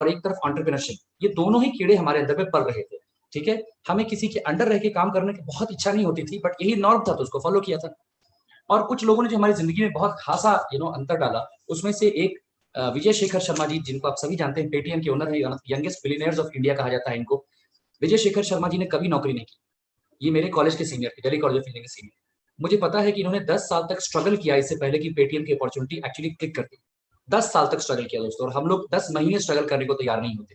और एक तरफ एंटरप्रेन्योरशिप, ये दोनों ही कीड़े हमारे अंदर में पल रहे थे। ठीक है, हमें किसी के अंडर रह के काम करने की बहुत इच्छा नहीं होती थी, बट यही नॉर्म था तो उसको फॉलो किया था। और कुछ लोगों ने जो हमारी जिंदगी में बहुत खासा अंतर डाला, उसमें से एक विजय शेखर शर्मा जी, जिनको आप सभी जानते हैं, पेटीएम के ओनर है, यंगेस्ट बिलियनियर्स ऑफ इंडिया कहा जाता है इनको। विजय शेखर शर्मा जी ने कभी नौकरी नहीं की, ये मेरे कॉलेज के सीनियर थे, दिल्ली कॉलेज ऑफ इंजीनियरिंग के सीनियर। मुझे पता है कि इन्होंने 10 साल तक स्ट्रगल किया इससे पहले कि पेटीएम की अपॉर्चुनिटी एक्चुअली क्लिक करती। 10 साल तक स्ट्रगल किया दोस्तों, और हम लोग 10 महीने स्ट्रगल करने को तैयार नहीं होते।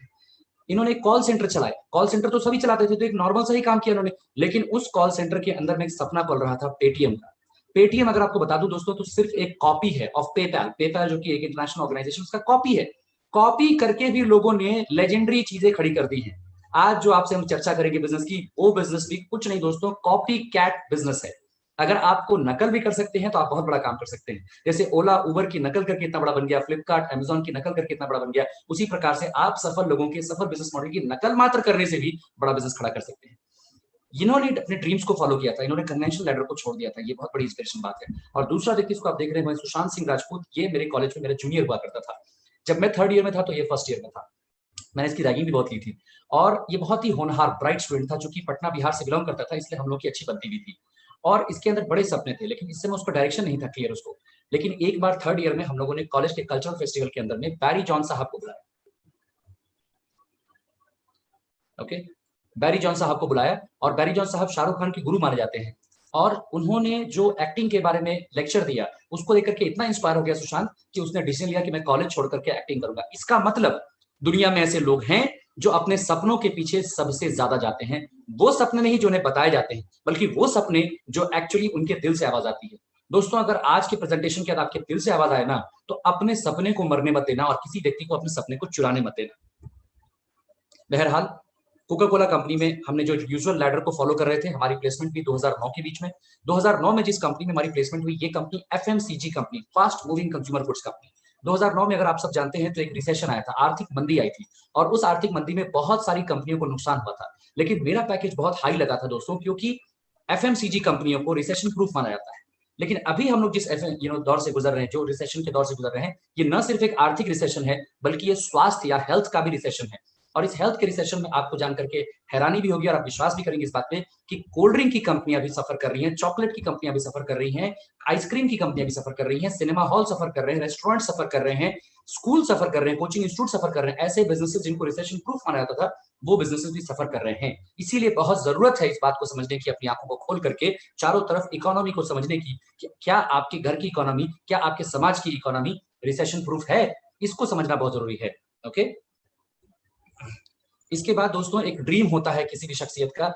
इन्होंने एक कॉल सेंटर चलाया, कॉल सेंटर तो सभी चलाते थे, तो एक नॉर्मल सा ही काम किया इन्होंने, लेकिन उस कॉल सेंटर के अंदर में एक सपना पल रहा था पेटीएम का। पेटीएम अगर आपको बता दूं दोस्तों, तो सिर्फ एक कॉपी है ऑफ पेपैल। पेपैल जो कि एक इंटरनेशनल ऑर्गेनाइजेशन, उसका कॉपी है। कॉपी करके भी लोगों ने लेजेंडरी चीजें खड़ी कर दी हैं। आज जो आपसे हम चर्चा करेंगे बिजनेस की, वो बिजनेस भी कुछ नहीं दोस्तों, कॉपी कैट बिजनेस है। अगर आपको नकल भी कर सकते हैं तो आप बहुत बड़ा काम कर सकते हैं। जैसे ओला उबर की नकल करके इतना बड़ा बन गया, फ्लिपकार्ट अमेजॉन की नकल करके इतना बड़ा बन गया, उसी प्रकार से आप सफल लोगों के सफल बिजनेस मॉडल की नकल मात्र करने से भी बड़ा बिजनेस खड़ा कर सकते हैं। इन्होंने अपने ड्रीम्स को फॉलो किया था, इन्होंने कन्वेंशनल लैडर को छोड़ दिया था, ये बहुत बड़ी इंस्पिरेशन बात है। और दूसरा व्यक्ति इसको आप देख रहे हैं, सुशांत सिंह राजपूत, ये मेरे कॉलेज में मेरा जूनियर हुआ करता था। जब मैं 3rd ईयर में था तो ये 1st ईयर में था। मैंने इसकी रैगिंग भी बहुत की थी, और ये बहुत ही होनहार ब्राइट स्टूडेंट था, जो कि पटना बिहार से बिलोंग करता था, इसलिए हम लोग की अच्छी बनती भी थी। और इसके अंदर बड़े सपने थे, लेकिन इस समय उसका डायरेक्शन नहीं था क्लियर उसको। लेकिन एक बार 3rd ईयर में हम लोगों ने कॉलेज के कल्चरल फेस्टिवल के अंदर में बैरी जॉन साहब को बुलाया। ओके, बैरी जॉन साहब को बुलाया, और बैरी जॉन साहब शाहरुख खान के गुरु माने जाते हैं। और उन्होंने जो एक्टिंग के बारे में लेक्चर दिया, उसको लेकर के इतना इंस्पायर हो गया सुशांत कि उसने डिसीजन लिया कि मैं कॉलेज छोड़ करके एक्टिंग करूंगा। इसका मतलब दुनिया में ऐसे लोग हैं जो अपने सपनों के पीछे सबसे ज्यादा जाते हैं। वो सपने नहीं जो उन्हें बताए जाते हैं, बल्कि वो सपने जो एक्चुअली उनके दिल से आवाज आती है। दोस्तों, अगर आज के प्रेजेंटेशन के बाद आपके दिल से आवाज आए ना, तो अपने सपने को मरने मत देना, और किसी व्यक्ति को अपने सपने को चुराने मत देना। बहरहाल, कोका कोला कंपनी में हमने जो यूजुअल लैडर को फॉलो कर रहे थे, हमारी प्लेसमेंट भी 2009 के बीच में। 2009 में जिस कंपनी में हमारी प्लेसमेंट हुई, ये company FMCG company, fast moving consumer goods company. 2009 में अगर आप सब जानते हैं तो एक रिसेशन आया था, आर्थिक मंदी आई थी, और उस आर्थिक मंदी में बहुत सारी कंपनियों को नुकसान हुआ था। लेकिन मेरा पैकेज बहुत हाई लगा था दोस्तों, क्योंकि एफएमसीजी कंपनियों को रिसेशन प्रूफ माना जाता है। लेकिन अभी हम लोग जिस दौर से गुजर रहे हैं, जो रिसेशन के दौर से गुजर रहे हैं, ये न सिर्फ एक आर्थिक रिसेशन है, बल्कि ये स्वास्थ्य या हेल्थ का भी रिसेशन है। और इस हेल्थ के रिसेशन में आपको जान करके हैरानी भी होगी, और आप विश्वास भी करेंगे इस बात पे, कि कोल्ड ड्रिंक की कंपनियां भी सफर कर रही हैं, चॉकलेट की कंपनियां भी सफर कर रही हैं, आइसक्रीम की कंपनियां भी सफर कर रही हैं, सिनेमा हॉल सफर कर रहे हैं, रेस्टोरेंट सफर कर रहे हैं, स्कूल सफर कर रहे हैं, कोचिंग इंस्टीट्यूट सफर कर रहे हैं। ऐसे बिजनेसेस जिनको रिसेशन प्रूफ माना जाता था, वो बिजनेसेस भी सफर कर रहे हैं। इसीलिए बहुत जरूरत है इस बात को समझने की, अपनी आंखों को खोल करके चारों तरफ इकोनॉमी को समझने की, कि क्या आपके घर की इकोनॉमी, क्या आपके समाज की इकोनॉमी रिसेशन प्रूफ है। इसको समझना बहुत जरूरी है। ओके, इसके बाद दोस्तों, एक ड्रीम होता है किसी भी शख्सियत का।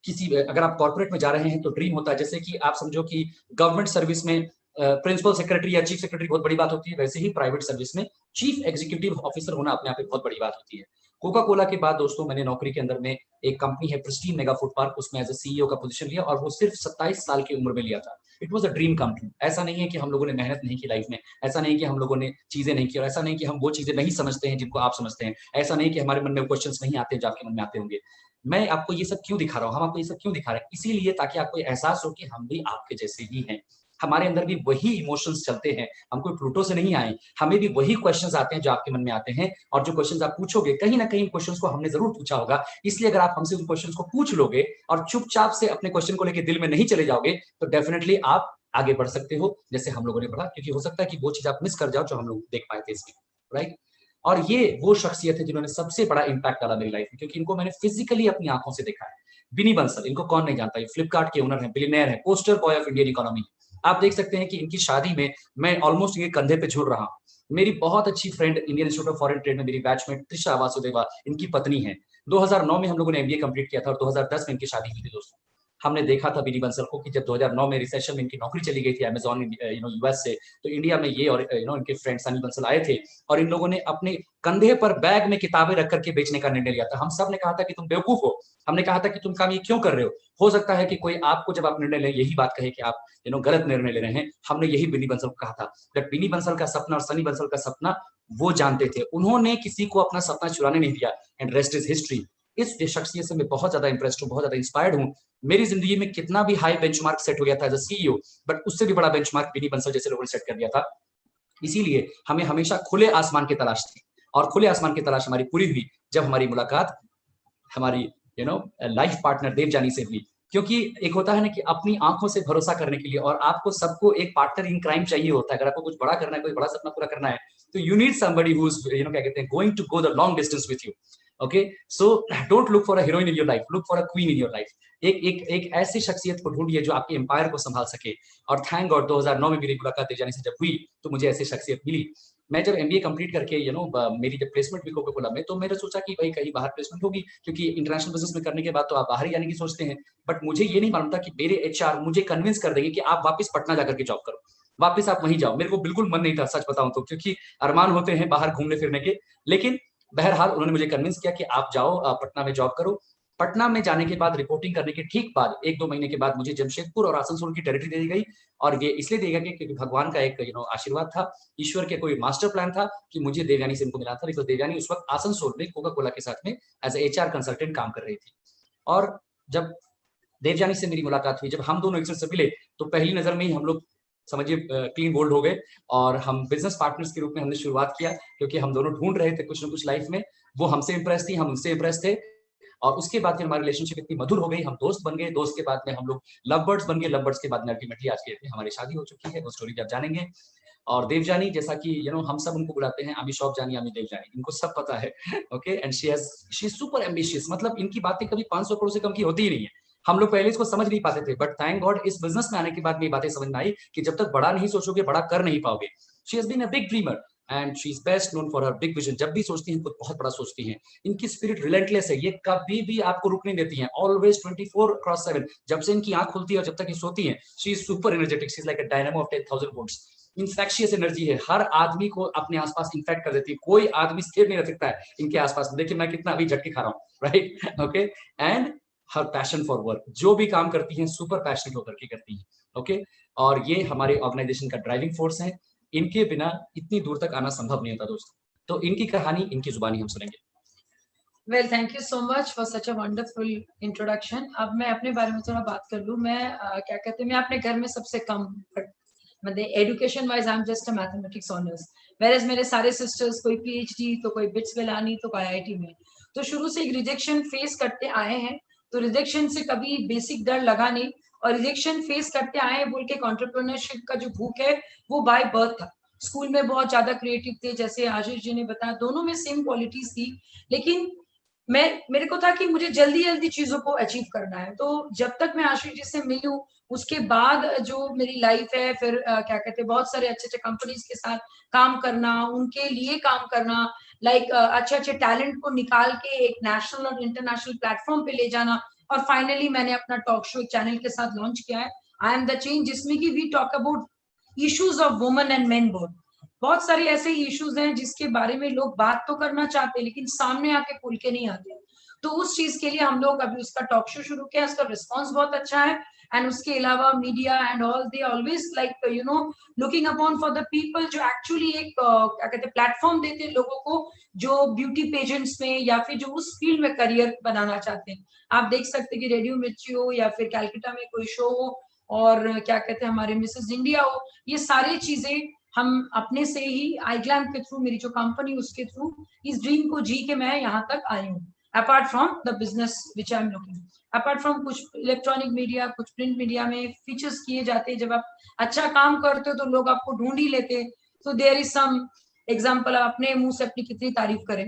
किसी अगर आप कॉर्पोरेट में जा रहे हैं तो ड्रीम होता है, जैसे कि आप समझो कि गवर्नमेंट सर्विस में प्रिंसिपल सेक्रेटरी या चीफ सेक्रेटरी बहुत बड़ी बात होती है, वैसे ही प्राइवेट सर्विस में चीफ एग्जीक्यूटिव ऑफिसर होना अपने आप में बहुत बड़ी बात होती है। कोका कोला के बाद दोस्तों, मैंने नौकरी के अंदर में एक कंपनी है प्रिस्टीन मेगा फूड पार्क, उसमें एज ए सीईओ का पोजीशन लिया, और वो सिर्फ 27 साल की उम्र में लिया था। It was a dream come true. ऐसा नहीं है कि हम लोगों ने मेहनत नहीं की लाइफ में, ऐसा नहीं कि हम लोगों ने चीजें नहीं की, और ऐसा नहीं कि हम वो चीजें नहीं समझते हैं जिनको आप समझते हैं, ऐसा नहीं कि हमारे मन में क्वेश्चंस नहीं आते जो आपके मन में आते होंगे। मैं आपको ये सब क्यों दिखा रहा हूँ, हम आपको ये सब क्यों दिखा रहे हैं, इसीलिए ताकि आपको एहसास हो कि हम भी आपके जैसे ही हैं। हमारे अंदर भी वही इमोशंस चलते हैं, हम कोई प्लूटो से नहीं आए। हमें भी वही क्वेश्चंस आते हैं जो आपके मन में आते हैं, और जो क्वेश्चंस आप पूछोगे, कहीं ना कहीं क्वेश्चंस को हमने जरूर पूछा होगा। इसलिए अगर आप हमसे उन क्वेश्चंस को पूछ लोगे और चुपचाप से अपने क्वेश्चन को लेकर दिल में नहीं चले जाओगे, तो डेफिनेटली आप आगे बढ़ सकते हो, जैसे हम लोगों ने बढ़ा। क्योंकि हो सकता है कि वो चीज आप मिस कर जाओ जो हम लोग देख पाए थे इसमें, राइट। और ये वो शख्सियत है जिन्होंने सबसे बड़ा इंपैक्ट डाला मेरी लाइफ में, क्योंकि इनको मैंने फिजिकली अपनी आंखों से देखा है। बिनी बंसल, इनको कौन नहीं जानता, ये फ्लिपकार्ट के ओनर है, बिलियनियर है, poster boy of Indian economy. आप देख सकते हैं कि इनकी शादी में मैं ऑलमोस्ट ये कंधे पे झूल रहा हूं। मेरी बहुत अच्छी friend, Indian institute of foreign trade में मेरी बैचमेट त्रिशा वासुदेवा, इनकी पत्नी है। 2009 में हम लोगों ने एमबीए कंप्लीट किया था, और 2010 में इनकी शादी हुई थी दोस्तों। हमने देखा था बिनी बंसल को कि जब 2009 में रिसेशन में इनकी नौकरी चली गई थी अमेजॉन यूएस से, तो इंडिया में ये और इनके फ्रेंड सनी बंसल आए थे, और इन लोगों ने अपने कंधे पर बैग में किताबें रख करके बेचने का निर्णय लिया था। हम सब ने कहा था कि तुम बेवकूफ हो, हमने कहा था कि तुम काम ये क्यों कर रहे हो सकता है कि कोई आपको जब आप निर्णय लें यही बात कहे कि आप गलत निर्णय ले रहे हैं। हमने यही बिनी बंसल को कहा था। जब बिनी बंसल का सपना और सनी बंसल का सपना वो जानते थे, उन्होंने किसी को अपना सपना चुराने नहीं दिया, एंड रेस्ट इज हिस्ट्री। इस शख्सियत से मैं बहुत ज्यादा इंप्रेस्ड हूँ, बहुत ज्यादा इंस्पायर्ड हूँ। मेरी जिंदगी में कितना भी हाई बेंचमार्क सेट हो गया था एज अ सीईओ, बट उससे भी बड़ा बेंचमार्क बिनी बंसल जैसे लोगों ने सेट कर दिया था। इसीलिए हमें हमेशा खुले आसमान की तलाश थी। और खुले आसमान की तलाश हमारी पूरी हुई जब हमारी मुलाकात हमारी लाइफ पार्टनर देवजानी से हुई। क्योंकि एक होता है ना कि अपनी आंखों से भरोसा करने के लिए, और आपको सबको एक पार्टनर इन क्राइम चाहिए होता है। अगर आपको कुछ बड़ा करना है, कोई बड़ा सपना पूरा करना है, तो you need somebody who is क्या कहते हैं, going to go the long distance with you. Okay, so don't look for a heroine in your life, look for a queen in your life. एक ऐसी शख्सियत को ढूंढिए जो आपके एम्पायर को संभाल सके। और थैंक गॉड 2009 में मेरी मुलाकात देवजानी से जब हुई तो मुझे ऐसी शख्सियत मिली। मैं जब एमबीए कंप्लीट करके मेरी जब प्लेसमेंट हुई कोका कोला में, तो मैंने सोचा कि भाई कहीं बाहर प्लेसमेंट होगी, क्योंकि इंटरनेशनल बिजनेस में करने के बाद तो आप बाहर ही जाने की सोचते हैं। बट मुझे ये नहीं मालूम था कि मेरे एचआर मुझे कन्विंस कर देंगे कि आप वापस पटना जाकर के जॉब करो, वापस आप वहीं जाओ। मेरे को बिल्कुल मन नहीं था, सच बताऊं तो, क्योंकि अरमान होते हैं बाहर घूमने फिरने के। लेकिन बहरहाल उन्होंने मुझे कन्विंस किया कि आप जाओ, पटना में जॉब करो। पटना में जाने के बाद, रिपोर्टिंग करने के ठीक बाद 1-2 महीने के बाद मुझे जमशेदपुर और आसनसोल की टेरिटरी दे दी गई। और ये इसलिए दिया गया क्योंकि भगवान का एक आशीर्वाद था, ईश्वर के कोई मास्टर प्लान था कि मुझे देवयानी से इनको मिला था। बिकॉज़ देवयानी उस वक्त आसनसोल में कोका कोला के साथ में एज ए एचआर कंसल्टेंट काम कर रही थी। और जब देवयानी से मेरी मुलाकात हुई, जब हम दोनों एक दूसरे से मिले, तो पहली नजर में ही हम लोग समझिए क्लीन बोल्ड हो गए। और हम बिजनेस पार्टनर्स के रूप में हमने शुरुआत किया, क्योंकि हम दोनों ढूंढ रहे थे कुछ ना कुछ लाइफ में। वो हमसे इंप्रेस थी, हम उनसे इंप्रेस थे। और उसके बाद फिर हमारी रिलेशनशिप इतनी मधुर हो गई, हम दोस्त बन गए। दोस्त के बाद में हम लोग लव बर्ड्स बन गए। लव बर्ड्स के बाद में अल्टीमेटली आज के डेट में हमारी शादी हो चुकी है, वो स्टोरी भी आप जानेंगे। और देवजानी, जैसा कि हम सब उनको बुलाते हैं अमी शौक जानी, अमी देवजानी, इनको सब पता है। Okay, and she is super ambitious. मतलब इनकी बातें कभी 500 करोड़ से कम की होती ही नहीं है। हम लोग पहले इसको समझ नहीं पाते थे, बट थैंक गॉड इस बिजनेस में आने के बाद में ये बातें समझ में आई कि जब तक बड़ा नहीं सोचोगे, बड़ा कर नहीं पाओगे। She has been a big dreamer and she is best known for her big vision. जब भी सोचती हैं, कुछ बहुत बड़ा सोचती हैं। इनकी स्पिरिट रिलेंटलेस है, ये कभी भी आपको रुकने देती हैं। ऑलवेज 24/7। जब से इनकी आंख खुलती है और जब तक ये सोती हैं, she is super energetic. She is like a dynamo of 10,000 volts. Infectious energy है, हर आदमी को अपने आसपास इन्फेक्ट कर देती है। कोई आदमी स्थिर नहीं रह सकता है इनके आसपास। देखिए मैं कितना अभी झटके खा रहा हूँ, right? Okay, and her passion for work, जो भी काम करती हैं सुपर पैशनेट होकर के करती हैं। ओके, और ये हमारे ऑर्गेनाइजेशन का ड्राइविंग फोर्स है। इनके बिना इतनी दूर तक आना संभव नहीं होता दोस्तों। तो इनकी कहानी, इनकी जुबानी हम सुनेंगे। Well, thank you so much for such a wonderful introduction. अब मैं अपने बारे में थोड़ा बात कर लूँ। मैं क्या कहते हैं, मैं अपने घर में सबसे कम, मतलब education wise I am just a mathematics honours. Whereas मेरे सारे सिस्टर्स, कोई पीएचडी, तो कोई बिट्स बेलानी, तो कोई आईआईटी में। तो शुरू से एक रिजेक्शन फेस करते आए हैं। तो रिजेक्शन से कभी बेसिक डर लगा नहीं, और रिजेक्शन फेस करते आए हैं बोल के एंटरप्रेन्योरशिप का जो भूख है वो बाय बर्थ था। स्कूल में बहुत ज्यादा क्रिएटिव थे, जैसे आशीष जी ने बताया, दोनों में सेम क्वालिटीज थी। लेकिन मेरे को था कि मुझे जल्दी जल्दी चीजों को अचीव करना है। तो जब तक मैं आशीष जी से मिली हूँ, उसके बाद जो मेरी लाइफ है, फिर क्या कहते हैं, बहुत सारे अच्छे अच्छे कंपनीज के साथ काम करना, उनके लिए काम करना, लाइक अच्छे अच्छे टैलेंट को निकाल के एक नेशनल और इंटरनेशनल प्लेटफॉर्म पे ले जाना। और फाइनली मैंने अपना टॉक शो चैनल के साथ लॉन्च किया है, आई एम द चेंज, जिसमें कि we talk about issues of women and men both. बहुत सारे ऐसे इश्यूज हैं जिसके बारे में लोग बात तो करना चाहते हैं, लेकिन सामने आके खुल के नहीं आते। तो उस चीज के लिए हम लोग अभी उसका टॉक शो शुरू किया, उसका रिस्पॉन्स बहुत अच्छा है। एंड उसके अलावा media and all, they always like looking upon for the people जो एक्चुअली एक क्या कहते हैं, प्लेटफॉर्म देते हैं लोगों को जो ब्यूटी पेजेंट्स में या फिर जो उस फील्ड में करियर बनाना चाहते हैं। आप देख सकते हैं कि रेडियो मिर्ची हो या फिर कैलकाटा में कोई शो हो, और क्या कहते हैं हमारे मिसेस इंडिया हो, ये सारी चीजें हम अपने से ही आईग्लैम के थ्रू, मेरी जो कंपनी उसके थ्रू, इस ड्रीम को जी के मैं यहाँ तक आई हूँ। Apart from the business which I am looking, apart from कुछ इलेक्ट्रॉनिक मीडिया, कुछ प्रिंट मीडिया में फीचर्स किए जाते हैं। जब आप अच्छा काम करते हो तो लोग आपको ढूंढ ही लेते हैं। तो देयर इज सम एग्जाम्पल, आप अपने मुंह से अपनी कितनी तारीफ करें।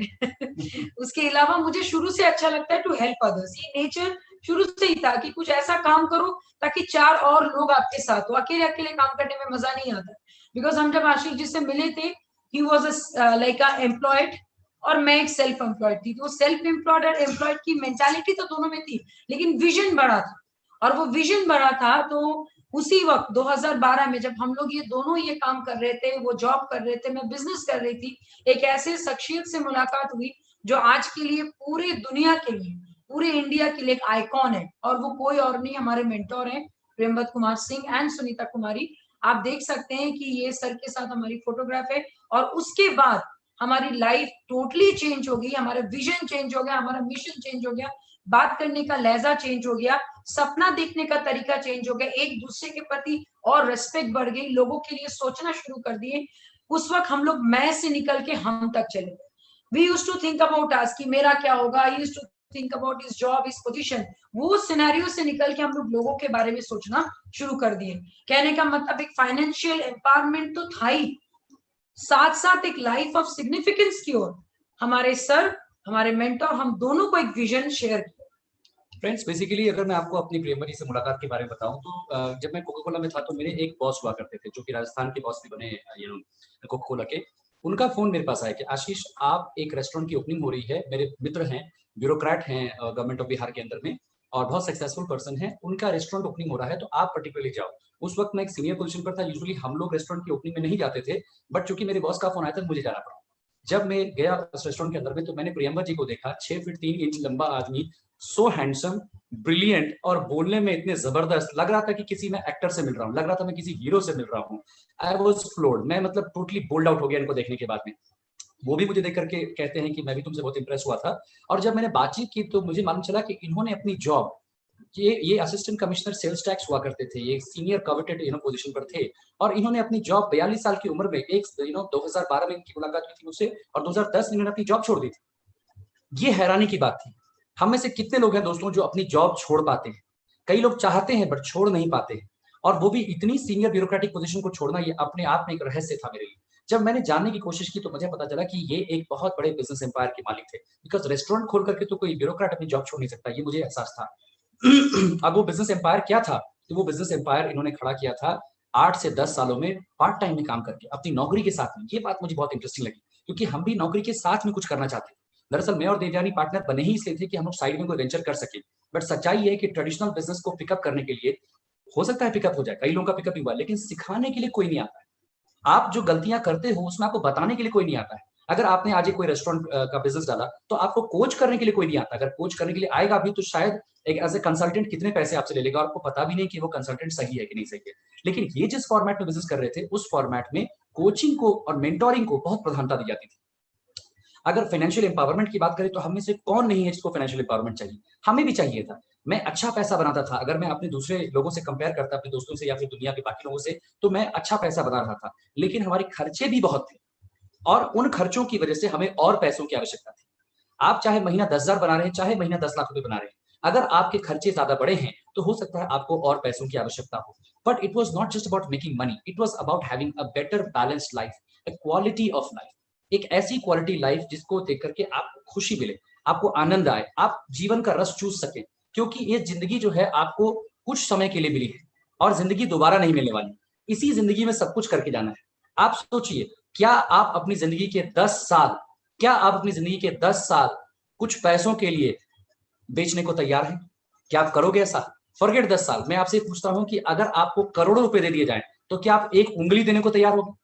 उसके अलावा मुझे शुरू से अच्छा लगता है टू हेल्प अदर्स। ये नेचर शुरू से ही था कि कुछ ऐसा काम करो ताकि 4 और लोग आपके साथ हो। अकेले अकेले काम करने में मजा नहीं आता। बिकॉज हम जब आशीष जी से मिले थे, he was like a employed और मैं एक सेल्फ एम्प्लॉयड थी। तो सेल्फ एम्प्लॉयड और एम्प्लॉयड की मेंटालिटी तो दोनों में थी, लेकिन विजन बड़ा था। और वो विजन बड़ा था, तो उसी वक्त 2012 में जब हम लोग ये दोनों ये काम कर रहे थे, वो जॉब कर रहे थे, मैं बिजनेस कर रही थी, एक ऐसे शख्सियत से मुलाकात हुई जो आज के लिए पूरी दुनिया के लिए, पूरे इंडिया के लिए एक आइकॉन है। और वो कोई और नहीं, हमारे मेंटोर हैं प्रेमवत कुमार सिंह एंड सुनीता कुमारी। आप देख सकते हैं कि ये सर के साथ हमारी फोटोग्राफ है। और उसके बाद हमारी लाइफ टोटली चेंज हो गई, हमारा विजन चेंज हो गया, हमारा मिशन चेंज हो गया, बात करने का लहजा चेंज हो गया, सपना देखने का तरीका चेंज हो गया, एक दूसरे के प्रति और रेस्पेक्ट बढ़ गई, लोगों के लिए सोचना शुरू कर दिए। उस वक्त हम लोग मैं से निकल के हम तक चले गए। We used to think about us कि मेरा क्या होगा, he used to think about his job, his position. वो सिनेरियो से निकल के हम लोग लोगों के बारे में सोचना शुरू कर दिए। कहने का मतलब एक फाइनेंशियल एम्पावरमेंट तो था ही, साथ साथ एक लाइफ ऑफ सिग्निफिकेंस की ओर हमारे सर, हमारे मेंटर, हम दोनों को एक विजन शेयर किया। फ्रेंड्स, बेसिकली अगर मैं आपको अपनी प्रियंका जी से मुलाकात के बारे में बताऊं तो जब मैं कोका कोला में था तो मेरे एक बॉस हुआ करते थे जो कि राजस्थान के बॉस भी बने कोका कोला के। उनका फोन मेरे पास आया कि आशीष, आप एक रेस्टोरेंट की ओपनिंग हो रही है, मेरे मित्र हैं, ब्यूरोक्रेट हैं गवर्नमेंट ऑफ बिहार के अंदर में और बहुत सक्सेसफुल पर्सन है, उनका रेस्टोरेंट ओपनिंग हो रहा है, तो आप पर्टिकुलरली जाओ। उस वक्त मैं एक सीनियर पोजीशन पर था, यूजुअली हम लोग रेस्टोरेंट की ओपनिंग में नहीं जाते थे, बट चूंकि मेरे बॉस का फोन आया था मुझे जाना पड़ा। जब मैं गया उस रेस्टोरेंट के अंदर में तो मैंने प्रियंका जी को देखा, 6 फीट 3 इंच लंबा आदमी, सो हैंडसम, ब्रिलियंट और बोलने में इतने जबरदस्त, लग रहा था कि किसी मैं एक्टर से मिल रहा हूँ, लग रहा था मैं किसी हीरो से मिल रहा हूँ। आई वॉज फ्लोर्ड, मैं मतलब टोटली बोल्ड आउट हो गया इनको देखने के बाद में। वो भी मुझे देख करके कहते हैं कि मैं भी तुमसे बहुत इंप्रेस हुआ था। और जब मैंने बातचीत की तो मुझे मालूम चला कि इन्होंने अपनी जॉब, ये असिस्टेंट कमिश्नर सेल्स टैक्स हुआ करते थे, ये सीनियर कवेटेड पोजीशन पर थे, और इन्होंने अपनी जॉब 42 साल की उम्र में, एक 2012 में इनकी मुलाकात हुई थी मुझसे और 2010 में इन्होंने अपनी जॉब छोड़ दी थी। ये हैरानी की बात थी। हम में से कितने लोग हैं दोस्तों जो अपनी जॉब छोड़ पाते हैं? कई लोग चाहते हैं बट छोड़ नहीं पाते हैं, और वो भी इतनी सीनियर ब्यूरोक्रेटिक पोजीशन को छोड़ना, ये अपने आप में एक रहस्य था मेरे लिए। जब मैंने जानने की कोशिश की तो मुझे पता चला कि ये एक बहुत बड़े बिजनेस एम्पायर के मालिक थे, बिकॉज रेस्टोरेंट खोल करके तो कोई ब्यूरोक्रेट अपनी जॉब छोड़ नहीं सकता, ये मुझे एहसास था। अब वो बिजनेस एम्पायर क्या था? तो वो बिजनेस एम्पायर इन्होंने खड़ा किया था 8 से 10 सालों में पार्ट टाइम में काम करके अपनी नौकरी के साथ में। ये बात मुझे बहुत इंटरेस्टिंग लगी क्योंकि हम भी नौकरी के साथ में कुछ करना चाहते थे। दरअसल मैं और देवयानी पार्टनर बने ही इसलिए थे कि हम लोग साइड में कोई वेंचर कर सके। बट सच्चाई ये है कि ट्रेडिशनल बिजनेस को पिकअप करने के लिए हो सकता है पिकअप हो जाए, कई लोगों का पिकअप भी हुआ, लेकिन सिखाने के लिए कोई नहीं आता है। आप जो गलतियां करते हो उसमें आपको बताने के लिए कोई नहीं आता है। अगर आपने आज एक कोई रेस्टोरेंट का बिजनेस डाला तो आपको कोच करने के लिए कोई नहीं आता। अगर कोच करने के लिए आएगा भी तो शायद एक एज ए कंसल्टेंट कितने पैसे आपसे ले लेगा और आपको पता भी नहीं कि वो कंसल्टेंट सही है कि नहीं सही है। लेकिन ये जिस फॉर्मेट में बिजनेस कर रहे थे उस फॉर्मेट में कोचिंग को और मेंटोरिंग को बहुत प्रधानता दी जाती थी। अगर फाइनेंशियल एम्पावरमेंट की बात करें तो हम में से कौन नहीं है जिसको फाइनेंशियल एम्पावरमेंट चाहिए? हमें भी चाहिए था। मैं अच्छा पैसा बनाता था, अगर मैं अपने दूसरे लोगों से कंपेयर करता, अपने दोस्तों से या फिर दुनिया के बाकी लोगों से, तो मैं अच्छा पैसा बना रहा था, लेकिन हमारे खर्चे भी बहुत थे और उन खर्चों की वजह से हमें और पैसों की आवश्यकता थी। आप चाहे महीना 10,000 बना रहे हैं, चाहे महीना 10 लाख रुपए बना रहे हैं, अगर आपके खर्चे ज्यादा बड़े हैं तो हो सकता है आपको और पैसों की आवश्यकता हो। But it was not just about making money, it was about having a better balanced life, a quality of life, एक ऐसी क्वालिटी लाइफ जिसको देख करके आपको खुशी मिले, आपको आनंद आए, आप जीवन का रस चूस सके। क्योंकि ये जिंदगी जो है आपको कुछ समय के लिए मिली है और जिंदगी दोबारा नहीं मिलने वाली। इसी जिंदगी में सब कुछ करके जाना है। आप सोचिए, क्या आप अपनी जिंदगी के 10 साल, क्या आप अपनी जिंदगी के 10 साल कुछ पैसों के लिए बेचने को तैयार हैं? क्या आप करोगे ऐसा? फॉरगेट 10 साल, मैं आपसे पूछता हूं कि अगर आपको करोड़ों रुपए दे दिए जाए तो क्या आप एक उंगली देने को तैयार होगे?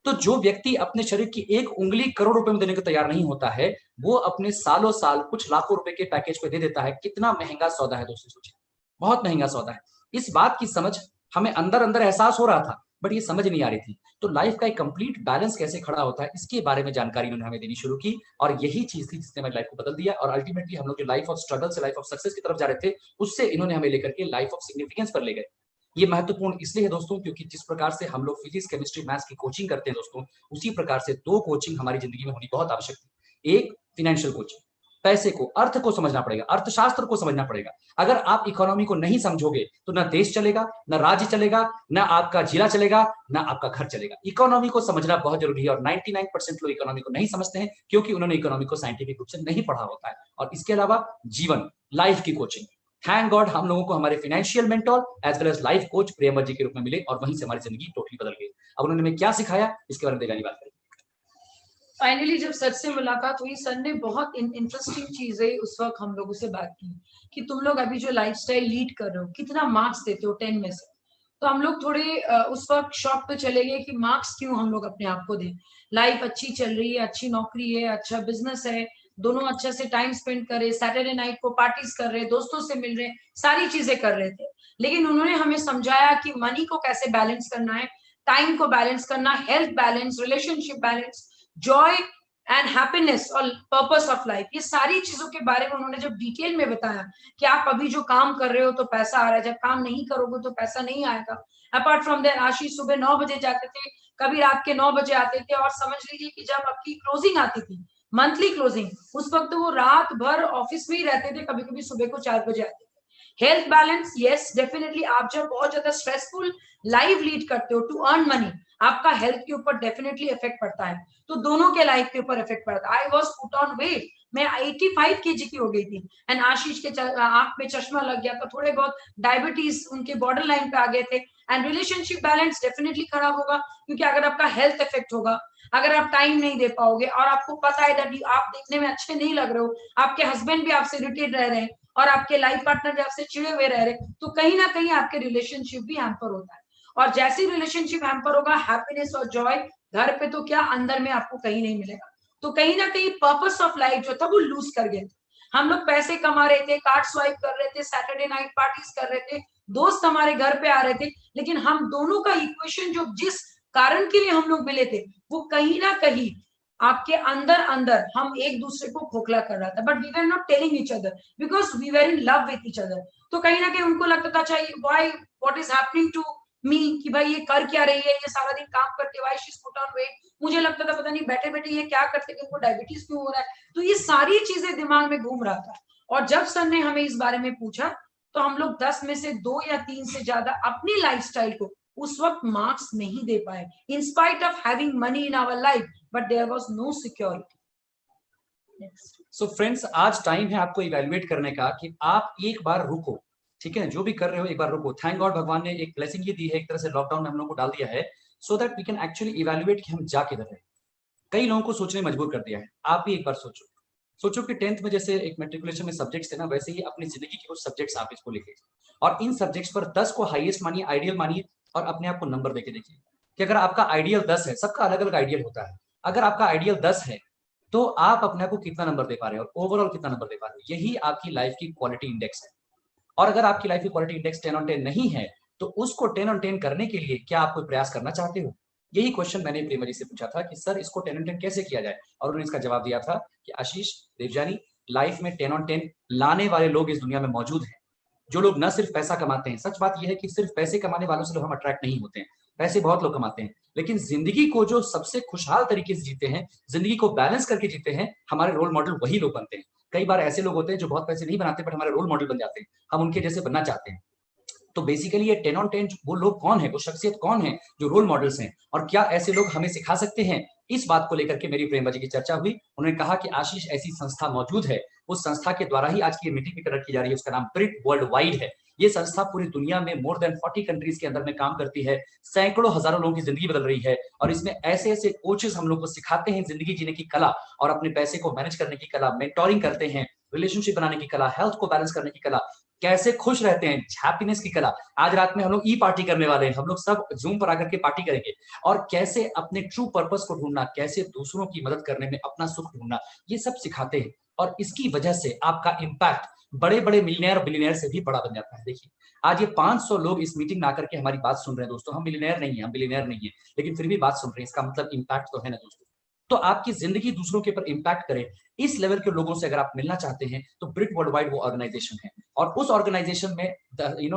तो जो व्यक्ति अपने शरीर की एक उंगली करोड़ रुपए में देने को तैयार नहीं होता है, वो अपने सालों साल कुछ लाखों रुपए के पैकेज पे दे देता है। कितना महंगा सौदा है दोस्तों, सोचिए, बहुत महंगा सौदा है। इस बात की समझ हमें अंदर अंदर एहसास हो रहा था, बट ये समझ नहीं आ रही थी। तो लाइफ का एक कंप्लीट बैलेंस कैसे खड़ा होता है, इसके बारे में जानकारी उन्होंने हमें देनी शुरू की और यही चीज थी जिसने हमारी लाइफ को बदल दिया। और अल्टीमेटली हम लोग जो लाइफ ऑफ स्ट्रगल से लाइफ ऑफ सक्सेस की तरफ जा रहे थे, उससे इन्होंने हमें लेकर के लाइफ ऑफ सिग्निफिकेंस पर ले गए। ये महत्वपूर्ण इसलिए है दोस्तों क्योंकि जिस प्रकार से हम लोग फिजिक्स, केमिस्ट्री, मैथ्स की कोचिंग करते हैं दोस्तों, उसी प्रकार से दो कोचिंग हमारी जिंदगी में होनी बहुत आवश्यक है। एक फिनेंशियल कोचिंग, पैसे को, अर्थ को समझना पड़ेगा, अर्थशास्त्र को समझना पड़ेगा। अगर आप इकोनॉमी को नहीं समझोगे तो ना देश चलेगा, ना राज्य चलेगा, ना आपका जिला चलेगा, ना आपका घर चलेगा। इकोनॉमी को समझना बहुत जरूरी है और 99% लोग इकोनॉमी को नहीं समझते हैं क्योंकि उन्होंने इकोनॉमी को साइंटिफिक रूप से नहीं पढ़ा होता है। और इसके अलावा जीवन, लाइफ की कोचिंग, थैंक गॉड हम लोगों को हमारे financial mentor as well as life coach Priyanka ji के रूप में मिले और वहीं से हमारी जिंदगी टोटली बदल गई। अब उन्होंने हमें क्या सिखाया इसके बारे में देगानी बात करें। फाइनली जब सर से मुलाकात हुई, सर ने बहुत इंटरेस्टिंग चीजें उस वक्त हम लोगों से बात की कि तुम लोग अभी जो लाइफस्टाइल लीड कर रहे हो कितना मार्क्स देते हो 10 में से। तो हम लोग थोड़े उस वक्त शॉक पे चले गए कि मार्क्स क्यों हम लोग अपने आप को दें। लाइफ अच्छी चल रही है, अच्छी नौकरी है, अच्छा बिजनेस है, दोनों अच्छे से टाइम स्पेंड कर रहे, सैटरडे नाइट को पार्टीज कर रहे, दोस्तों से मिल रहे, सारी चीजें कर रहे थे। लेकिन उन्होंने हमें समझाया कि मनी को कैसे बैलेंस करना है, टाइम को बैलेंस करना, health balance, relationship balance, Joy and happiness और पर्पस ऑफ लाइफ, ये सारी चीजों के बारे में उन्होंने जब डिटेल में बताया कि आप अभी जो काम कर रहे हो तो पैसा आ रहा है, जब काम नहीं करोगे तो पैसा नहीं आएगा। अपार्ट फ्रॉम देयर, आशीष सुबह 9 बजे जाते थे, कभी रात के 9 बजे आते थे और समझ लीजिए कि जब आपकी क्लोजिंग आती थी मंथली क्लोजिंग, उस वक्त तो वो रात भर ऑफिस में ही रहते थे, कभी कभी सुबह को 4 बजे आते थे। हेल्थ बैलेंस, यस डेफिनेटली, आप जब बहुत ज्यादा स्ट्रेसफुल लाइफ लीड करते हो टू अर्न मनी, आपका हेल्थ के ऊपर डेफिनेटली इफेक्ट पड़ता है, तो दोनों के लाइफ के ऊपर इफेक्ट पड़ता है। I was put on weight, मैं 85 kg की हो गई थी, एंड आशीष के आंख में चश्मा लग गया था, थोड़े बहुत डायबिटीज उनके बॉर्डर लाइन पे आ गए थे, एंड रिलेशनशिप बैलेंस डेफिनेटली खराब होगा, क्योंकि अगर आपका हेल्थ इफेक्ट होगा, अगर आप टाइम नहीं दे पाओगे, और आपको पता है दैट आप देखने में अच्छे नहीं लग रहे हो, आपके हस्बैंड भी आपसे इरिटेट रह रहे हैं, और आपके लाइफ पार्टनर भी आपसे चिड़े हुए रह रहे हैं, तो कहीं ना कहीं आपके रिलेशनशिप भी हैम्पर होता है, और जैसे रिलेशनशिप हैम्पर होगा, हैप्पीनेस और जॉय घर पे तो क्या, अंदर में आपको कहीं नहीं मिलेगा। तो कहीं ना कहीं पर्पस ऑफ लाइफ जो था वो लूज कर गए थे। हम लोग पैसे कमा रहे थे, कार्ड स्वाइप कर रहे थे, सैटरडे नाइट पार्टीज कर रहे थे, दोस्त हमारे घर पे आ रहे थे, लेकिन हम दोनों का इक्वेशन जो जिस कारण के लिए हम लोग मिले थे, वो कहीं ना कहीं आपके अंदर अंदर हम एक दूसरे को खोखला कर रहा था, but we were not telling each other because we were in love with each other. तो कहीं ना कहीं उनको लगता था, चाहिए why, what is happening to me, कि भाई ये कर क्या रही है, ये सारा दिन काम करते, why she is put on weight. मुझे लगता था पता नहीं बैठे बैठे ये क्या करते, इनको डायबिटीज क्यों हो रहा है। तो ये सारी चीजें दिमाग में घूम रहा था, और जब सर ने हमें इस बारे में पूछा, तो हम लोग 10 में से 2 या 3 से ज्यादा अपनी लाइफस्टाइल को उस वक्त मार्क्स नहीं दे पाए, in spite of having money in our life, but there was no security. So friends, आज टाइम है आपको इवैल्यूएट करने का कि आप एक बार रुको, ठीक है, जो भी कर रहे हो एक बार रुको। थैंक गॉड भगवान ने एक ब्लेसिंग ये दी है, एक तरह से लॉकडाउन में हम लोग को डाल दिया है, so that we can actually evaluate कि हम जा किधर रहे। कई लोगों को सोचने मजबूर कर दिया है। आप भी एक बार सोचो कि 10th में जैसे एक मैट्रिकुलेशन में सब्जेक्ट्स थे ना, वैसे ही अपनी जिंदगी के कुछ सब्जेक्ट्स आप इसको लिखिए, और इन सब्जेक्ट्स पर 10 को हाईएस्ट मानिए, आइडियल मानिए, और अपने आप को नंबर देके देखिए कि अगर आपका आइडियल 10 है, सबका अलग अलग आइडियल होता है, अगर आपका आइडियल 10 है तो आप अपने आप को कितना नंबर दे पा रहे हो और ओवरऑल कितना नंबर दे पा रहे हो, यही आपकी लाइफ की क्वालिटी इंडेक्स है। और अगर आपकी लाइफ की क्वालिटी इंडेक्स 10 on 10 नहीं है, तो उसको 10 on 10 करने के लिए क्या आप कोई प्रयास करना चाहते हो? यही क्वेश्चन मैंने प्रेमा जी से पूछा था कि सर इसको 10 on 10 कैसे किया जाए, और उन्होंने इसका जवाब दिया था कि आशीष देवजानी, लाइफ में 10 on 10 लाने वाले लोग इस दुनिया में मौजूद हैं। जो लोग न सिर्फ पैसा कमाते हैं, सच बात यह है कि सिर्फ पैसे कमाने वालों से लोग हम अट्रैक्ट नहीं होते हैं, पैसे बहुत लोग कमाते हैं, लेकिन जिंदगी को जो सबसे खुशहाल तरीके से जीते हैं, जिंदगी को बैलेंस करके जीते हैं, हमारे रोल मॉडल वही लोग बनते हैं। कई बार ऐसे लोग होते हैं जो बहुत पैसे नहीं बनाते, बट हमारे रोल मॉडल बन जाते हैं, हम उनके जैसे बनना चाहते हैं। तो बेसिकली ये 10 on 10 वो लोग कौन है, वो शख्सियत कौन है जो रोल मॉडल्स हैं, और क्या ऐसे लोग हमें सिखा सकते हैं, इस बात को लेकर के मेरी प्रेमा जी की चर्चा हुई। उन्होंने कहा कि आशीष ऐसी संस्था मौजूद है, उस संस्था के द्वारा ही आज की मीटिंग भी कंडक्ट की जा रही है, उसका नाम ब्रिट वर्ल्ड वाइड है। ये संस्था पूरी दुनिया में मोर देन 40 कंट्रीज के अंदर में काम करती है, सैकड़ों हजारों लोगों की जिंदगी बदल रही है, और इसमें ऐसे ऐसे कोचेस हम लोग को सिखाते हैं जिंदगी जीने की कला, और अपने पैसे को मैनेज करने की कला, मेंटोरिंग करते हैं, रिलेशनशिप बनाने की कला, हेल्थ को बैलेंस करने की कला, कैसे खुश रहते हैं, हैप्पीनेस की कला। आज रात में हम लोग ई पार्टी करने वाले हैं, हम लोग सब जूम पर आकर के पार्टी करेंगे, और कैसे अपने ट्रू पर्पस को ढूंढना, कैसे दूसरों की मदद करने में अपना सुख ढूंढना, ये सब सिखाते हैं। और इसकी वजह से आपका इम्पैक्ट बड़े बड़े मिलियनेयर बिलियनेयर से भी बड़ा बन जाता है। देखिए आज ये 500 लोग इस मीटिंग में आकर के हमारी बात सुन रहे हैं दोस्तों, हम मिलियनेयर नहीं है, हम बिलियनेयर नहीं है, लेकिन फिर भी बात सुन रहे हैं, इसका मतलब इम्पैक्ट तो है ना दोस्तों। तो आपकी जिंदगी दूसरों के ऊपर इम्पैक्ट करे, इस लेवल के लोगों से अगर आप मिलना चाहते हैं, तो ब्रिट वर्ल्ड वाइड वो ऑर्गेनाइजेशन है, और उस ऑर्गेनाइजेशन में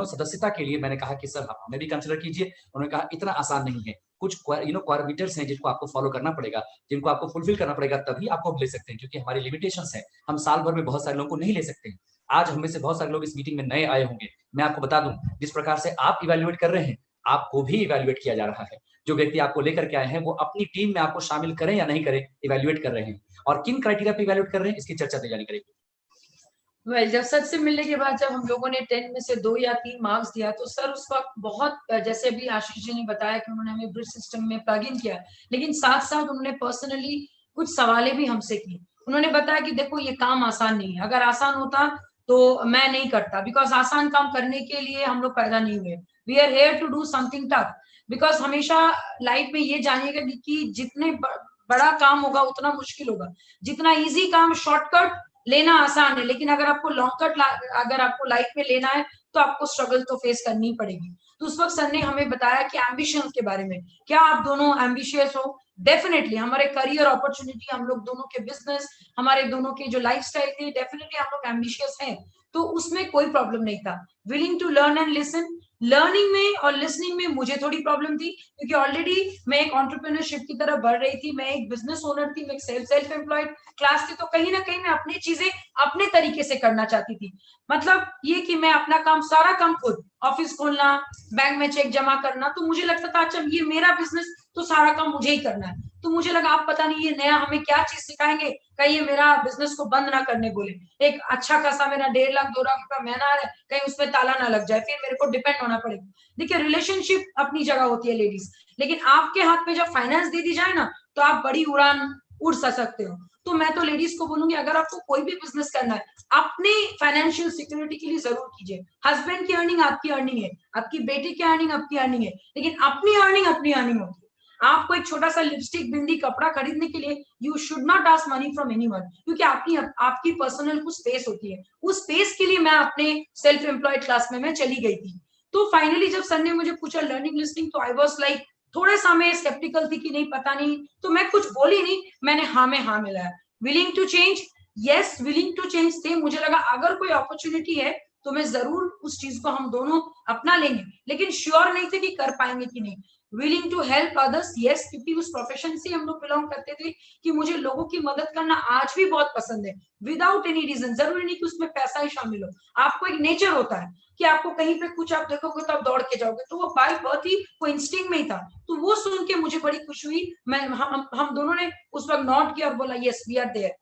सदस्यता के लिए मैंने कहा कि सर आप हमें भी कंसिडर कीजिए। उन्होंने कहा इतना आसान नहीं है, कुछ क्वारमीटर्स हैं जिनको आपको फॉलो करना पड़ेगा, जिनको आपको फुलफिल करना पड़ेगा, तभी आपको ले सकते हैं, क्योंकि हमारी लिमिटेशंस है, हम साल भर में बहुत सारे लोगों को नहीं ले सकते। आज हम में से बहुत सारे लोग इस मीटिंग में नए आए होंगे, मैं आपको बता दूं, जिस प्रकार से आप इवैल्यूएट कर रहे हैं, आपको भी इवैल्यूएट किया जा रहा है। जो व्यक्ति आपको लेकर के आए हैं, वो अपनी टीम में आपको शामिल करें या नहीं करें, इवैल्यूएट कर रहे हैं, और किन क्राइटेरिया पे इवैल्यूएट कर रहे हैं, इसकी चर्चा देवजानी करेगी। जब सर से मिलने के बाद जब हम लोगों ने 10 में से 2 या 3 मार्क्स दिया, तो सर उस वक्त बहुत, जैसे अभी आशीष जी ने बताया कि उन्होंने हमें ब्रिज सिस्टम में प्लग इन किया, लेकिन साथ साथ उन्होंने पर्सनली कुछ सवालें भी हमसे की। उन्होंने बताया कि देखो ये काम आसान नहीं है, अगर आसान होता तो मैं नहीं करता, बिकॉज आसान काम करने के लिए हम लोग पैदा नहीं हुए, we are here to do something tough. Because हमेशा लाइफ में ये जानिएगा कि जितने बड़ा काम होगा उतना मुश्किल होगा, जितना इजी काम शॉर्टकट लेना आसान है, लेकिन अगर आपको लॉन्ग कट अगर आपको लाइफ में लेना है, तो आपको स्ट्रगल तो फेस करनी पड़ेगी। तो उस वक्त सर ने हमें बताया कि एम्बिशन के बारे में, क्या आप दोनों एम्बिशियस हो? डेफिनेटली हमारे करियर अपॉर्चुनिटी, हम लोग दोनों के बिजनेस, हमारे दोनों के जो लाइफस्टाइल थे, डेफिनेटली हम लोग एम्बिशियस हैं, तो उसमें कोई प्रॉब्लम नहीं था। Willing to learn and listen, learning में और लिसनिंग में मुझे थोड़ी प्रॉब्लम थी, क्योंकि ऑलरेडी मैं एक एंटरप्रेन्योरशिप की तरफ बढ़ रही थी, मैं एक बिजनेस ओनर थी, मैं एक सेल्फ एम्प्लॉयड क्लास थी, तो कहीं ना कहीं मैं अपनी चीजें अपने तरीके से करना चाहती थी। मतलब ये कि मैं अपना काम, सारा काम खुद, ऑफिस खोलना, बैंक में चेक जमा करना, तो मुझे लगता था अच्छा ये मेरा बिजनेस, तो सारा काम मुझे ही करना है। तो मुझे लगा आप पता नहीं ये नया हमें क्या चीज सिखाएंगे, कहीं ये मेरा बिजनेस को बंद ना करने बोले। एक अच्छा खासा मेरा 1.5 लाख 2 लाख रुपया महीना आ रहा है, कहीं उसमें ताला ना लग जाए, फिर मेरे को डिपेंड होना पड़ेगा। देखिए रिलेशनशिप अपनी जगह होती है लेडीज, लेकिन आपके हाथ में जब फाइनेंस दे दी जाए ना, तो आप बड़ी उड़ान उड़ सकते हो। तो मैं तो लेडीज को बोलूंगी, अगर आपको कोई भी बिजनेस करना है, अपने फाइनेंशियल सिक्योरिटी के लिए जरूर कीजिए। हस्बैंड की अर्निंग आपकी अर्निंग है, आपकी बेटी की अर्निंग आपकी अर्निंग है, लेकिन अपनी अर्निंग अपनी अर्निंग होती है। आपको एक छोटा सा लिपस्टिक, बिंदी, कपड़ा खरीदने के लिए you should not ask money from anyone, क्योंकि आपकी पर्सनल कुछ स्पेस होती है। उस स्पेस के लिए मैं अपने सेल्फ एम्प्लॉयड क्लास में मैं चली गई थी। तो फाइनली जब सर ने मुझे पूछा लर्निंग लिस्निंग, तो आई वाज लाइक, थोड़ा सा मैं स्केप्टिकल थी कि नहीं पता नहीं, तो मैं कुछ बोली नहीं, मैंने हाँ में हाँ मिलाया। Willing to change, yes willing to change थे। मुझे लगा अगर कोई अपॉर्चुनिटी है तो मैं जरूर उस चीज को हम दोनों अपना लेंगे, लेकिन श्योर नहीं थे कि कर पाएंगे कि नहीं। Willing to help others, yes, क्योंकि उस प्रोफेशन से हम लोग बिलोंग करते थे कि मुझे लोगों की मदद करना आज भी बहुत पसंद है, विदाउट एनी रीजन। जरूरी नहीं कि उसमें पैसा ही शामिल हो, आपको एक नेचर होता है कि आपको कहीं पे कुछ आप देखोगे तो आप दौड़ के जाओगे, तो वो बाय बर्थ ही वो इंस्टिंक्ट में ही था। तो वो सुन के मुझे बड़ी खुशी हुई। हम दोनों ने उस वक्त नॉट किया और बोला यस वी आर देयर।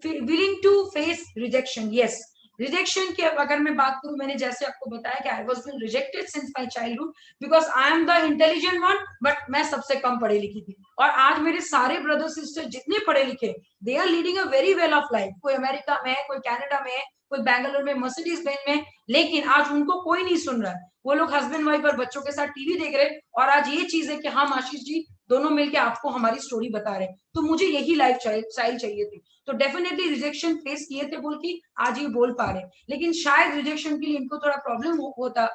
फिर willing to face rejection, yes, rejection की अगर मैं बात करूं, मैंने जैसे आपको बताया कि I was been rejected since my childhood, because I am the intelligent one, but मैं सबसे कम पढ़ी लिखी थी। और आज मेरे सारे ब्रदर सिस्टर जितने पढ़े लिखे, they are leading a very well off life. कोई अमेरिका में है, कोई कनाडा में है, कोई बैंगलोर में मर्सिडीज बेंज में, लेकिन आज उनको कोई नहीं सुन रहा है। वो लोग हस्बैंड वाइफ और बच्चों के साथ टीवी देख रहे, और आज ये चीज है कि हम आशीष जी दोनों मिलके आपको हमारी स्टोरी बता रहे हैं। तो मुझे यही लाइफ स्टाइल चाहिए थी। तो डेफिनेटली रिजेक्शन फेस किए थे बोल के आज ये बोल पा रहे, लेकिन शायद रिजेक्शन के लिए इनको थोड़ा प्रॉब्लम होता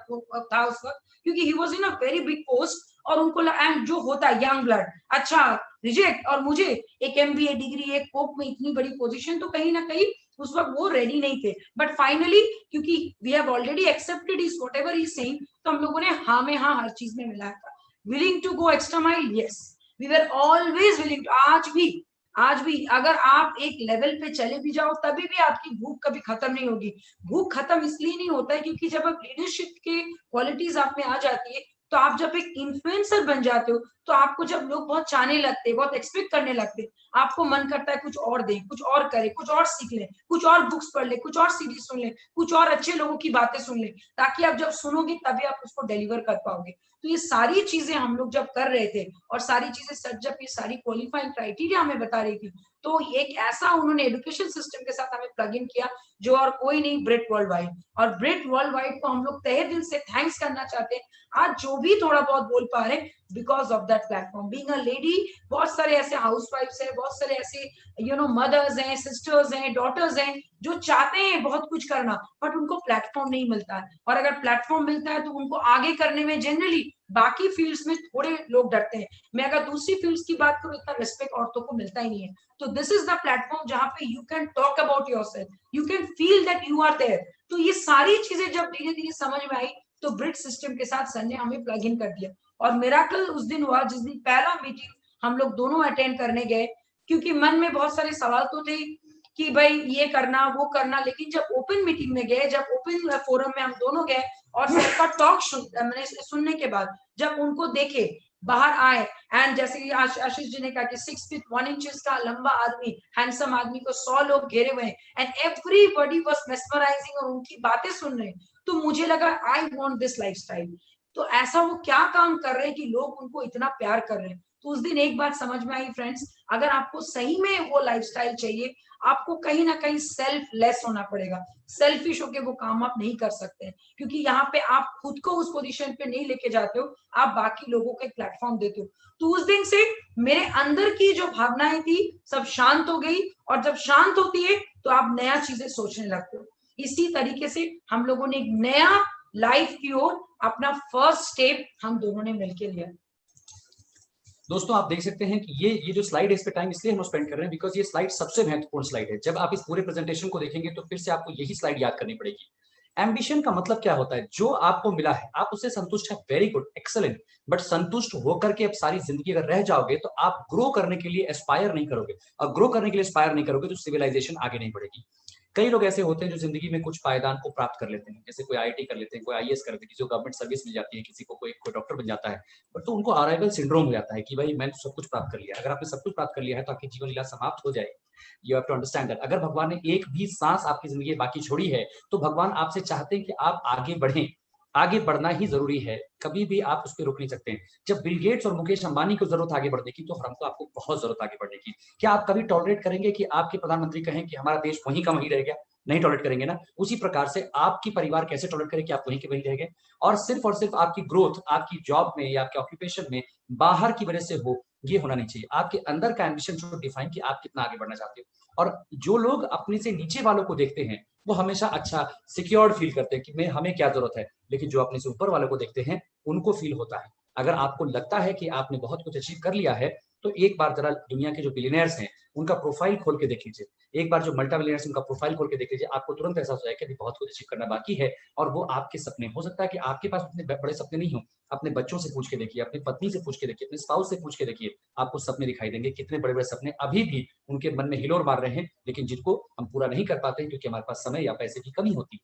था उस वक्त, क्योंकि he was in a very big post, और उनको एंड जो होता है यंग ब्लड, अच्छा रिजेक्ट, और मुझे एक एमबीए डिग्री, एक कोप में इतनी बड़ी पोजीशन, तो कहीं ना कहीं उस वक्त वो रेडी नहीं थे। बट फाइनली क्योंकि we have already accepted is whatever he is saying, तो हम लोगों ने हाँ में हाँ हर चीज में मिलाया था। Willing to go extra mile, yes we were always willing to. आज भी अगर आप एक लेवल पे चले भी जाओ, तभी भी आपकी भूख कभी खत्म नहीं होगी। भूख खत्म इसलिए नहीं होता है क्योंकि जब आप लीडरशिप के क्वालिटीज आप में आ जाती है, तो आप जब एक इन्फ्लुएंसर बन जाते हो, तो आपको जब लोग बहुत चाहने लगते हैं, बहुत एक्सपेक्ट करने लगते हैं, आपको मन करता है कुछ और दें, कुछ और करें, कुछ और सीख लें, कुछ और बुक्स पढ़ ले, कुछ और सीरीज सुन ले, कुछ और अच्छे लोगों की बातें सुन ले, ताकि आप जब सुनोगे तभी आप उसको डिलीवर कर पाओगे। तो ये सारी चीजें हम लोग जब कर रहे थे, और सारी चीजें सच जब ये सारी क्वालिफाइंग क्राइटेरिया हमें बता रही थी, तो एक ऐसा उन्होंने एजुकेशन सिस्टम के साथ हमें प्लग इन किया, जो और कोई नहीं, ब्रिट वर्ल्ड वाइड। और ब्रिट वर्ल्ड वाइड को हम लोग तहे दिल से थैंक्स करना चाहते हैं, आज जो भी थोड़ा बहुत बोल पा रहे, because of that platform. Being a lady, बहुत सारे ऐसे हाउसवाइफ्स हैं, बहुत सारे ऐसे मदर्स हैं, सिस्टर्स हैं, डॉटर्स हैं, जो चाहते हैं बहुत कुछ करना, बट उनको प्लेटफॉर्म नहीं मिलता है। और अगर प्लेटफॉर्म मिलता है तो उनको आगे करने में जनरली बाकी फील्ड्स में थोड़े लोग डरते हैं। मैं अगर दूसरी फील्ड्स की बात करूं, इतना रिस्पेक्ट औरतों को मिलता ही नहीं है। तो दिस इज द प्लेटफॉर्म जहां पे you can talk about yourself, you can feel that you are there. तो ये सारी चीजें जब धीरे धीरे समझ में आई, तो ब्रिट सिस्टम के साथ सर ने हमें प्लग इन कर दिया। और मिराकल उस दिन हुआ जिस दिन पहला मीटिंग हम लोग दोनों अटेंड करने गए, क्योंकि मन में बहुत सारे सवाल तो थे कि भाई ये करना वो करना, लेकिन जब ओपन मीटिंग में गए, जब ओपन फोरम में हम दोनों गए, और सर का टॉक सुनने के बाद जब उनको देखे बाहर आए, एंड जैसे कि आशीष जी ने कहा कि 6 फीट 1 इंचेस का लंबा आदमी, हैंडसम आदमी को 100 लोग घेरे हुए हैं, एंड एवरीबॉडी वाज मेस्मराइजिंग, और उनकी बातें सुन रहे हैं, तो मुझे लगा आई वांट दिस लाइफस्टाइल। तो ऐसा वो क्या काम कर रहे हैं कि लोग उनको इतना प्यार कर रहे हैं। तो उस दिन एक बात समझ में आई फ्रेंड्स, अगर आपको सही में वो लाइफस्टाइल चाहिए, आपको कहीं ना कहीं सेल्फ लेस होना पड़ेगा। सेल्फिश होके वो काम आप नहीं कर सकते हैं, क्योंकि यहाँ पे आप खुद को उस पोजीशन पे नहीं लेके जाते हो, आप बाकी लोगों को एक प्लेटफॉर्म देते हो। तो उस दिन से मेरे अंदर की जो भावनाएं थी सब शांत हो गई, और जब शांत होती है तो आप नया चीजें सोचने लगते हो। इसी तरीके से हम लोगों ने एक नया लाइफ की ओर अपना फर्स्ट स्टेप हम दोनों ने मिलकर लिया। दोस्तों आप देख सकते हैं कि ये जो स्लाइड है, इस पे टाइम इसलिए हम स्पेंड कर रहे हैं बिकॉज ये स्लाइड सबसे महत्वपूर्ण स्लाइड है। जब आप इस पूरे प्रेजेंटेशन को देखेंगे तो फिर से आपको यही स्लाइड याद करनी पड़ेगी। एम्बिशन का मतलब क्या होता है? जो आपको मिला है आप उससे संतुष्ट हैं, वेरी गुड, एक्सेलेंट, बट संतुष्ट होकर के अब सारी जिंदगी अगर रह जाओगे तो आप ग्रो करने के लिए एस्पायर नहीं करोगे, और ग्रो करने के लिए एस्पायर नहीं करोगे तो सिविलाइजेशन आगे नहीं बढ़ेगी। कई लोग ऐसे होते हैं जो जिंदगी में कुछ पायदान को प्राप्त कर लेते हैं, जैसे कोई आईआईटी कर लेते हैं, कोई आईएएस कर लेते हैं, किसी को गवर्नमेंट सर्विस मिल जाती है, किसी को कोई डॉक्टर बन जाता है, बट तो उनको अराइवल सिंड्रोम हो जाता है कि भाई मैंने सब कुछ प्राप्त कर लिया। अगर आपने सब कुछ प्राप्त कर लिया है तो आपकी जीवन लीला समाप्त हो जाएगी। You have to understand that. अगर भगवान ने एक भी सांस आपकी जिंदगी बाकी छोड़ी है तो भगवान आपसे चाहते हैं कि आप आगे बढ़ें। आगे बढ़ना ही जरूरी है, कभी भी आप उस पर रुक नहीं सकते हैं। जब बिल गेट्स और मुकेश अंबानी को जरूरत आगे बढ़ने की, तो हमको आपको बहुत जरूरत आगे बढ़ने की। क्या आप कभी टॉलरेट करेंगे कि आपके प्रधानमंत्री कहें कि हमारा देश वहीं का वहीं रह गया? नहीं टॉलरेट करेंगे ना। उसी प्रकार से आपकी परिवार कैसे टॉलरेट करे कि आप वहीं के वहीं रह गए? और सिर्फ आपकी ग्रोथ आपकी जॉब में या आपके ऑक्यूपेशन में बाहर की वजह से हो, ये होना नहीं चाहिए। आपके अंदर का एम्बिशन शुड डिफाइन कि आप कितना आगे बढ़ना चाहते हो। और जो लोग अपने से नीचे वालों को देखते हैं वो हमेशा अच्छा सिक्योर्ड फील करते हैं कि मैं हमें क्या जरूरत है, लेकिन जो अपने से ऊपर वालों को देखते हैं उनको फील होता है। अगर आपको लगता है कि आपने बहुत कुछ अचीव कर लिया है तो एक बार जरा दुनिया के जो बिलियनर्स हैं उनका प्रोफाइल खोल के देख लीजिए। एक बार जो मल्टी बिलियनर्स उनका प्रोफाइल खोल के देख लीजिए, आपको तुरंत एहसास हो जाएगा कि अभी बहुत कुछ अचीव करना बाकी है। और वो आपके सपने, हो सकता है कि आपके पास उतने बड़े सपने नहीं हो, अपने बच्चों से पूछ के देखिए, अपनी पत्नी से पूछ के देखिए, अपने स्पाउस से पूछ के देखिए, आपको सपने दिखाई देंगे, कितने बड़े बड़े सपने अभी भी उनके मन में हिलोर मार रहे हैं, लेकिन जिनको हम पूरा नहीं कर पाते क्योंकि हमारे पास समय या पैसे की कमी होती।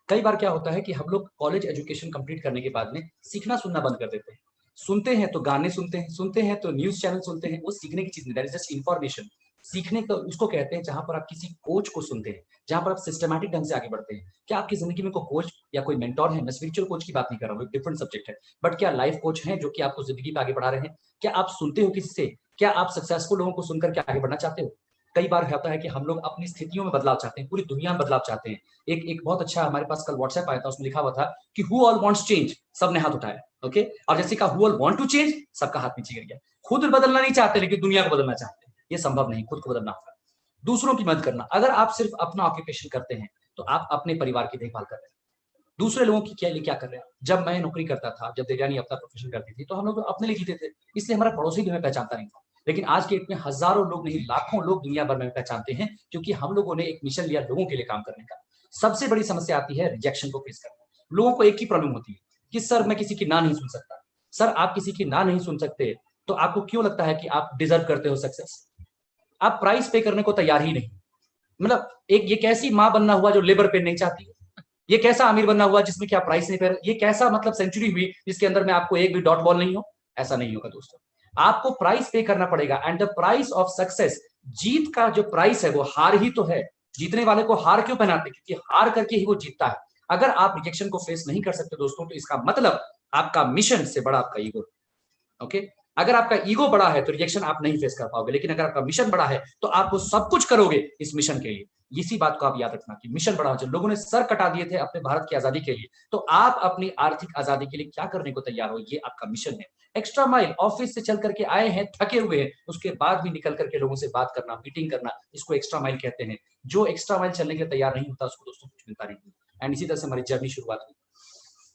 कई बार क्या होता है कि हम लोग कॉलेज एजुकेशन कंप्लीट करने के बाद में सीखना सुनना बंद कर देते हैं। सुनते हैं तो गाने सुनते हैं तो न्यूज़ चैनल सुनते हैं, वो सीखने की चीज़ नहीं, दैट इज़ जस्ट इन्फॉर्मेशन। सीखने का उसको कहते हैं जहाँ पर आप किसी कोच को सुनते हैं, जहाँ पर आप सिस्टमैटिक ढंग से आगे बढ़ते हैं। क्या आपकी ज़िंदगी में कोई कोच या कोई मेंटर है? मैं स्पिरिचुअल कोच की बात नहीं कर रहा हूँ, एक डिफरेंट सब्जेक्ट है। बट क्या लाइफ कोच हैं जो कि आपको ज़िंदगी पे आगे बढ़ा रहे हैं? क्या आप सुनते हो किसी से? क्या आप सक्सेसफुल लोगों को सुनकर के आगे बढ़ना चाहते हो? कई बार होता है कि हम लोग अपनी स्थितियों में बदलाव चाहते हैं, पूरी दुनिया में बदलाव चाहते हैं। एक बहुत अच्छा हमारे पास कल व्हाट्सएप आया था, उसमें लिखा हुआ था कि हु ऑल वांट्स चेंज, सबने हाथ उठाया, ओके। और जैसे कहा who all want to change, सबका हाथ नीचे गिर गया। खुद बदलना नहीं चाहते लेकिन दुनिया को बदलना चाहते हैं, ये संभव नहीं। खुद को बदलना होगा, दूसरों की मदद करना। अगर आप सिर्फ अपना ऑक्यूपेशन करते हैं तो आप अपने परिवार की देखभाल कर रहे हैं, दूसरे लोगों की क्या कर रहे हैं। जब मैं नौकरी करता था, जब देवयानी अपना प्रोफेशन करती थी, तो हम लोग अपने लिए जीते थे, इसलिए हमारा पड़ोसी भी हमें पहचानता नहीं था। लेकिन आज के डेट में हजारों लोग नहीं, लाखों लोग दुनिया भर में पहचानते हैं, क्योंकि हम लोगों ने एक मिशन लिया लोगों के लिए काम करने का। सबसे बड़ी समस्या आती है रिजेक्शन को फेस करना। लोगों को एक ही प्रॉब्लम होती है कि सर मैं किसी की ना नहीं सुन सकता। सर आप किसी की ना नहीं सुन सकते तो आपको क्यों लगता है कि आप डिजर्व करते हो सक्सेस? आप प्राइस पे करने को तैयार ही नहीं। मतलब एक ये कैसी माँ बनना हुआ जो लेबर पे नहीं चाहती है? ये कैसा अमीर बनना हुआ जिसमें क्या प्राइस नहीं पे? ये कैसा मतलब सेंचुरी हुई जिसके अंदर में आपको एक भी डॉट बॉल नहीं हो? ऐसा नहीं होगा दोस्तों। आपको प्राइस पे करना पड़ेगा, and the price of success, जीत का जो प्राइस है वो हार ही तो है। जीतने वाले को हार क्यों पहनाते? क्योंकि हार करके ही वो जीतता है। अगर आप रिजेक्शन को फेस नहीं कर सकते दोस्तों, तो इसका मतलब आपका मिशन से बड़ा आपका ईगो, ओके। अगर आपका ईगो बड़ा है तो रिजेक्शन आप नहीं फेस कर पाओगे, लेकिन अगर आपका मिशन बड़ा है तो आप वो सब कुछ करोगे इस मिशन के लिए। इसी बात को आप याद रखना कि मिशन बड़ा हो। लोगों ने सर कटा दिए थे अपने भारत की आजादी के लिए, तो आप अपनी आर्थिक आजादी के लिए क्या करने को तैयार हो, ये आपका मिशन है। एक्स्ट्रा माइल, ऑफिस से चल करके आए हैं, थके हुए हैं, उसके बाद भी निकल करके लोगों से बात करना, मीटिंग करना, इसको एक्स्ट्रा माइल कहते हैं। जो एक्स्ट्रा माइल चलने के लिए तैयार नहीं होता उसको दोस्तों कुछ मिलता नहीं। एंड इसी तरह से हमारी जर्नी शुरुआत हुई।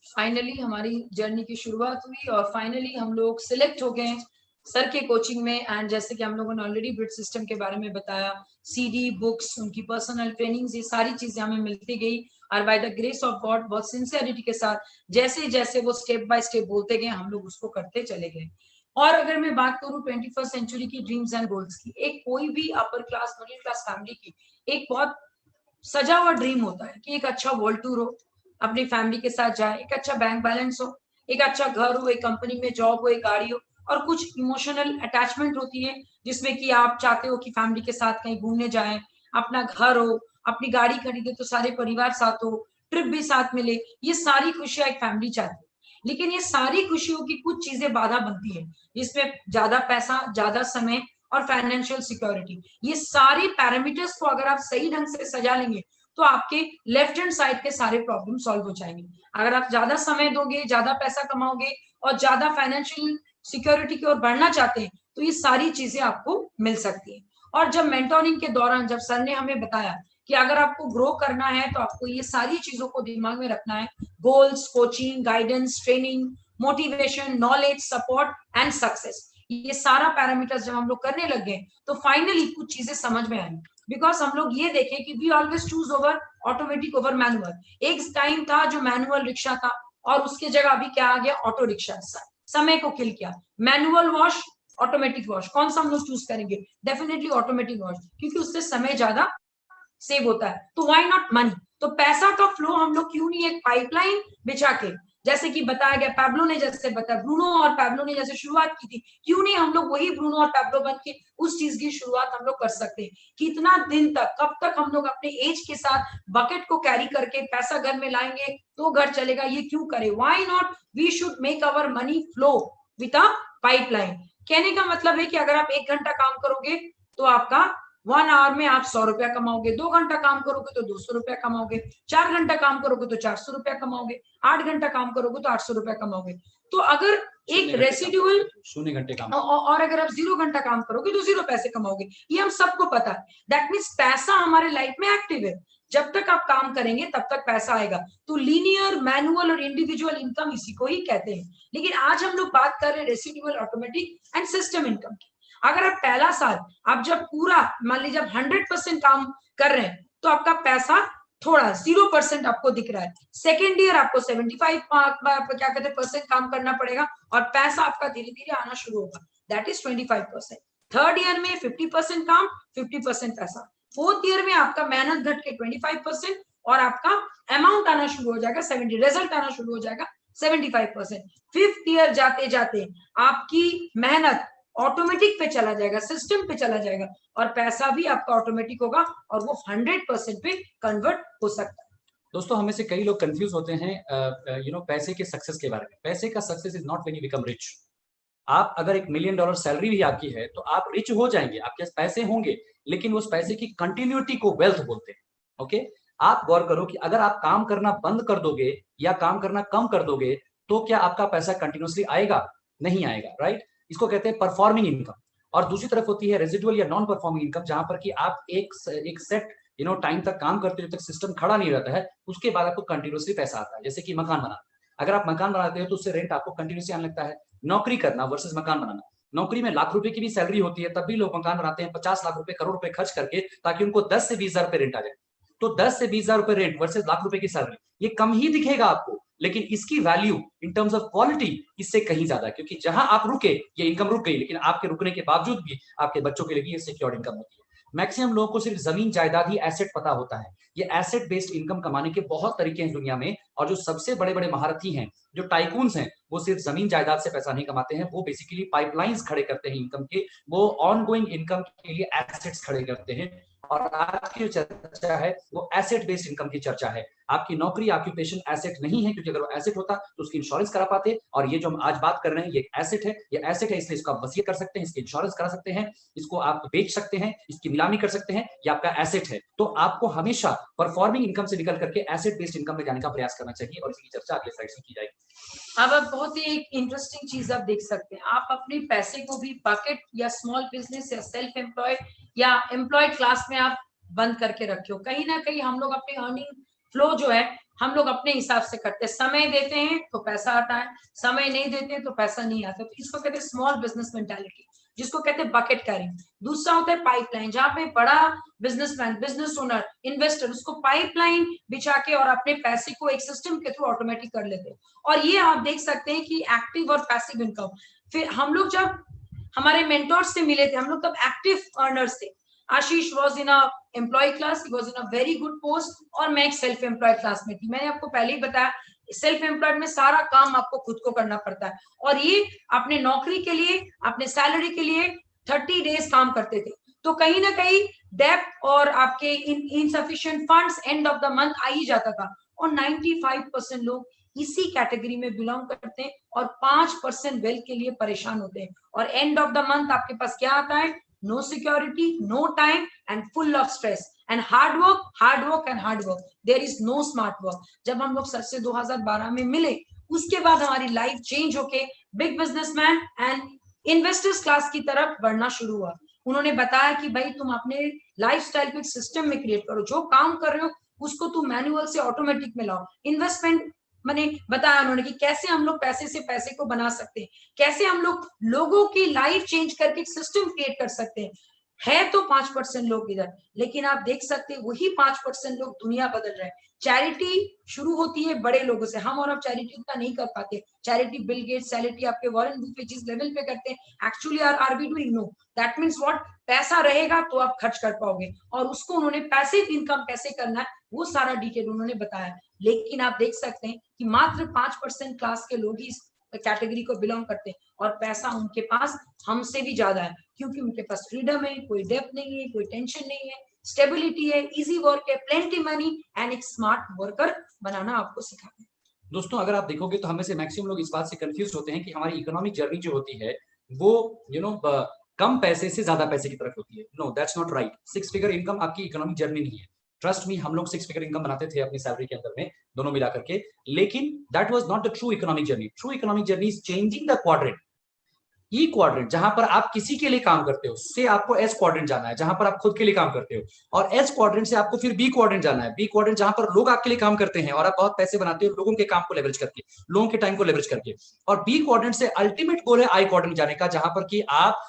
फाइनली हमारी जर्नी की शुरुआत हुई और फाइनली हम लोग सिलेक्ट हो गए सर के कोचिंग में। एंड जैसे कि हम लोगों ने ऑलरेडी ब्रिज सिस्टम के बारे में बताया, सीडी, बुक्स, उनकी पर्सनल ट्रेनिंग्स, ये सारी चीजें हमें मिलती गई। और by the grace of God बहुत सिंसियरिटी के साथ जैसे जैसे वो स्टेप बाय स्टेप बोलते गए, हम लोग उसको करते चले गए। और अगर मैं बात करूं 21st सेंचुरी की ड्रीम्स एंड गोल्स की, एक कोई भी upper class middle class family की एक बहुत सजा हुआ ड्रीम होता है कि एक अच्छा वर्ल्ड टूर हो, अपनी फैमिली के साथ जाए, एक अच्छा बैंक बैलेंस हो, एक अच्छा घर हो, एक कंपनी में जॉब हो, एक गाड़ी हो, और कुछ इमोशनल अटैचमेंट होती है जिसमें कि आप चाहते हो कि फैमिली के साथ कहीं घूमने जाएं, अपना घर हो, अपनी गाड़ी खरीदे तो सारे परिवार साथ हो, ट्रिप भी साथ मिले। ये सारी खुशियां एक फैमिली चाहती है। लेकिन ये सारी खुशियों की कुछ चीजें बाधा बनती है, जिसमें ज्यादा पैसा, ज्यादा समय और फाइनेंशियल सिक्योरिटी। ये सारी पैरामीटर्स को अगर आप सही ढंग से सजा लेंगे तो आपके लेफ्ट हैंड साइड के सारे प्रॉब्लम सॉल्व हो जाएंगे। अगर आप ज्यादा समय दोगे, ज्यादा पैसा कमाओगे और ज्यादा फाइनेंशियल सिक्योरिटी की ओर बढ़ना चाहते हैं, तो ये सारी चीजें आपको मिल सकती है। और जब मेंटोरिंग के दौरान जब सर ने हमें बताया कि अगर आपको ग्रो करना है तो आपको ये सारी चीजों को दिमाग में रखना है, goals, coaching, guidance, training, motivation, knowledge, support and success, ये सारा पैरामीटर्स जब हम लोग करने लग गए तो फाइनली कुछ चीजें समझ में आई। बिकॉज हम लोग ये देखें कि we always choose over automatic over manual. एक टाइम था जो मैनुअल रिक्शा था और उसके जगह अभी क्या आ गया, ऑटो रिक्शा। समय को किल किया। मैनुअल वॉश, ऑटोमेटिक वॉश, कौन सा हम लोग चूज करेंगे? डेफिनेटली ऑटोमेटिक वॉश, क्योंकि उससे समय ज्यादा सेव होता है। तो व्हाई नॉट मनी? तो पैसा का फ्लो हम लोग क्यों नहीं एक पाइपलाइन बिछा के, जैसे कि बताया गया पैब्लो ने, जैसे बताया ब्रूनो और पैब्लो ने जैसे शुरुआत की थी, क्यों नहीं हम लोग वही ब्रूनो और पैब्लो बन के उस चीज की शुरुआत हम लोग कर सकते हैं? कितना दिन तक, कब तक हम लोग अपने एज के साथ बकेट को कैरी करके पैसा घर में लाएंगे तो घर चलेगा, ये क्यों करें? Why not we should make our money flow with a pipeline. कहने का मतलब है कि अगर आप 1 घंटा काम करोगे तो आपका 1 आवर में आप 100 रुपया कमाओगे, 2 घंटा काम करोगे तो 200 रुपया कमाओगे, 4 घंटा काम करोगे तो 400 रुपया कमाओगे, 8 घंटा काम करोगे तो 800 रुपया कमाओगे। तो अगर एक रेसिडुअल 0 घंटे काम और अगर आप 0 घंटा काम करोगे तो 0 पैसे कमाओगे, ये हम सबको पता है। दैट मीन्स पैसा हमारे लाइफ में एक्टिव है, जब तक आप काम करेंगे तब तक पैसा आएगा। तो लीनियर, मैनुअल और इंडिविजुअल इनकम इसी को ही कहते हैं। लेकिन आज हम लोग बात कर रहे हैं residual, automatic and system income की। अगर आप पहला साल, आप जब पूरा मान लीजिए जब 100% काम कर रहे हैं तो आपका पैसा थोड़ा 0% आपको दिख रहा है। सेकेंड ईयर आपको 75 क्या कहते हैं परसेंट काम करना पड़ेगा और पैसा आपका धीरे धीरे आना शुरू होगा, दैट इज 25%। थर्ड ईयर में 50% काम, 50% पैसा। फोर्थ ईयर में आपका मेहनत घट के 25% और आपका अमाउंट आना शुरू हो जाएगा 70, रिजल्ट आना शुरू हो जाएगा 75%। फिफ्थ ईयर जाते जाते आपकी मेहनत ऑटोमेटिक पे चला जाएगा, सिस्टम पे चला जाएगा और पैसा भी आपका ऑटोमेटिक होगा और वो 100% पे कन्वर्ट हो सकता है। दोस्तों, हमें से कई लोग कंफ्यूज होते हैं पैसे के सक्सेस के बारे में। पैसे का success is not when you become rich. आप अगर $1 मिलियन सैलरी भी आपकी है तो आप रिच हो जाएंगे, आपके पास पैसे होंगे, लेकिन उस पैसे की कंटिन्यूटी को वेल्थ बोलते हैं। ओके, आप गौर करो कि अगर आप काम करना बंद कर दोगे या काम करना कम कर दोगे तो क्या आपका पैसा कंटिन्यूसली आएगा? नहीं आएगा, राइट? इसको कहते हैं परफॉर्मिंग इनकम। और दूसरी तरफ होती है रेजिडुअल या नॉन परफॉर्मिंग इनकम, जहां पर कि आप एक सेट टाइम तक काम करते हो, जब तक सिस्टम खड़ा नहीं रहता है, उसके बाद आपको कंटिन्यूसली पैसा आता है। जैसे कि मकान बनाना, अगर आप मकान बनाते हो तो उससे रेंट आपको कंटिन्यूसली आने लगता है। नौकरी करना वर्सेस मकान बनाना, नौकरी में लाख रुपए की भी सैलरी होती है, तब भी लोग मकान बनाते हैं 50 लाख रुपए, करोड़ रुपए खर्च करके, ताकि उनको 10 से 20 हजार रुपए रेंट आ जाए। तो 10 से 20 हजार रुपए रेंट वर्सेस लाख रुपए की सैलरी, ये कम ही दिखेगा आपको, लेकिन इसकी value in terms of quality इससे कहीं ज्यादा है, क्योंकि जहां आप रुके ये इनकम रुक गई, लेकिन आपके रुकने के बावजूद भी आपके बच्चों के लिए भी ये सिक्योर्ड इनकम होती है। मैक्सिमम लोगों को सिर्फ जमीन जायदाद ही एसेट पता होता है। ये एसेट बेस्ड इनकम कमाने के बहुत तरीके हैं दुनिया में, और जो सबसे बड़े बड़े महारथी हैं, जो टाइकून्स हैं, वो सिर्फ जमीन जायदाद से पैसा नहीं कमाते हैं, वो बेसिकली पाइपलाइंस खड़े करते हैं इनकम के, वो ऑनगोइंग इनकम के लिए एसेट्स खड़े करते हैं। और आज की जो चर्चा है वो एसेट बेस्ड इनकम की चर्चा है। आपकी नौकरी, ऑक्यूपेशन एसेट नहीं है, क्योंकि अगर वो एसेट होता तो उसकी इंश्योरेंस करा पाते, और ये जो हम आज बात कर रहे हैं ये एसेट है, ये एसेट है, इसलिए इसको आप वसीयत कर सकते हैं, इसकी इंश्योरेंस करा सकते हैं, इसको आप बेच सकते हैं, इसकी नीलामी कर सकते हैं, ये आपका एसेट है। तो आपको हमेशा परफॉर्मिंग इनकम से निकल करके एसेट बेस्ड इनकम में जाने का प्रयास करना चाहिए, और इसकी चर्चा अगले स्लाइड से की जाएगी। अब आप बहुत ही एक इंटरेस्टिंग चीज आप देख सकते हैं, आप अपने पैसे को भी बकेट या स्मॉल बिजनेस या सेल्फ एम्प्लॉयड या एम्प्लॉयड क्लास में आप बंद करके रखे हो। कहीं ना कहीं हम लोग अपनी अर्निंग फ्लो जो है हम लोग अपने हिसाब से करते हैं, समय देते हैं तो पैसा आता है, समय नहीं देते हैं तो पैसा नहीं आता। तो इसको कहते हैं स्मॉल बिजनेस मेंटालिटी, जिसको कहते हैं बकेट कैरिंग। दूसरा होता है पाइपलाइन, जहां पे बड़ा बिजनेसमैन, बिजनेस ओनर, इन्वेस्टर उसको पाइपलाइन बिछा के और अपने पैसे को एक सिस्टम के थ्रू ऑटोमेटिक कर लेते हैं। और ये आप देख सकते हैं कि एक्टिव और पैसिव इनकम। फिर हम लोग जब हमारे मेंटोर्स से मिले थे, हम लोग तब एक्टिव अर्नर्स थे। Ashish was in a employ class, he was in a very good post, और मैं एक सेल्फ एम्प्लॉयड क्लास में थी। मैंने आपको पहले ही बताया सेल्फ एम्प्लॉयड में सारा काम आपको खुद को करना पड़ता है, और ये अपने नौकरी के लिए, अपने सैलरी के लिए 30 डेज काम करते थे। तो कहीं ना कहीं डेप्थ और आपके insufficient funds end of the month आ ही जाता था। और 95% लोग इसी कैटेगरी में बिलोंग करते हैं और 5% वेल्थ के लिए परेशान होते हैं। और एंड ऑफ द मंथ आपके पास क्या आता है? No security, no time and full of stress and hard work, hard work and hard work, there is no smart work. जब हम लोग सर से 2012 में मिले, उसके बाद हमारी लाइफ चेंज होके big businessman and investors class की तरफ बढ़ना शुरू हुआ। उन्होंने बताया कि भाई तुम अपने लाइफस्टाइल को एक सिस्टम में क्रिएट करो, जो काम कर रहे हो उसको तुम मैनुअल से ऑटोमेटिक में लाओ। इन्वेस्टमेंट मैंने बताया उन्होंने कि कैसे हम लोग पैसे से पैसे को बना सकते हैं, कैसे हम लोग लोगों की लाइफ चेंज करके एक सिस्टम क्रिएट कर सकते हैं। है तो 5% लोग इधर, लेकिन आप देख सकते हैं वही 5% लोग दुनिया बदल रहे हैं। चैरिटी शुरू होती है बड़े लोगों से, हम और अब चैरिटी उतना नहीं कर पाते। चैरिटी बिल गेट्स, चैरिटी आपके वॉरेन बुफे जिस लेवल पे करते हैं, actually are we doing? No. That means what? पैसा रहेगा तो आप खर्च कर पाओगे, और उसको उन्होंने पैसिव इनकम कैसे करना है वो सारा डिटेल उन्होंने बताया। लेकिन आप देख सकते हैं कि मात्र 5% क्लास के लोग ही कैटेगरी को बिलोंग करते हैं, और पैसा उनके पास हमसे भी ज्यादा है, क्योंकि उनके पास फ्रीडम है, कोई डेप्थ नहीं है, कोई टेंशन नहीं है, स्टेबिलिटी है, इजी वर्क है, प्लेंटी मनी, एंड एक स्मार्ट वर्कर बनाना आपको सिखाते हैं। दोस्तों अगर आप देखोगे तो हमें से मैक्सिमम लोग इस बात से कंफ्यूज होते हैं कि हमारी इकोनॉमिक जर्नी जो होती है वो कम पैसे से ज्यादा पैसे की तरफ होती है। No, that's not right. 6 figure income आपकी इकोनॉमिक जर्नी नहीं है। ट्रस्ट मी, हम लोग 6 फिगर इनकम बनाते थे अपनी सैलरी के अंदर में, दोनों मिला करके, लेकिन that was not the true economic journey. True economic journey is changing the quadrant. E quadrant जहां पर आप किसी के लिए काम करते हो से आपको एस क्वाड्रेंट जाना है, जहां पर आप खुद के लिए काम करते हो, और एस क्वाड्रेंट से आपको फिर बी क्वाड्रेंट जाना है। बी क्वाड्रेंट जहां पर लोग आपके लिए काम करते हैं और आप बहुत पैसे बनाते हो लोगों के काम को लेवरेज करके, लोगों के टाइम को लेवरेज करके। और बी क्वाड्रेंट से अल्टीमेट गोल है आई क्वाड्रेंट जाने का, जहां पर कि आप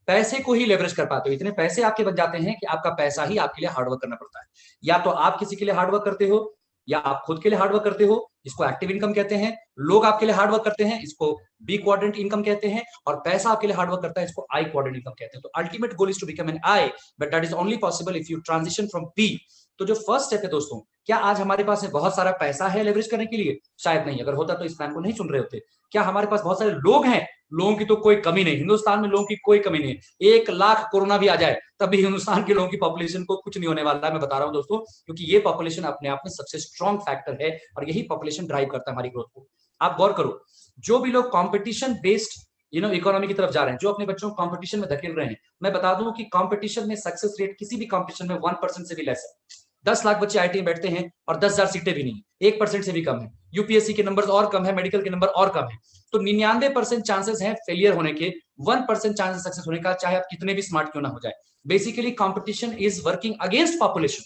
पैसे को ही लेवरेज कर पाते हो। इतने पैसे आपके बन जाते हैं कि आपका पैसा ही आपके लिए हार्डवर्क करना पड़ता है। या तो आप किसी के लिए हार्डवर्क करते हो या आप खुद के लिए हार्डवर्क करते हो, इसको एक्टिव इनकम कहते हैं। लोग आपके लिए हार्डवर्क करते हैं, इसको बी क्वाड्रेंट इनकम कहते हैं। और पैसा आपके लिए हार्डवर्क करता है, इसको आई क्वाड्रेंट इनकम कहते हैं। तो ultimate goal is to become an I, but that is only possible if you transition from B. तो जो फर्स्ट स्टेप है दोस्तों, क्या आज हमारे पास में बहुत सारा पैसा है लेवरेज करने के लिए? शायद नहीं। अगर होता तो इस प्लान को नहीं सुन रहे होते। क्या हमारे पास बहुत सारे लोग हैं? लोगों की तो कोई कमी नहीं, हिंदुस्तान में लोगों की कोई कमी नहीं है। 1 लाख कोरोना भी आ जाए तब भी हिंदुस्तान के लोगों की पॉपुलेशन को कुछ नहीं होने वाला है। मैं बता रहा हूं दोस्तों, क्योंकि ये पॉपुलेशन अपने आप में सबसे स्ट्रॉन्ग फैक्टर है और यही पॉपुलेशन ड्राइव करता है हमारी ग्रोथ को। आप गौर करो, जो भी लोग कॉम्पिटिशन बेस्ड इकोनॉमी की तरफ जा रहे हैं, जो अपने बच्चों को कॉम्पिटिशन में धकेल रहे हैं, मैं बता दूं कि कॉम्पिटिशन में सक्सेस रेट किसी भी कॉम्पिटिशन में 1% से भी लेस है। 10 लाख बच्चे आईटी में बैठते हैं और 10,000 सीटें भी नहीं, 1% से भी कम है। यूपीएससी के नंबर और कम है, मेडिकल के नंबर और कम है। तो 99% चांसेस हैं फेलियर होने के, 1% चांसेस सक्सेस होने का, चाहे आप कितने भी स्मार्ट क्यों ना हो जाए। Basically competition is working against population.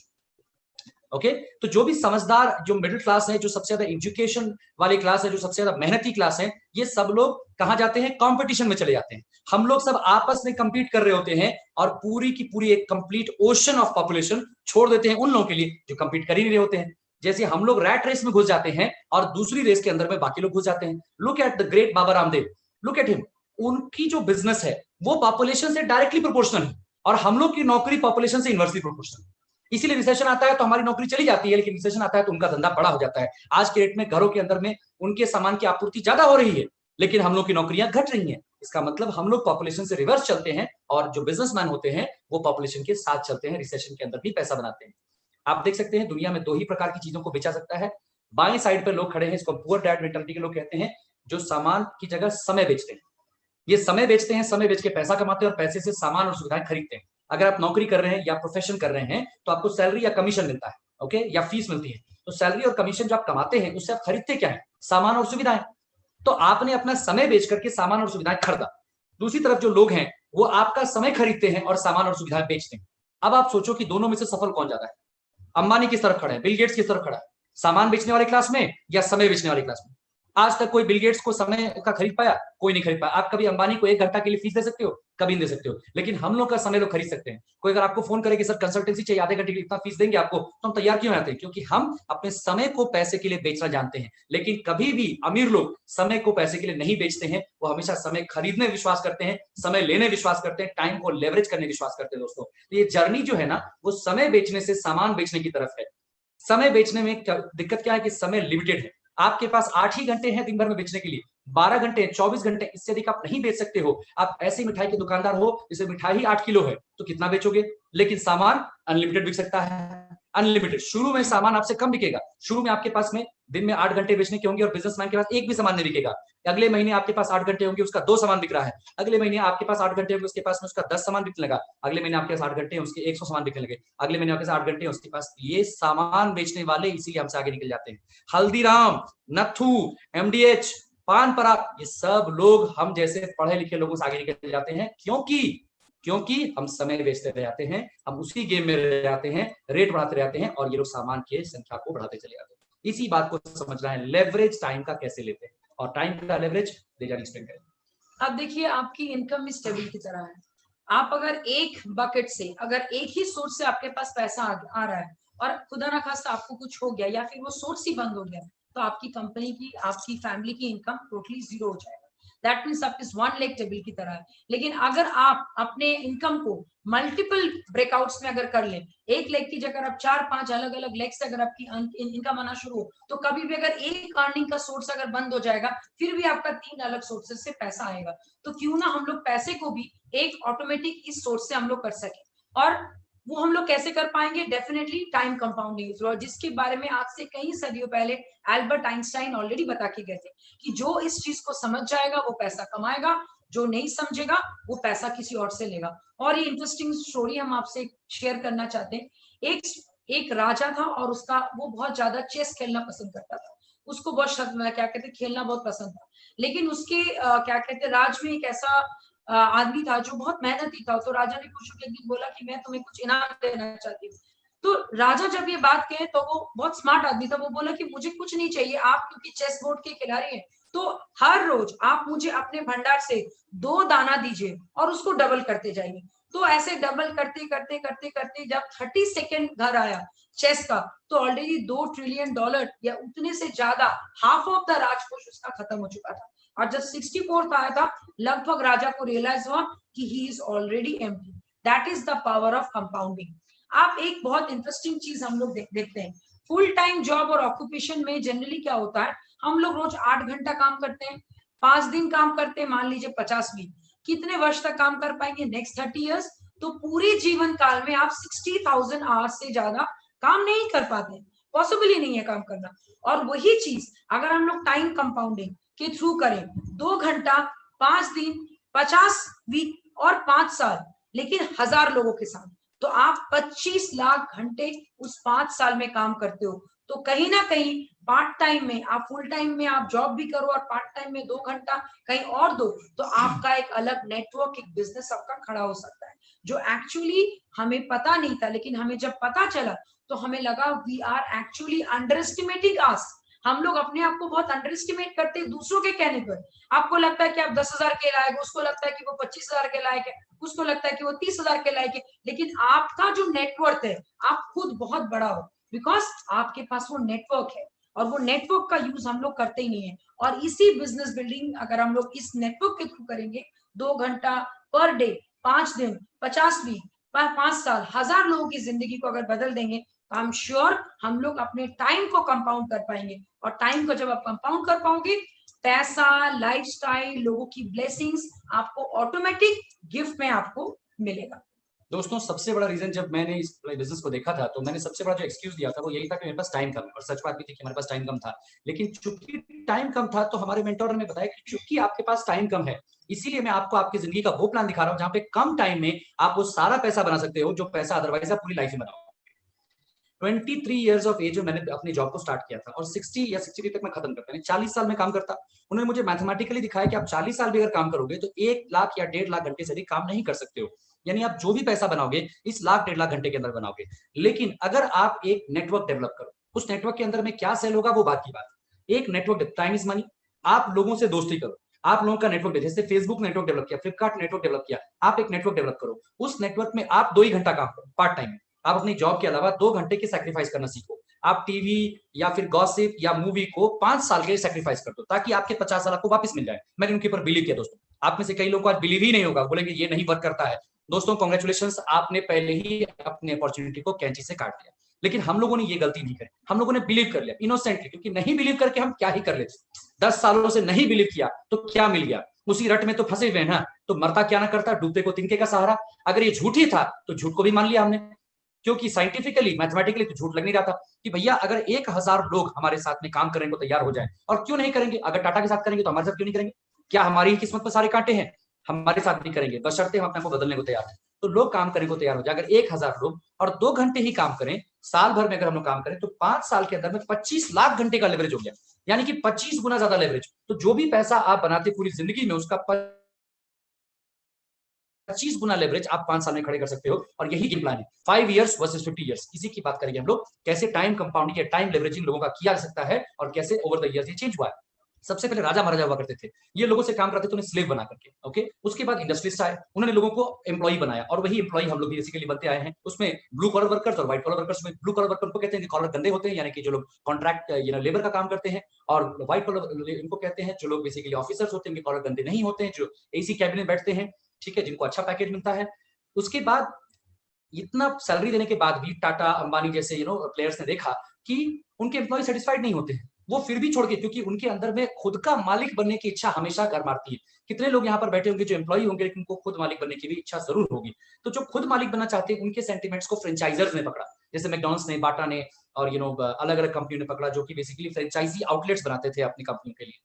Okay, तो जो भी समझदार, जो मिडिल क्लास है, जो सबसे ज्यादा एजुकेशन वाली क्लास है, जो सबसे ज्यादा मेहनती क्लास है, ये सब लोग कहां जाते हैं? कंपटीशन में चले जाते हैं। हम लोग सब आपस में कंपीट कर रहे होते हैं और पूरी की पूरी एक कंप्लीट ओशन ऑफ पॉपुलेशन छोड़ देते हैं उन लोगों के लिए जो कंपीट कर ही नहीं रहे होते हैं। जैसे हम लोग रैट रेस में घुस जाते हैं और दूसरी रेस के अंदर में बाकी लोग घुस जाते हैं। Look at the great Baba Ramdev, look at him. उनकी जो बिजनेस है वो पॉपुलेशन से डायरेक्टली प्रोपोर्शनल है, और हम लोग की नौकरी पॉपुलेशन से इनवर्सली प्रोपोर्शनल। इसीलिए रिसेशन आता है तो हमारी नौकरी चली जाती है, लेकिन रिसेशन आता है तो उनका धंधा बड़ा हो जाता है। आज के डेट में घरों के अंदर में उनके सामान की आपूर्ति ज्यादा हो रही है, लेकिन हम लोग की नौकरियां घट रही हैं। इसका मतलब हम लोग पॉपुलेशन से रिवर्स चलते हैं, और जो बिजनेसमैन होते हैं वो पॉपुलेशन के साथ चलते हैं, रिसेशन के अंदर भी पैसा बनाते हैं। आप देख सकते हैं दुनिया में 2 ही प्रकार की चीजों को बेचा सकता है। बाएं साइड पर लोग खड़े हैं, इसको पुअर डैड मेंटालिटी के लोग कहते हैं, जो सामान की जगह समय बेचते हैं। ये समय बेचते हैं, समय बेच के पैसा कमाते हैं और पैसे से सामान और सुविधाएं खरीदते हैं। अगर आप नौकरी कर रहे हैं या प्रोफेशन कर रहे हैं तो आपको सैलरी या कमीशन मिलता है, ओके, या फीस मिलती है। तो सैलरी और कमीशन जो आप कमाते हैं उससे आप खरीदते क्या है? सामान और सुविधाएं। तो आपने अपना समय बेच करके सामान और सुविधाएं खरीदा। दूसरी तरफ जो लोग हैं वो आपका समय खरीदते हैं और सामान और सुविधाएं बेचते हैं। अब आप सोचो कि दोनों में से सफल कौन ज्यादा है? अंबानी किस तरफ खड़ा है? बिल गेट्स किस तरफ खड़ा है? सामान बेचने वाले क्लास में या समय बेचने वाली क्लास में? आज तक कोई बिल गेट्स को समय का खरीद पाया? कोई नहीं खरीद पाया। आप कभी अंबानी को 1 घंटा के लिए फीस दे सकते हो? कभी नहीं दे सकते हो। लेकिन हम लोग का समय लोग खरीद सकते हैं। कोई अगर आपको फोन करे कि सर कंसल्टेंसी चाहिए, आधे घंटे के लिए इतना फीस देंगे आपको, तो हम तैयार क्यों आते हैं? क्योंकि हम अपने समय को पैसे के लिए बेचना जानते हैं। लेकिन कभी भी अमीर लोग समय को पैसे के लिए नहीं बेचते हैं, वो हमेशा समय खरीदने विश्वास करते हैं, समय लेने विश्वास करते हैं, टाइम को लेवरेज करने विश्वास करते हैं। दोस्तों, ये जर्नी जो है ना, वो समय बेचने से सामान बेचने की तरफ है। समय बेचने में दिक्कत क्या है कि समय लिमिटेड है। आपके पास 8 ही घंटे हैं दिन भर में बेचने के लिए, 12 घंटे, 24 घंटे, इससे अधिक आप नहीं बेच सकते हो। आप ऐसी मिठाई के दुकानदार हो जिसे मिठाई ही 8 किलो है, तो कितना बेचोगे? लेकिन सामान अनलिमिटेड बिक सकता है, अनलिमिटेड। शुरू में सामान आपसे कम बिकेगा, शुरू में आपके पास में दिन में 8 घंटे बेचने के होंगे और बिजनेसमैन के पास एक भी सामान नहीं बिकेगा। अगले महीने आपके पास 8 घंटे होंगे, उसका 2 सामान बिक रहा है। अगले महीने आपके पास 8 घंटे होंगे, उसके पास में उसका 10 सामान बिकने लगा। अगले महीने आपके पास 8 घंटे हैं, उसके 100 सामान बिकने लगे। अगले महीने आपके पास 8 घंटे हैं, उसके पास ये सामान बेचने वाले इसीलिए हमसे आगे निकल जाते हैं। हल्दीराम, नथु, एमडीएच, पान पराग, ये सब लोग हम जैसे पढ़े लिखे लोगों से आगे निकल जाते हैं। क्योंकि हम समय बेचते रह जाते हैं, हम उसी गेम में रह जाते हैं, रेट बढ़ाते रहते हैं, और ये लोग सामान की संख्या को बढ़ाते चले जाते हैं। इसी बात को समझना है, लेवरेज टाइम का कैसे लेते हैं और टाइम का लेवरेज एक्सप्लेन करें। अब देखिए, आपकी इनकम इस टेबल की तरह है। आप अगर एक बकेट से, अगर एक ही सोर्स से आपके पास पैसा आ रहा है और खुदा ना खास्ता आपको कुछ हो गया या फिर वो सोर्स ही बंद हो गया, तो आपकी कंपनी की, आपकी फैमिली की इनकम टोटली जीरो हो जाएगा। दैट मीन्स आप इस 1 लेग टेबल की तरह है। लेकिन अगर आप अपने इनकम को मल्टीपल ब्रेकआउट्स में अगर कर लें, एक लेग की जगह आप 4-5 अलग अलग लेग से अगर आपकी इनकम आना शुरू हो, तो कभी भी अगर एक अर्निंग का सोर्स अगर बंद हो जाएगा, फिर भी आपका 3 अलग सोर्सेस से पैसा आएगा। तो क्यों ना हम लोग पैसे को भी एक ऑटोमेटिक इस सोर्स से हम लोग कर सके। और वो हम लोग कैसे कर पाएंगे? डेफिनेटली टाइम कंपाउंडिंग, जिसके बारे में आज से कई सदियों पहले एल्बर्ट आइंस्टाइन ऑलरेडी बता के गए थे कि जो इस चीज को समझ जाएगा वो पैसा कमाएगा, जो नहीं समझेगा वो पैसा किसी और से लेगा। और ये इंटरेस्टिंग स्टोरी हम आपसे शेयर करना चाहते हैं। एक राजा था और उसका वो बहुत ज्यादा चेस खेलना पसंद करता था। उसको बहुत क्या कहते खेलना बहुत पसंद था। लेकिन उसके क्या कहते राज में एक ऐसा आदमी था जो बहुत मेहनती था। तो राजा ने कुछ एक दिन बोला कि मैं तुम्हें कुछ इनाम देना चाहती हूँ। तो राजा जब ये बात कहे तो वो बहुत स्मार्ट आदमी था। वो बोला कि मुझे कुछ नहीं चाहिए, आप क्योंकि चेस बोर्ड के खिलाड़ी हैं, तो हर रोज आप मुझे अपने भंडार से 2 दाना दीजिए और उसको डबल करते जाइए। तो ऐसे डबल करते करते करते करते जब 30 सेकेंड घर आया चेस का, तो ऑलरेडी $2 ट्रिलियन या उतने से ज्यादा, हाफ ऑफ द राजकोष उसका खत्म हो चुका था। और जब 64th आया था, लगभग राजा को रियलाइज हुआ कि he is already empty. That is the power of compounding. आप एक बहुत इंटरेस्टिंग चीज हम लोग देखते हैं, फुल टाइम जॉब और ऑक्यूपेशन में जनरली क्या होता है, हम लोग रोज 8 घंटा काम करते हैं, 5 दिन काम करते हैं, मान लीजिए 50 दिन। कितने वर्ष तक काम कर पाएंगे? Next 30 years. तो पूरे जीवन काल में आप 60,000 आवर्स से ज्यादा काम नहीं कर पाते, पॉसिबल ही नहीं है काम करना। और वही चीज अगर हम लोग टाइम कंपाउंडिंग के थ्रू करें, 2 घंटा, 5 दिन, 50 वीक और 5 साल, लेकिन 1000 लोगों के साथ, तो आप 25 लाख घंटे उस 5 साल में काम करते हो। तो कहीं ना कहीं पार्ट टाइम में आप, फुल टाइम में आप जॉब भी करो और पार्ट टाइम में 2 घंटा कहीं और दो, तो आपका एक अलग नेटवर्क, एक बिजनेस आपका खड़ा हो सकता है, जो एक्चुअली हमें पता नहीं था। लेकिन हमें जब पता चला तो हमें लगा we are actually underestimating us. हम लोग अपने आप को बहुत अंडर एस्टिमेट करते हैं दूसरों के कहने पर। आपको लगता है कि आप 10,000 के लायक, उसको लगता है कि वो 25,000 के लायक है, उसको लगता है कि वो 30,000 के लायक है। लेकिन आपका जो नेटवर्क है, आप खुद बहुत बड़ा हो, बिकॉज आपके पास वो नेटवर्क है। और वो नेटवर्क का यूज हम लोग करते ही नहीं है। और इसी बिजनेस बिल्डिंग अगर हम लोग इस नेटवर्क के थ्रू करेंगे, 2 घंटा पर डे, 5 दिन, 50 वीक, 5 साल, 1000 लोगों की जिंदगी को अगर बदल देंगे, तो आई एम श्योर हम लोग अपने टाइम को कंपाउंड कर पाएंगे। और टाइम को जब आप कंपाउंड कर पाओगे, पैसा, लाइफस्टाइल, लोगों की ब्लेसिंग्स आपको ऑटोमेटिक गिफ्ट में आपको मिलेगा। दोस्तों, सबसे बड़ा रीजन जब मैंने इस बिजनेस को देखा था, तो मैंने सबसे बड़ा जो एक्सक्यूज दिया था वो यही था कि मेरे पास टाइम कम है। और सच बात भी थी कि हमारे पास टाइम कम था। लेकिन चूंकि टाइम कम था, तो हमारे मेंटोर ने बताया कि चूंकि आपके पास टाइम कम है, इसीलिए मैं आपको आपकी जिंदगी का वो प्लान दिखा रहा हूँ जहां पे कम टाइम में आप वो सारा पैसा बना सकते हो जो पैसा अदरवाइज आप पूरी लाइफ में बनाओ। 23 ईयर्स ऑफ एज में मैंने अपनी जॉब को स्टार्ट किया था और 60 या 63 तक मैं खत्म करता, 40 साल में काम करता। उन्होंने मुझे मैथमेटिकली दिखाया कि आप 40 साल भी अगर काम करोगे तो 1 लाख या 1.5 लाख घंटे से भी काम नहीं कर सकते हो। यानी आप जो भी पैसा बनाओगे इस 1 लाख 1.5 लाख घंटे के अंदर बनाओगे। लेकिन अगर आप एक नेटवर्क डेवलप करो, उस नेटवर्क के अंदर में क्या सेल होगा वो बात की बात। एक नेटवर्क, टाइम इज मनी। आप लोगों से दोस्ती करो, आप लोगों का नेटवर्क, जैसे फेसबुक नेटवर्क डेवलप किया, फ्लिपकार्ट नेटवर्क डेवलप किया, आप एक नेटवर्क डेवलप करो। उस नेटवर्क में आप 2 ही घंटा काम करो पार्ट टाइम में। आप अपनी जॉब के अलावा 2 घंटे की सैक्रिफाइस करना सीखो। आप टीवी या फिर गॉसिप या मूवी को 5 साल के लिए सैक्रिफाइस कर दो, ताकि आपके 50 साल आपको वापस मिल जाए। मैंने उनके ऊपर बिलीव किया दोस्तों। आप में से कई लोगों को आज बिलीव ही नहीं होगा, बोलेंगे ये नहीं वर्क करता है। दोस्तों, कांग्रेचुलेशंस, आपने पहले ही अपनी अपॉर्चुनिटी को कैंची से काट लिया। लेकिन हम लोगों ने ये गलती नहीं करी, हम लोगों ने बिलीव कर लिया इनोसेंटली, क्योंकि नहीं बिलीव करके हम क्या ही कर लेते। 10 सालों से नहीं बिलीव किया तो क्या मिल गया? उसी रट में तो फंसे हुए ना। तो मरता क्या ना करता, डूबते को तिनके का सहारा। अगर ये झूठ ही था तो झूठ को भी मान लिया हमने, क्योंकि साइंटिफिकली, मैथमेटिकली तो झूठ लग नहीं रहा था कि भैया अगर 1000 लोग हमारे साथ में काम करने को तैयार हो जाए, और क्यों नहीं करेंगे? अगर टाटा के साथ करेंगे तो हमारे साथ क्यों नहीं करेंगे? क्या हमारी ही किस्मत पर सारे कांटे हैं? हमारे साथ भी करेंगे, बशर्ते हम अपने को बदलने को तैयार हैं। तो लोग काम करने को तैयार हो जाए। अगर 1000 लोग और 2 घंटे ही काम करें, साल भर में अगर हम लोग काम करें, तो 5 साल के अंदर में 25 लाख घंटे का लेवरेज हो गया। यानी कि 25 गुना ज्यादा लेवरेज। तो जो भी पैसा आप बनाते पूरी जिंदगी में, उसका 25 गुना लेवरेज आप 5 साल में खड़े कर सकते हो। और यही गेम प्लान है, 5 इयर्स वर्सेस 50 इयर्स। इसी की बात करेंगे हम लोग, कैसे टाइम कंपाउंडिंग या टाइम लेवरेजिंग लोगों का किया जा सकता है और कैसे ओवर द इयर्स ये चेंज हुआ है। सबसे पहले राजा महाराजा हुआ करते थे, ये लोगों से काम करते थे उन्हें स्लेव बना करके, ओके। उसके बाद इंडस्ट्रियलिस्ट आए, उन्होंने लोगों को एम्प्लॉय बनाया और वही एम्प्लॉय हम लोग भी बेसिकली बनते आए हैं। उसमें ब्लू कॉलर वर्कर्स और व्हाइट कॉलर वर्कर्स में ब्लू कॉलर वर्कर को कहते हैं कि कॉलर गंदे होते हैं, यानी कि जो लोग कॉन्ट्रैक्ट लेबर का काम करते हैं, और व्हाइट कॉलर इनको कहते हैं जो लोग बेसिकली ऑफिसर्स होते हैं, इनके कॉलर गंदे नहीं होते हैं, जो एसी कैबिन में बैठते हैं, ठीक है, जिनको अच्छा पैकेज मिलता है। उसके बाद इतना सैलरी देने के बाद भी टाटा, अंबानी जैसे प्लेयर्स ने देखा कि उनके एम्प्लॉय सेटिस्फाइड नहीं होते हैं, वो फिर भी छोड़ के, क्योंकि उनके अंदर में खुद का मालिक बनने की इच्छा हमेशा घर मारती है। कितने लोग यहाँ पर बैठे होंगे जो एम्प्लॉय होंगे लेकिन उनको खुद मालिक बनने की भी इच्छा जरूर होगी। तो जो खुद मालिक बनना चाहते हैं उनके सेंटिमेंट्स को फ्रेंचाइजर्स ने पकड़ा, जैसे मैकडॉनल्ड्स ने, बाटा ने और अलग अलग कंपनियों ने पकड़ा, जो कि बेसिकली फ्रेंचाइजी आउटलेट्स बनाते थे अपनी कंपनियों के लिए।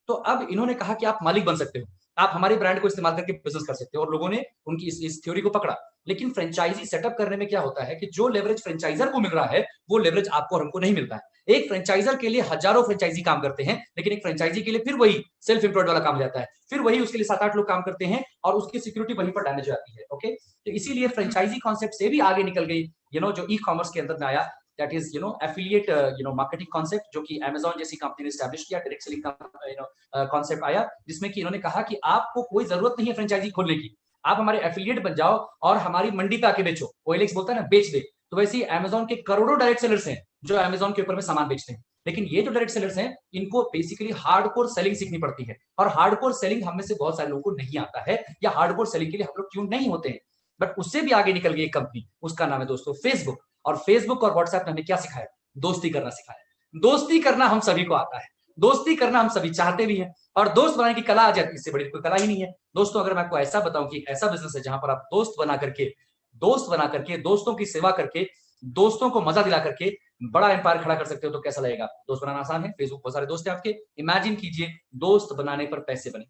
तो अब इन्होंने कहा कि आप मालिक बन सकते हो, आप हमारे ब्रांड को इस्तेमाल करके बिजनेस कर सकते हो, और लोगों ने उनकी इस थ्योरी को पकड़ा। लेकिन फ्रेंचाइजी सेटअप करने में क्या होता है कि जो लेवरेज फ्रेंचाइजर को मिल रहा है वो लेवरेज आपको और हमको नहीं मिलता है। एक फ्रेंचाइजर के लिए हजारों फ्रेंचाइजी काम करते हैं, लेकिन एक फ्रेंचाइजी के लिए फिर वही सेल्फ एम्प्लॉयड वाला काम हो जाता है, फिर वही उसके लिए 7-8 लोग काम करते हैं और उसकी सिक्योरिटी वहीं पर डैमेज हो जाती है, ओके। तो इसीलिए फ्रेंचाइजी कॉन्सेप्ट से भी आगे निकल गई, जो ई कॉमर्स के अंदर में आया, that is affiliate marketing concept, जो कि अमेज़न जैसी कंपनी ने एस्टैब्लिश किया। डायरेक्ट सेलिंग का कॉन्सेप्ट आया, जिसमें कि इन्होंने कहा कि आपको कोई जरूरत नहीं है फ्रेंचाइजी खोलने की, आप हमारे एफिलिएट बन जाओ और हमारी मंडी पे आके बेचो। ओएलएक्स बोलता है ना, बेच दे। तो वैसे ही अमेज़न के करोड़ों डायरेक्ट सेलर्स हैं जो अमेज़न के ऊपर में सामान बेचते हैं, लेकिन ये जो डायरेक्ट सेलर्स हैं इनको बेसिकली हार्डकोर सेलिंग सीखनी पड़ती है, और हार्डकोर सेलिंग हम में से बहुत सारे लोगों को नहीं आता है, या हार्डकोर सेलिंग के लिए हम लोग ट्यून नहीं होते हैं। बट उससे भी आगे निकल गई एक कंपनी, उसका नाम है दोस्तों फेसबुक। और फेसबुक और व्हाट्सएप ने हमें क्या सिखाया? दोस्ती करना सिखाया। दोस्ती करना हम सभी को आता है, दोस्ती करना हम सभी चाहते भी हैं, और दोस्त बनाने की कला आ जाती है, इससे बड़ी कोई कला ही नहीं है दोस्तों। अगर मैं आपको ऐसा बताऊं कि ऐसा बिजनेस है जहां पर आप दोस्त बना करके, दोस्तों की सेवा करके, दोस्तों को मजा दिला करके बड़ा एम्पायर खड़ा कर सकते हो, तो कैसा लगेगा? दोस्त बनाना आसान है, फेसबुक बहुत सारे दोस्त हैं आपके, इमेजिन कीजिए दोस्त बनाने पर पैसे बने।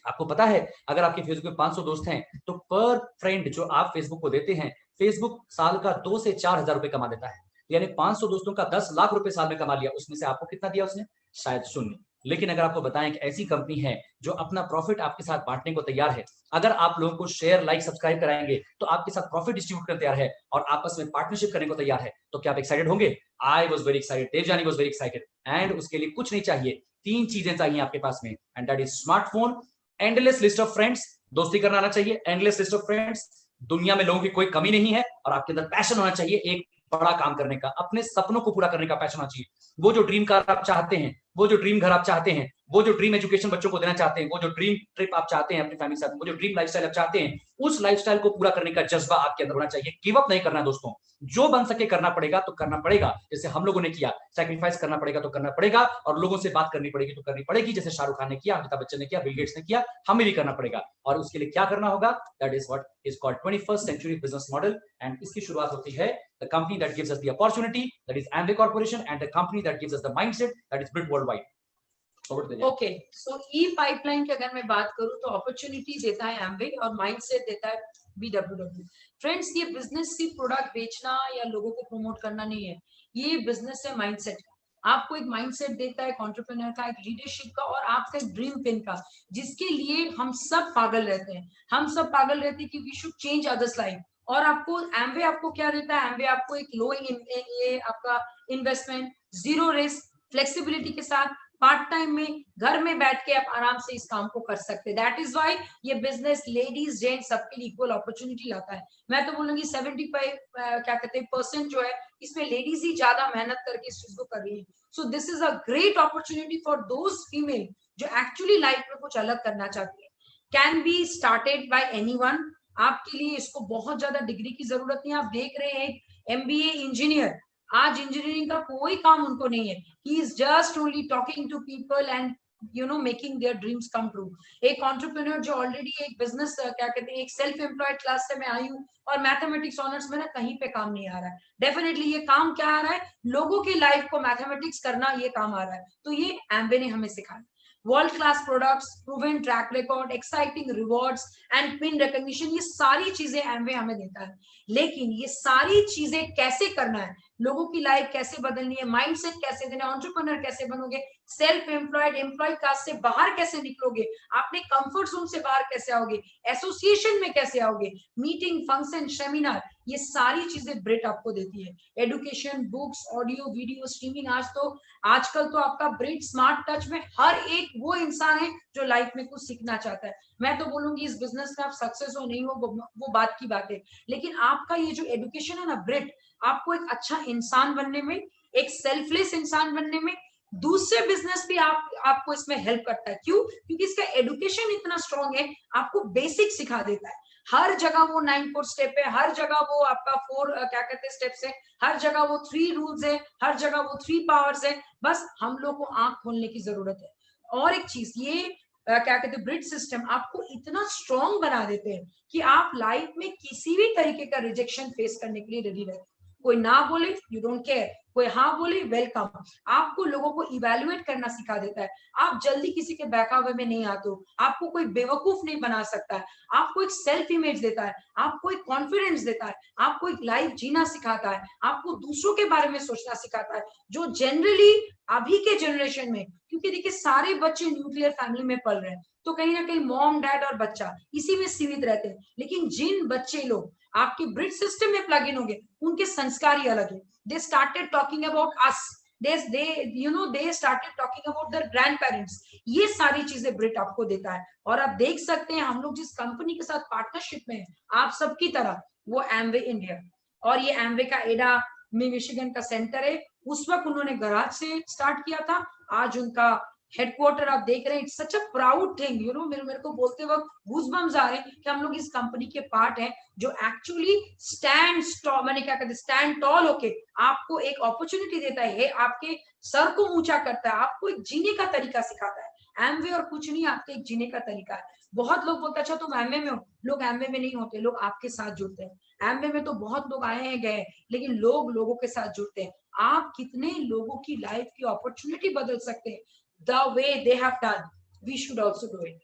आपको पता है अगर आपके फेसबुक में 500 दोस्त हैं तो पर फ्रेंड जो आप फेसबुक को देते हैं, फेसबुक साल का 2 से 4 हजार रुपए कमा देता है। यानी 500 दोस्तों का 10 लाख रुपए साल में कमा लिया, उसमें से आपको कितना दिया उसने? शायद शून्य। लेकिन अगर आपको बताएं कि ऐसी कंपनी है जो अपना प्रॉफिट आपके साथ बांटने को तैयार है, अगर आप लोगों को शेयर, लाइक, सब्सक्राइब कराएंगे तो आपके साथ प्रॉफिट डिस्ट्रीब्यूट करने तैयार है और आपस में पार्टनरशिप करने को तैयार है, तो क्या आप एक्साइटेड होंगे? I was very excited, Devjani was very excited. And उसके लिए कुछ नहीं चाहिए, 3 चीजें चाहिए आपके पास में, and that is smartphone, endless list of friends, दोस्ती करना आना चाहिए, एंडलेस लिस्ट ऑफ फ्रेंड्स, दुनिया में लोगों की कोई कमी नहीं है, और आपके अंदर पैशन होना चाहिए एक बड़ा काम करने का, अपने सपनों को पूरा करने का पैशन होना चाहिए। वो जो ड्रीम कार आप चाहते हैं, वो जो ड्रीम घर आप चाहते हैं, वो जो ड्रीम एजुकेशन बच्चों को देना चाहते हैं, वो जो ड्रीम ट्रिप आप चाहते हैं अपनी फैमिली के साथ, वो जो ड्रीम लाइफस्टाइल आप चाहते हैं, उस लाइफस्टाइल को पूरा करने का जज्बा आपके अंदर होना चाहिए। गिव अप नहीं करना दोस्तों, जो बन सके करना पड़ेगा तो करना पड़ेगा, जैसे हम लोगों ने किया, सैक्रिफाइस करना पड़ेगा तो करना पड़ेगा, और लोगों से बात करनी पड़ेगी तो करनी पड़ेगी, जैसे शाहरुख खान ने किया, अमिताभ बच्चन ने किया, बिल गेट्स ने किया, हमें भी करना पड़ेगा। और उसके लिए क्या करना होगा? That is what is called 21st century business model, and इसकी शुरुआत होती है the company that gives us the opportunity, that is Amway Corporation, and the company that gives us the mindset, that is Built Worldwide. Okay, so E pipeline की अगर मैं बात करूं तो अपॉर्चुनिटी देता है एमवे और माइंडसेट देता है बीडब्ल्यूडब्ल्यू। फ्रेंड्स, ये बिजनेस सिर्फ प्रोडक्ट बेचना या लोगों को प्रमोट करना नहीं है, ये बिजनेस है माइंडसेट का। आपको एक माइंडसेट देता है एंटरप्रेन्योर का, एक लीडरशिप का, और आपका एक ड्रीम पिन का, जिसके लिए हम सब पागल रहते हैं। हम सब पागल रहते हैं कि we should change others life. और आपको एमवे आपको क्या देता है? एमवे आपको एक लो ये आपका इन्वेस्टमेंट, जीरो रिस्क, फ्लेक्सिबिलिटी के साथ, पार्ट टाइम में घर में बैठ के आप आराम से इस काम को कर सकते हैं। दैट इज वाई ये बिजनेस लेडीज जेंट्स सबके लिए इक्वल अपॉर्चुनिटी लाता है। मैं तो बोलूंगी 75 क्या कहते हैं % जो है इसमें लेडीज ही ज्यादा मेहनत करके इस चीज को कर रही है। So this is a great opportunity for those female जो एक्चुअली लाइफ में कुछ अलग करना चाहती है। Can be started by anyone. आपके लिए इसको बहुत ज्यादा डिग्री की जरूरत नहीं है। आप देख रहे हैं MBA इंजीनियर, आज इंजीनियरिंग का कोई काम उनको नहीं है। He is just only talking to people and making their dreams come true. एक एंटरप्रेन्योर जो ऑलरेडी एक बिजनेस क्या कहते हैं, एक सेल्फ एम्प्लॉयड क्लास से मैं आई हूँ और मैथमेटिक्स ऑनर्स में ना कहीं पे काम नहीं आ रहा है। डेफिनेटली ये काम क्या आ रहा है? लोगों की लाइफ को मैथमेटिक्स करना, ये काम आ रहा है। तो ये एम्बे ने हमें सिखाया। World class products, proven track record, exciting rewards and pin recognition, ये सारी चीजें एम्बे हमें देता है। लेकिन ये सारी चीजें कैसे करना है, लोगों की लाइफ कैसे बदलनी है, माइंडसेट कैसे देना, एंटरप्रेन्योर कैसे बनोगे, सेल्फ एम्प्लॉयड एम्प्लॉय कास्ट से बाहर कैसे निकलोगे, अपने कंफर्ट जोन से बाहर कैसे आओगे, एसोसिएशन में कैसे आओगे, मीटिंग, फंक्शन, सेमिनार, ये सारी चीजें ब्रिट आपको देती है। Education, books, audio, video, streaming. आजकल तो आपका ब्रिट स्मार्ट टच में हर एक वो इंसान है जो लाइफ में कुछ सीखना चाहता है। मैं तो बोलूंगी इस बिजनेस में आप सक्सेस हो नहीं हो वो बात की बात है, लेकिन आपका ये जो एडुकेशन है ना ब्रिट, आपको एक अच्छा इंसान बनने में, एक सेल्फलेस इंसान बनने में, दूसरे बिजनेस भी आपको इसमें हेल्प करता है। क्यों? क्योंकि इसका एडुकेशन इतना स्ट्रांग है, आपको बेसिक सिखा देता है। हर जगह वो 9 स्टेप है, हर जगह वो आपका 4 क्या कहते हैं स्टेप्स है, हर जगह वो 3 रूल्स है, हर जगह वो 3 पावर्स है। बस हम लोग को आंख खोलने की जरूरत है। और एक चीज, ये क्या कहते हैं ब्रिट सिस्टम आपको इतना स्ट्रांग बना देते हैं कि आप लाइफ में किसी भी तरीके का रिजेक्शन फेस करने के लिए रेडी रहते। कोई ना बोले यू डोंट केयर, कोई हाँ बोले वेलकम। आपको लोगों को इवेल्युएट करना सिखा देता है। आप जल्दी किसी के बहकावे में नहीं आते हो, आपको कोई बेवकूफ नहीं बना सकता है, आपको एक सेल्फ इमेज देता है, आपको एक कॉन्फिडेंस देता है, आपको एक लाइफ जीना सिखाता है, आपको दूसरों के बारे में सोचना सिखाता है, जो जनरली अभी के जनरेशन में, क्योंकि देखिए सारे बच्चे न्यूक्लियर फैमिली में पल रहे हैं, तो कहीं ना कहीं मॉम डैड और बच्चा इसी में सीमित रहते हैं। लेकिन जिन बच्चे लोग आपके ब्रिट सिस्टम में प्लग इन होंगे, उनके संस्कार ही अलग है। They started talking about us, they started talking about their grandparents। ये सारी चीजें ब्रिट आपको देता है। और आप देख सकते हैं हम लोग जिस कंपनी के साथ पार्टनरशिप में है, आप सबकी तरह, वो एमवे इंडिया। और ये एमवे का एडा में मिशिगन का सेंटर है। उस वक्त उन्होंने गराज से स्टार्ट किया था, आज उनका हेडक्वार्टर आप देख रहे हैं। It's such a proud thing, मेरे को बोलते वक्त गूज़बम्स आ रहे हैं कि हम लोग इस कंपनी के पार्ट हैं, जो एक्चुअली मैंने क्या कहते स्टैंड टॉल होके आपको एक अपॉर्चुनिटी देता है, आपके सर को ऊंचा करता है, आपको एक जीने का तरीका सिखाता है। एमवे और कुछ नहीं, आपके एक जीने का तरीका है। बहुत लोग बोलते अच्छा तुम एमवे में हो, लोग एमवे में नहीं होते, लोग आपके साथ जुड़ते हैं। एमवे में तो बहुत लोग आए हैं गए, लेकिन लोग लोगों के साथ जुड़ते हैं। आप कितने लोगों की लाइफ की अपॉर्चुनिटी बदल सकते हैं, the way they have done, we should also do it।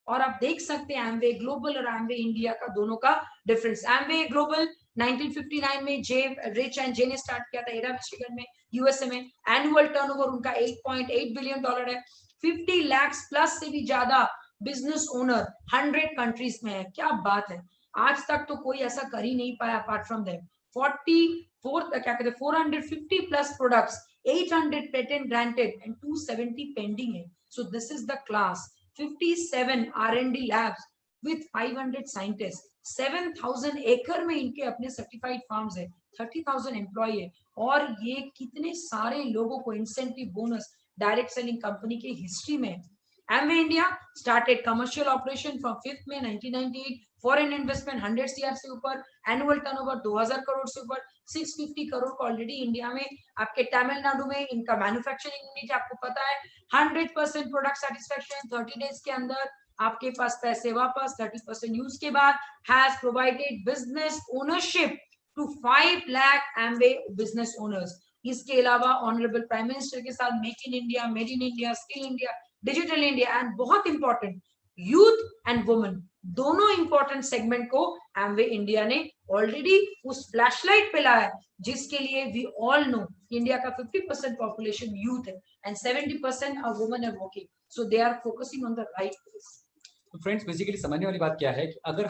और आप देख सकते हैं एमवे ग्लोबल और एमवे इंडिया का दोनों का डिफरेंस। एमवे ग्लोबल 1959 में जे रिच एंड जे ने स्टार्ट किया था एडा मिशिगन में, यूएसए में। एनुअल टर्नओवर उनका $8.8 बिलियन है। 50 लाख प्लस से भी ज्यादा बिजनेस ओनर 100 कंट्रीज में है। क्या बात है, आज तक तो कोई ऐसा कर ही नहीं पाया apart from them. 450 plus products, 800 patent granted and 270 pending है। So this is the class। 57 R&D labs with 500 scientists, 7,000 एकड़ में इनके अपने सर्टिफाइड फार्म्स है, 30,000 एम्प्लॉय है। और ये कितने सारे लोगों को incentive, bonus, direct selling company की हिस्ट्री में। Amway India started commercial operation from 5th May 1998। Foreign investment 100 CR से ऊपर, एनुअल टर्नओवर 2000 करोड़ से ऊपर, 650 करोड़ को ऑलरेडी इंडिया में, आपके तमिलनाडु में इनका मैन्युफैक्चरिंग यूनिट आपको पता है। 100% प्रोडक्ट सेटिस्फेक्शन 30 डेज के अंदर, आपके पास पैसे वापस 30% यूज के बाद। Has provided business ownership to 5 lakh Amway business owners. इसके अलावा ऑनरेबल प्राइम मिनिस्टर के साथ make in India, made in India, skill India, digital India and बहुत इंपॉर्टेंट यूथ एंड वुमेन, दोनों इंपॉर्टेंट सेगमेंट को एमवे इंडिया ने ऑलरेडी उस flashlight पे लाया, जिसके लिए वी ऑल नो इंडिया का 50% पॉपुलेशन यूथ है and 70% of women are working, so they are focusing on the right place. तो फ्रेंड्स बेसिकली समझने वाली बात क्या है कि अगर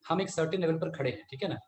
हम एक सर्टेन लेवल पर खड़े हैं, ठीक है ना,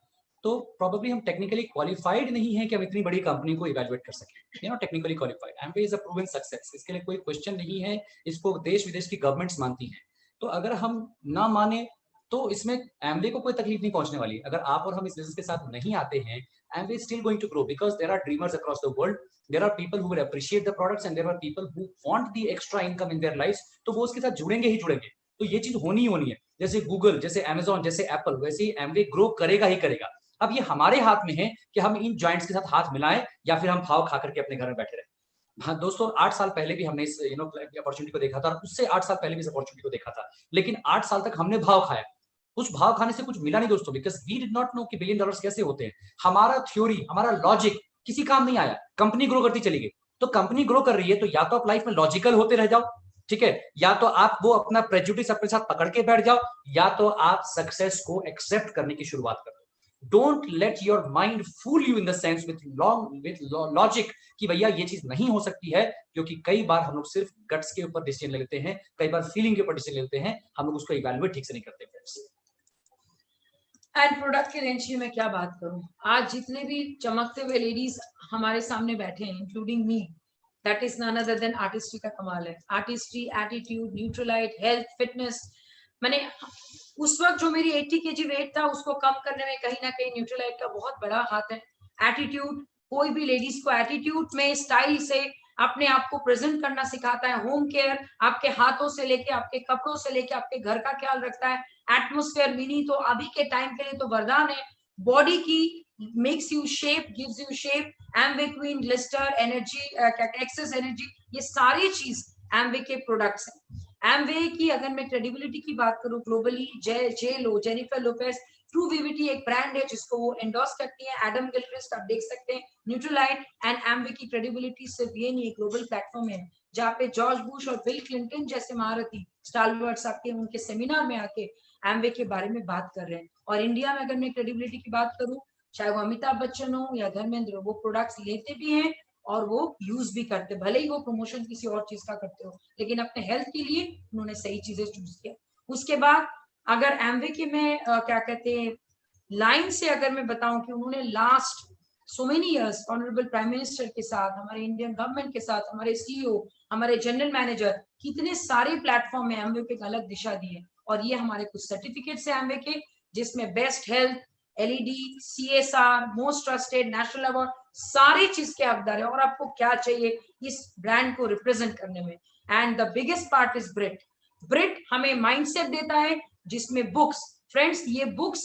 तो प्रोबेबली हम टेक्निकली क्वालिफाइड नहीं है कि हम इतनी बड़ी कंपनी को इवैल्यूएट कर सकें, technically qualified. Amway is a proven success, इसके लिए कोई क्वेश्चन नहीं है, इसको देश विदेश की गवर्नमेंट्स मानती हैं। तो अगर हम ना माने तो इसमें एमवे को कोई तकलीफ नहीं पहुंचने वाली। अगर आप और हम इस बिजनेस के साथ नहीं आते हैं, Amway still going to grow because there are dreamers across the world, there are people who will appreciate the products and there are people who want the extra income in their lives, तो वो उसके साथ जुड़ेंगे ही जुड़ेंगे। तो ये चीज होनी ही होनी है। जैसे गूगल, जैसे अमेजॉन, जैसे एप्पल, वैसे ही एमवे ग्रो करेगा ही करेगा। अब ये हमारे हाथ में है कि हम इन जॉइंट्स के साथ हाथ मिलाएं या फिर हम भाव खा करके अपने घर में बैठे रहे। हाँ दोस्तों, 8 साल पहले भी हमने इस अपॉर्चुनिटी को देखा था, और उससे 8 साल पहले भी इस अपॉर्चुनिटी को देखा था, लेकिन 8 साल तक हमने भाव खाया। उस भाव खाने से कुछ मिला नहीं दोस्तों, because we did not know कि $1 बिलियन कैसे होते हैं। हमारा थ्योरी, हमारा लॉजिक किसी काम नहीं आया। कंपनी ग्रो करती चली गई। तो कंपनी ग्रो कर रही है तो या तो आप लाइफ में लॉजिकल होते रह जाओ, ठीक है, या तो आप वो अपना प्रेजुडिस अपने साथ पकड़ के बैठ जाओ, या तो आप सक्सेस को एक्सेप्ट करने की शुरुआत कर दो। Don't let your mind fool you in the sense with logic कि भैया ये चीज नहीं हो सकती है, क्योंकि कई बार हम लोग सिर्फ गट्स के ऊपर डिसीजन ले लेते हैं, कई बार फीलिंग के ऊपर डिसीजन लेते हैं, हम लोग उसको इवैल्यूएट ठीक से नहीं करते फ्रेंड्स। एंड प्रोडक्ट के रेंज की मैं क्या बात करूं, आज जितने भी चमकते हुए लेडीज हमारे सामने बैठे हैं including me, that is none other than artistry का कमाल है। Artistry, attitude, Nutrilite, health, fitness. मैंने उस वक्त जो मेरी 80 kg वेट था उसको कम करने में कहीं ना कहीं न्यूट्रलाइट का बहुत बड़ा हाथ है। एटीट्यूड, कोई भी लेडीज को एटीट्यूड में स्टाइल से अपने आप को प्रेजेंट करना सिखाता है। होम केयर, आपके हाथों से लेके आपके कपड़ों से लेके आपके घर का ख्याल रखता है। एटमोस्फेयर, मिनी तो अभी के टाइम के लिए तो वरदान है। बॉडी की makes you shape, gives you shape. Amway Queen, Glister, energy, XS energy, ये सारी चीज एम्वे के प्रोडक्ट्स हैं। एम्वे की अगर मैं क्रेडिबिलिटी की बात करूं ग्लोबली, जे लो, जेनिफर लोपेज, ट्रू विविटी एक ब्रांड है जिसको वो एंडोर्स करती है। एडम गिलक्रिस्ट आप देख सकते हैं। न्यूट्रलाइट एंड एम्वे की क्रेडिबिलिटी सिर्फ ये नहीं, ग्लोबल प्लेटफॉर्म है जहाँ पे जॉर्ज बुश और बिल क्लिंटन जैसे महारथी स्टालवर्ड्स आके उनके सेमिनार में आके एम्वे के बारे में बात कर रहे हैं। और इंडिया में अगर मैं क्रेडिबिलिटी की बात करूं, चाहे वो अमिताभ बच्चन हो या धर्मेंद्र, वो प्रोडक्ट्स लेते भी हैं और वो यूज भी करते, भले ही वो प्रमोशन किसी और चीज का करते हो, लेकिन अपने हेल्थ के लिए उन्होंने सही चीजें चूज किया। उसके बाद अगर एम्वे के में क्या कहते हैं लाइन से अगर मैं बताऊं कि उन्होंने last so many years honourable prime minister के साथ, हमारे इंडियन गवर्नमेंट के साथ, हमारे सीईओ, हमारे जनरल मैनेजर, कितने सारे प्लेटफॉर्म में एम्वे को एक अलग दिशा दी है। और ये हमारे कुछ सर्टिफिकेट्स है एम्वे के, जिसमें best health, LED, CSR, most trusted, national award, सारी चीज के हकदार है। और आपको क्या चाहिए इस ब्रांड को रिप्रेजेंट करने में। And the biggest part is Britt. Britt हमें माइंडसेट देता है जिसमें बुक्स, फ्रेंड्स ये books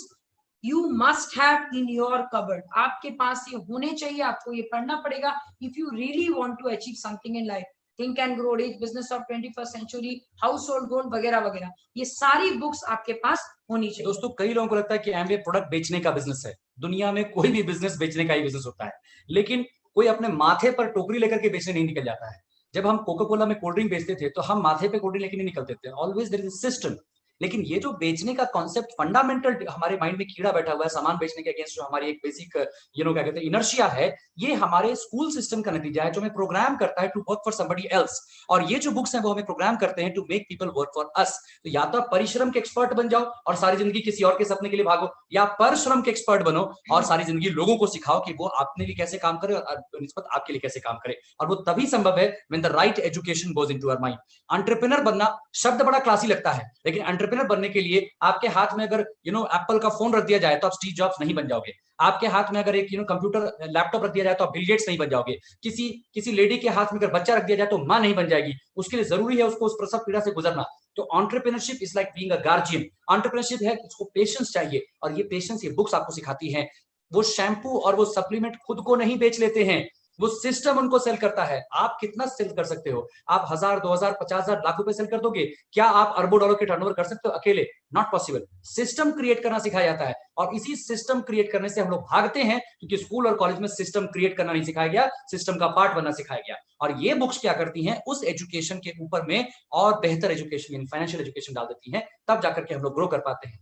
you must have in your cupboard, आपके पास ये होने चाहिए, आपको ये पढ़ना पड़ेगा if you really want to achieve something in life. Think and grow rich, business of 21st century, household gold वगैरह वगैरह, ये सारी बुक्स आपके पास होनी चाहिए। दोस्तों कई लोगों को लगता है कि एम्वे प्रोडक्ट बेचने का बिजनेस है। दुनिया में कोई भी बिजनेस बेचने का ही बिजनेस होता है, लेकिन कोई अपने माथे पर टोकरी लेकर के बेचने नहीं निकल जाता है। जब हम कोका कोला में कोल्ड ड्रिंक बेचते थे तो हम माथे पे कोल्ड ड्रिंक लेके नहीं निकलते थे, always there is a system. लेकिन ये जो बेचने का कॉन्सेप्ट फंडामेंटल हमारे माइंड में कीड़ा बैठा हुआ है, सामान बेचने के अगेंस्ट जो हमारी एक बेसिक क्या कहते हैं इनर्शिया है, ये हमारे स्कूल सिस्टम का नतीजा है जो हमें प्रोग्राम करता है to work for somebody else. और ये जो बुक्स हैं वो हमें प्रोग्राम करते हैं to make people work for us. तो या तो आप परिश्रम के एक्सपर्ट बन जाओ और सारी जिंदगी किसी और के सपने के लिए भागो, या परश्रम के एक्सपर्ट बनो और सारी जिंदगी लोगों को सिखाओ कि वो अपने लिए कैसे काम करे और निस्बत आपके लिए कैसे काम करे। और वो तभी संभव है when the right education goes into our mind. Entrepreneur बनना शब्द बड़ा क्लासी लगता है, लेकिन एंटरप्रेन्योर बनने के लिए आपके हाथ में अगर एप्पल का फोन रख दिया जाए तो आप स्टीव जॉब्स नहीं बन जाओगे। आपके हाथ में अगर एक कंप्यूटर लैपटॉप रख दिया जाए तो आप बिल गेट्स नहीं बन जाओगे। किसी लेडी के हाथ में अगर बच्चा रख दिया जाए तो मां नहीं बन जाएगी। उसके लिए जरूरी है उसको उस प्रसव पीड़ा से गुजरना। तो entrepreneurship is like being a guardian. Entrepreneurship है, उसको पेशेंस चाहिए, और ये पेशेंस ये बुक्स आपको सिखाती हैं। वो शैम्पू और वो सप्लीमेंट खुद को नहीं बेच लेते हैं, वो सिस्टम उनको सेल करता है। आप कितना सेल कर सकते हो? आप 1000, 2000, 50,000, लाख रुपए सेल कर दोगे? क्या आप अरबों डॉलर के टर्नओवर कर सकते हो अकेले? Not possible. सिस्टम क्रिएट करना सिखाया जाता है, और इसी सिस्टम क्रिएट करने से हम लोग भागते हैं, क्योंकि स्कूल और कॉलेज में सिस्टम क्रिएट करना नहीं सिखाया गया, सिस्टम का पार्ट बनना सिखाया गया। और ये बुक्स क्या करती हैं, उस एजुकेशन के ऊपर में और बेहतर एजुकेशन यानी फाइनेंशियल एजुकेशन डाल देती हैं, तब जाकर के हम लोग ग्रो कर पाते हैं।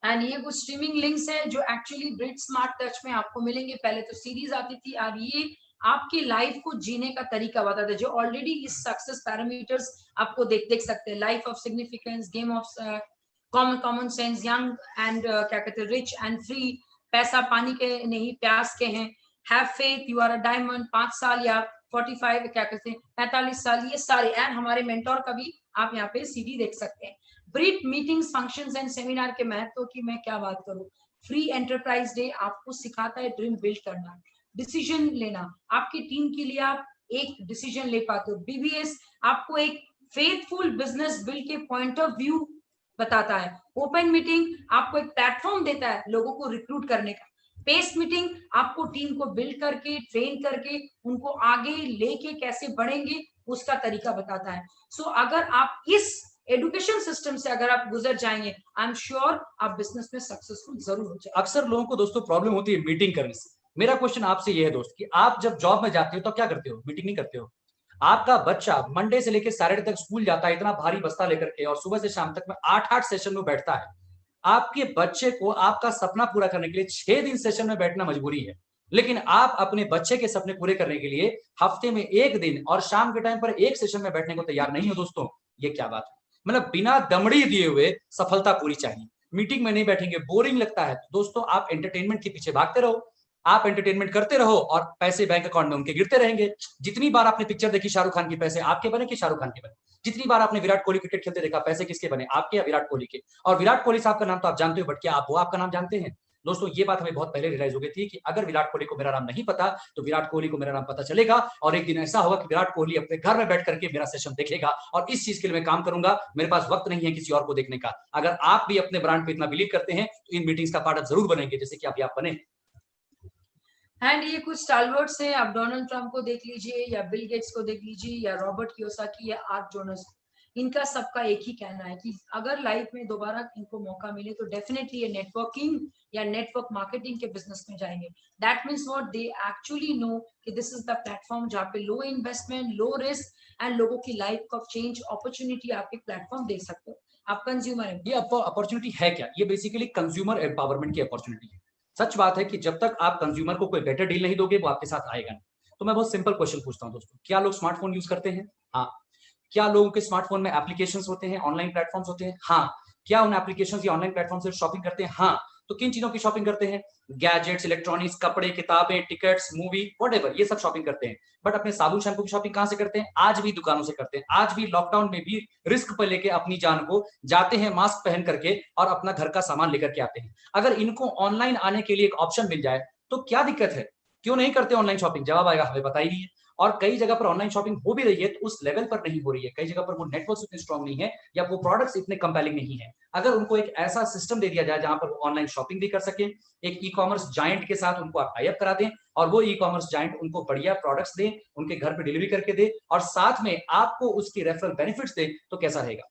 एंड ये कुछ स्ट्रीमिंग लिंक्स हैं जो एक्चुअली ब्रिट स्मार्ट टच में आपको मिलेंगे। पहले तो सीरीज आती थी, अब ये आपकी लाइफ को जीने का तरीका बताता है, जो ऑलरेडी इस सक्सेस पैरामीटर्स आपको देख सकते हैं। Life of significance, game of common sense, young and क्या कहते हैं रिच एंड फ्री, पैसा पानी के नहीं प्यास के हैं, have faith, you are a diamond, 5 साल या 45 क्या कहते हैं 45 साल, ये सारे। एंड हमारे मेंटोर का भी आप यहाँ पे सीडी देख सकते हैं। Breach meetings, functions and seminar के महत्व की मैं क्या बात करूं। फ्री एंटरप्राइज डे आपको सिखाता है ड्रीम बिल्ड करना, डिसीजन लेना, आपकी टीम के लिए आप एक डिसीजन ले पाते हो। बीबीएस आपको एक फेथफुल बिजनेस बिल्ड के पॉइंट ऑफ व्यू बताता है। ओपन मीटिंग आपको एक प्लेटफॉर्म देता है लोगों को रिक्रूट करने का। पेस मीटिंग आपको टीम को बिल्ड करके, ट्रेन करके, उनको आगे लेके कैसे बढ़ेंगे उसका तरीका बताता है। सो अगर आप इस एजुकेशन सिस्टम से अगर आप गुजर जाएंगे, आई एम श्योर आप बिजनेस में सक्सेसफुल जरूर हो जाएंगे। अक्सर लोगों को दोस्तों प्रॉब्लम होती है मीटिंग करने से। मेरा क्वेश्चन आपसे ये है दोस्त कि आप जब जॉब में जाते हो तो क्या करते हो? मीटिंग नहीं करते हो। आपका बच्चा मंडे से लेकर सैटरडे तक स्कूल जाता है इतना भारी बस्ता लेकर के, और सुबह से शाम तक में 8-8 सेशन में बैठता है। आपके बच्चे को आपका सपना पूरा करने के लिए 6 दिन सेशन में बैठना मजबूरी है, लेकिन आप अपने बच्चे के सपने पूरे करने के लिए हफ्ते में 1 दिन और शाम के टाइम पर 1 सेशन में बैठने को तैयार नहीं हो दोस्तों। ये क्या बात है? मतलब बिना दमड़ी दिए हुए सफलता पूरी चाहिए। मीटिंग में नहीं बैठेंगे, बोरिंग लगता है। दोस्तों आप एंटरटेनमेंट के पीछे भागते रहो, आप एंटरटेनमेंट करते रहो और पैसे बैंक अकाउंट में उनके गिरते रहेंगे। जितनी बार आपने पिक्चर देखी शाहरुख खान की, पैसे आपके बने कि शाहरुख खान के बने? जितनी बार आपने विराट कोहली क्रिकेट खेलते देखा, पैसे किसके बने, आपके या विराट कोहली के? और विराट कोहली साहब का नाम तो आप जानते हो, बट क्या आप वो आपका नाम जानते हैं? दोस्तों ये बात हमें बहुत पहले रियलाइज हो गई थी कि अगर विराट कोहली को मेरा नाम नहीं पता तो विराट कोहली को मेरा नाम पता चलेगा, और एक दिन ऐसा होगा कि विराट कोहली अपने घर में बैठ करके मेरा सेशन देखेगा, और इस चीज के लिए मैं काम करूंगा। मेरे पास वक्त नहीं है किसी और को देखने का। अगर आप भी अपने ब्रांड पे इतना बिलीव करते हैं तो इन मीटिंग्स का पार्ट जरूर बनेंगे, जैसे कि आप बने। एंड ये कुछ स्टालवर्ड्स हैं, आप डोनाल्ड ट्रंप को देख लीजिए या बिल गेट्स को देख लीजिए या रॉबर्ट कियोसाकी या आर्क जोनस, इनका सबका एक ही कहना है कि अगर लाइफ में दोबारा इनको मौका मिले तो डेफिनेटली ये नेटवर्किंग या नेटवर्क मार्केटिंग के बिजनेस में जाएंगे। That means what they actually know कि दिस इज द प्लेटफॉर्म जहाँ पे low investment, low risk and लोगों की लाइफ का चेंज अपॉर्चुनिटी आपके प्लेटफॉर्म दे सकते हो। आप कंज्यूमर है, ये अपॉर्चुनिटी है क्या? ये बेसिकली कंज्यूमर एम्पावरमेंट की अपॉर्चुनिटी है। सच बात है कि जब तक आप कंज्यूमर को कोई बेटर डील नहीं दोगे वो आपके साथ आएगा नहीं। तो मैं बहुत सिंपल क्वेश्चन पूछता हूं दोस्तों, क्या लोग स्मार्टफोन यूज करते हैं? हाँ। क्या लोगों के स्मार्टफोन में एप्लीकेशंस होते हैं, ऑनलाइन प्लेटफॉर्म्स होते हैं? हाँ। क्या उन एप्लीकेशंस या ऑनलाइन प्लेटफॉर्म से शॉपिंग करते हैं? हाँ। तो किन चीजों की शॉपिंग करते हैं? गैजेट्स, इलेक्ट्रॉनिक्स, कपड़े, किताबें, टिकट्स, मूवी, व्हाटएवर, ये सब शॉपिंग करते हैं। बट अपने साबुन शैम्पू की शॉपिंग कहां से करते हैं? आज भी दुकानों से करते हैं। आज भी लॉकडाउन में भी रिस्क पर लेके अपनी जान को जाते हैं, मास्क पहन करके, और अपना घर का सामान लेकर के आते हैं। अगर इनको ऑनलाइन आने के लिए एक ऑप्शन मिल जाए तो क्या दिक्कत है? क्यों नहीं करते ऑनलाइन शॉपिंग? जवाब आएगा हमें पता ही नहीं है। और कई जगह पर ऑनलाइन शॉपिंग हो भी रही है तो उस लेवल पर नहीं हो रही है। कई जगह पर वो नेटवर्क इतने स्ट्रांग नहीं है या वो प्रोडक्ट्स इतने कंपेलिंग नहीं है। अगर उनको एक ऐसा सिस्टम दे दिया जाए जहां पर वो ऑनलाइन शॉपिंग भी कर सके, एक ई कॉमर्स जायंट के साथ उनको आप टाई अप करा दें और वो ई कॉमर्स जायंट उनको बढ़िया प्रोडक्ट्स दे, उनके घर पे डिलीवरी करके दे और साथ में आपको उसकी रेफरल बेनिफिट्स दे, तो कैसा रहेगा?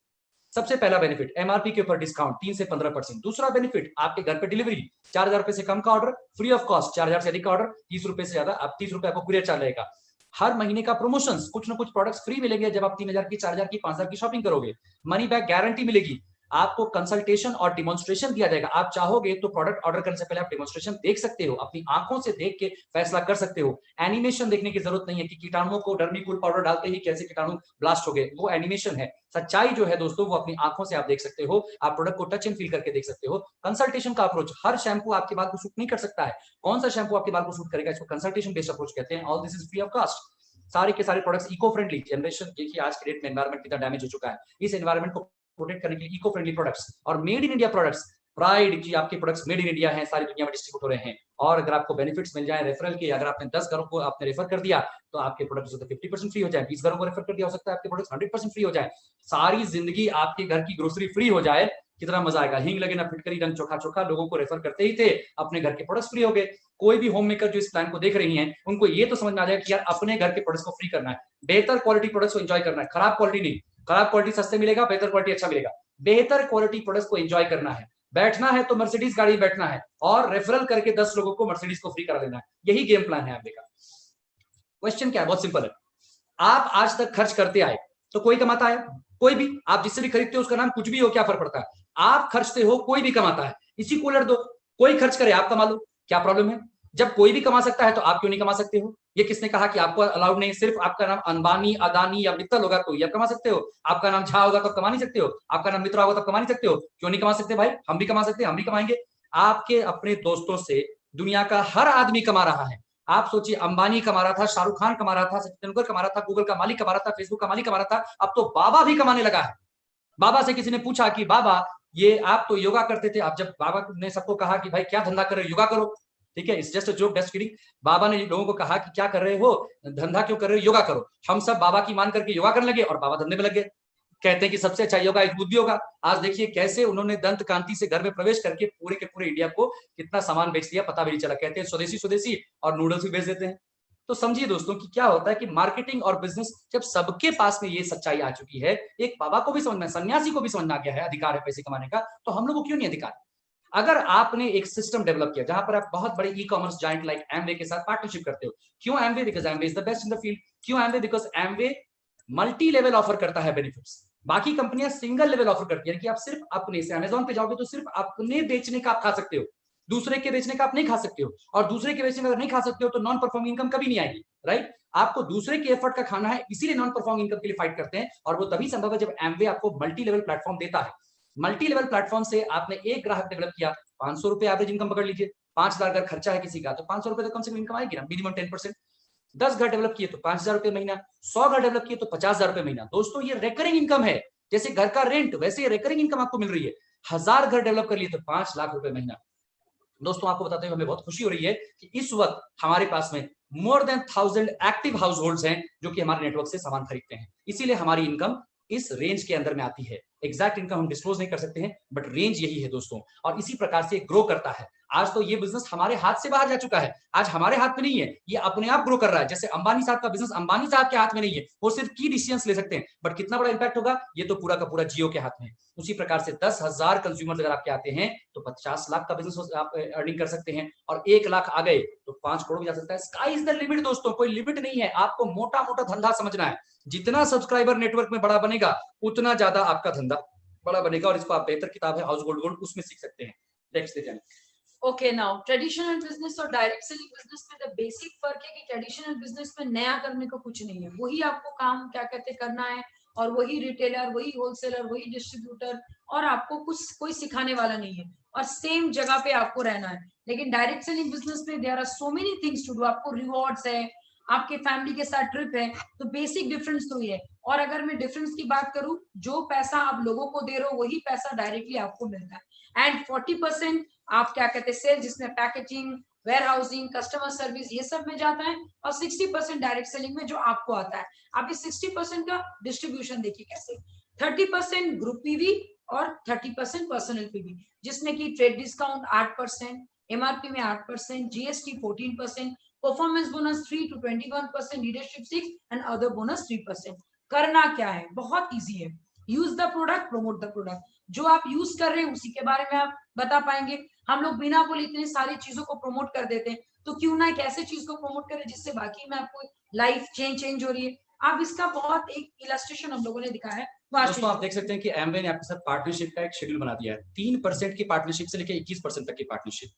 सबसे पहला बेनिफिट एमआरपी के ऊपर डिस्काउंट 3 से 15%। दूसरा बेनिफिट आपके घर पे डिलीवरी, 4000 रुपए से कम का ऑर्डर फ्री ऑफ कॉस्ट, 4000 से अधिक का ऑर्डर 30 रुपए से ज्यादा, अब 30 रुपए आपको कुरियर चार्ज रहेगा। हर महीने का प्रमोशंस, कुछ ना कुछ प्रोडक्ट्स फ्री मिलेंगे जब आप 3000 की, 4000 की, 5000 की शॉपिंग करोगे। मनी बैक गारंटी मिलेगी, आपको कंसल्टेशन और डिमॉन्स्ट्रेशन दिया जाएगा। आप चाहोगे तो प्रोडक्ट ऑर्डर करने से पहले आप डिमॉन्स्ट्रेशन देख सकते हो, अपनी आंखों से देख के फैसला कर सकते हो। एनिमेशन देखने की जरूरत नहीं है कि कीटाणुओं को डर्मीकूल पाउडर डालते ही कैसे कीटाणु ब्लास्ट हो गए, वो एनिमेशन है। सच्चाई जो है दोस्तों वो अपनी आंखों से आप देख सकते हो, आप प्रोडक्ट को टच एंड फील करके देख सकते हो। कंसल्टेशन का अप्रोच, हर शैम्पू आपके बाल को सूट नहीं कर सकता है। कौन सा शैम्पू आपके बाल को सूट करेगा, इसको कंसल्टेशन बेस्ड अप्रोच कहते हैं। All this is free of cost. सारे के सारे प्रोडक्ट्स इको फ्रेंडली। जनरेशन देखिए आज के डेट में एनवायरमेंट कितना डैमेज हो चुका है, इस एनवायरमेंट को प्रोटेक्ट करने के लिए इको फ्रेंडली प्रोडक्ट्स और made in India products. Pride की आपके प्रोडक्ट्स मेड इन इंडिया हैं, सारी दुनिया में डिस्ट्रीब्यूट हो रहे हैं। और अगर आपको बेनिफिट्स मिल जाए रेफरल के, अगर आपने 10 घरों को आपने रेफर कर दिया तो आपके प्रोडक्ट्स 50% फ्री हो जाए, 20 घरों को रेफर कर दिया, हो सकता है आपके प्रोडक्ट्स 100% फ्री हो जाए। सारी जिंदगी आपके घर की ग्रोसरी फ्री हो जाए, कितना मजा आएगा। हिंग लगे ना फिटकरी, रंग चोखा चोखा, लोगों को रेफर करते ही थे, अपने घर के प्रोडक्ट्स फ्री हो गए। कोई भी होम मेकर जो इस प्लान को देख रही हैं उनको ये तो समझ में आ जाएगा कि यार अपने घर के प्रोडक्ट्स को फ्री करना है, बेहतर क्वालिटी प्रोडक्ट्स को एंजॉय करना है। खराब क्वालिटी नहीं, खराब क्वालिटी सस्ते मिलेगा, बेहतर क्वालिटी अच्छा मिलेगा। बेहतर क्वालिटी प्रोडक्ट्स को एंजॉय करना है, बैठना है तो मर्सिडीज गाड़ी बैठना है और रेफरल करके 10 लोगों को मर्सिडीज को फ्री करा देना है। यही गेम प्लान है आपका। क्वेश्चन क्या है? बहुत सिंपल है। आप आज तक खर्च करते आए तो कोई कमाता है? कोई भी। आप जिससे भी खरीदते हो उसका नाम कुछ भी हो, क्या फर्क पड़ता है? आप खर्चते हो, कोई भी कमाता है। इसी को उलट दो, कोई खर्च करे आप कमा लो, क्या प्रॉब्लम है? जब कोई भी कमा सकता है तो आप क्यों नहीं कमा सकते हो? ये किसने कहा कि आपको अलाउड नहीं? सिर्फ आपका नाम अंबानी, अदानी या मित्तल होगा तो ये कमा सकते हो। आपका नाम झा होगा तो कमा नहीं सकते हो। आपका नाम मित्रा होगा तो कमा नहीं सकते हो। क्यों नहीं कमा सकते भाई? हम भी कमा सकते हैं, हम भी कमाएंगे। आपके अपने दोस्तों से दुनिया का हर आदमी कमा रहा है। आप सोचिए, अंबानी कमा रहा था, शाहरुख खान कमा रहा था, सचिन तेंदुलकर कमा रहा था, गूगल का मालिक कमा रहा था, फेसबुक का मालिक कमा रहा था, अब तो बाबा भी कमाने लगा है। बाबा से किसी ने पूछा कि बाबा ये आप तो योगा करते थे, अब जब बाबा ने सबको कहा कि भाई क्या धंधा कर रहे हो, योगा करो, ठीक है, it's just a joke, just kidding. बाबा ने लोगों को कहा कि क्या कर रहे हो, धंधा क्यों कर रहे हो, योगा करो। हम सब बाबा की मान करके योगा करने लगे और बाबा धंधे में लग गए। कहते हैं कि सबसे अच्छा योगा एक बुद्धि योगा। आज देखिए कैसे उन्होंने दंत कांति से घर में प्रवेश करके पूरे के पूरे इंडिया को कितना सामान बेच दिया, पता भी नहीं चला। कहते हैं स्वदेशी स्वदेशी और नूडल्स भी बेच देते हैं। तो समझिए दोस्तों कि क्या होता है कि मार्केटिंग और बिजनेस जब सबके पास में ये सच्चाई आ चुकी है, एक बाबा को भी समझ में, सन्यासी को भी समझ में आ गया है अधिकार है पैसे कमाने का, तो हम लोगों को क्यों नहीं अधिकार? अगर आपने एक सिस्टम डेवलप किया जहां पर आप बहुत बड़े e commerce giant like Amway के साथ पार्टनरशिप करते हो। क्यों Amway? Because Amway is the best in the field. क्यों Amway? Because Amway multi level offer करता है बेनिफिट्स। बाकी कंपनियां सिंगल लेवल ऑफर करती है कि आप सिर्फ अपने से अमेजोन पे जाओगे तो सिर्फ अपने बेचने का आप खा सकते हो, दूसरे के बेचने का आप नहीं खा सकते हो, और दूसरे के बेचने का अगर नहीं खा सकते हो तो नॉन परफॉर्मिंग इनकम कभी नहीं आएगी, राइट। आपको दूसरे के एफर्ट का खाना है, इसीलिए नॉन परफॉर्मिंग इनकम के लिए फाइट करते हैं, और वो तभी संभव है जब एमवे आपको मल्टी लेवल प्लेटफॉर्म देता है। मल्टी लेवल प्लेटफॉर्म से आपने एक ग्राहक डेवलप किया, 500 रुपए एवरेज इनकम पकड़ लीजिए, 5,000 अगर खर्चा है किसी का तो 500 रुपए तो कम से कम इनकम आएगी ना, मिनिमम 10%। 10 घर डेवलप किए तो 5,000 रुपए महीना, 100 घर डेवलप किए तो 50,000 रुपए महीना। दोस्तों ये रेकरिंग इनकम है, जैसे घर का रेंट वैसे रेकरिंग इनकम आपको मिल रही है। 1000 घर डेवलप कर लिए तो 5 लाख रुपए महीना। दोस्तों आपको बताते हुए हमें बहुत खुशी हो रही है कि इस वक्त हमारे पास में more than 1000 active house hold हैं जो कि हमारे नेटवर्क से सामान खरीदते हैं, इसीलिए हमारी इनकम इस रेंज के अंदर में आती है। एग्जैक्ट इनकम हम डिस्क्लोज नहीं कर सकते हैं, बट रेंज यही है दोस्तों, और इसी प्रकार से ग्रो करता है। आज तो ये बिजनेस हमारे हाथ से बाहर जा चुका है, आज हमारे हाथ में नहीं है, ये अपने आप ग्रो कर रहा है। जैसे अंबानी साहब का बिजनेस अंबानी साहब के हाथ में नहीं है, वो सिर्फ की डिसीजंस ले सकते हैं, बट कितना बड़ा इंपैक्ट होगा ये तो पूरा का पूरा जियो के हाथ में है। उसी प्रकार से 10,000 कंज्यूमर्स अगर आपके आते हैं तो 50 लाख का बिजनेस आप अर्निंग कर सकते हैं, और 1 लाख आ गए तो 5 करोड़ भी जा सकता है। स्काई इज द लिमिट दोस्तों, कोई लिमिट नहीं है। आपको मोटा मोटा धंधा समझना है, जितना सब्सक्राइबर नेटवर्क में बड़ा बनेगा उतना ज्यादा आपका धंधा बड़ा बनेगा, और इसको आप बेहतर किताब है हाउस होल्ड गोल्ड उसमें सीख सकते हैं। नेक्स्ट दे जाएं। ओके, नाउ ट्रेडिशनल बिजनेस और डायरेक्ट सेलिंग बिजनेस में द बेसिक फर्क है कि ट्रेडिशनल बिजनेस में नया करने को कुछ नहीं है, वही आपको काम क्या कहते करना है, और वही रिटेलर, वही होलसेलर, वही डिस्ट्रीब्यूटर, और आपको कुछ कोई सिखाने वाला नहीं है, और सेम जगह पे आपको रहना है। लेकिन डायरेक्ट सेलिंग बिजनेस में there are so many things to do, आपको रिवॉर्ड्स है, आपके फैमिली के साथ ट्रिप है, तो बेसिक डिफरेंस तो ये है। और अगर मैं डिफरेंस की बात करूं, जो पैसा आप लोगों को दे रहे हो वही पैसा डायरेक्टली आपको मिलता है, एंड 40% आप क्या कहते हैं सेल, जिसमें packaging, warehousing, customer service ये सब में जाता है, और 60% डायरेक्ट सेलिंग में जो आपको आता है। आप इस 60% का डिस्ट्रीब्यूशन देखिए कैसे, 30% ग्रुप पीवी और 30% पर्सनल पीवी, जिसमें कि ट्रेड डिस्काउंट 8%, एमआरपी में 8%, GST 14%, performance bonus 3 to 21%, leadership 6 and other bonus 3%। करना क्या है, बहुत इजी है, use the product, promote the product. जो आप यूज कर रहे हैं उसी के बारे में आप बता पाएंगे। हम लोग बिना बोले इतनी सारी चीजों को प्रमोट कर देते हैं, तो क्यों ना एक ऐसे चीज को प्रमोट करें जिससे बाकी में आपको लाइफ चेंज हो रही है। आप इसका बहुत एक इलस्ट्रेशन हम लोगों ने दिखाया है। दोस्तों आप देख सकते हैं कि एमवे ने आपके साथ पार्टनरशिप का एक शेड्यूल बना दिया है, 3% की पार्टनरशिप से लेकर 21% तक की पार्टनरशिप,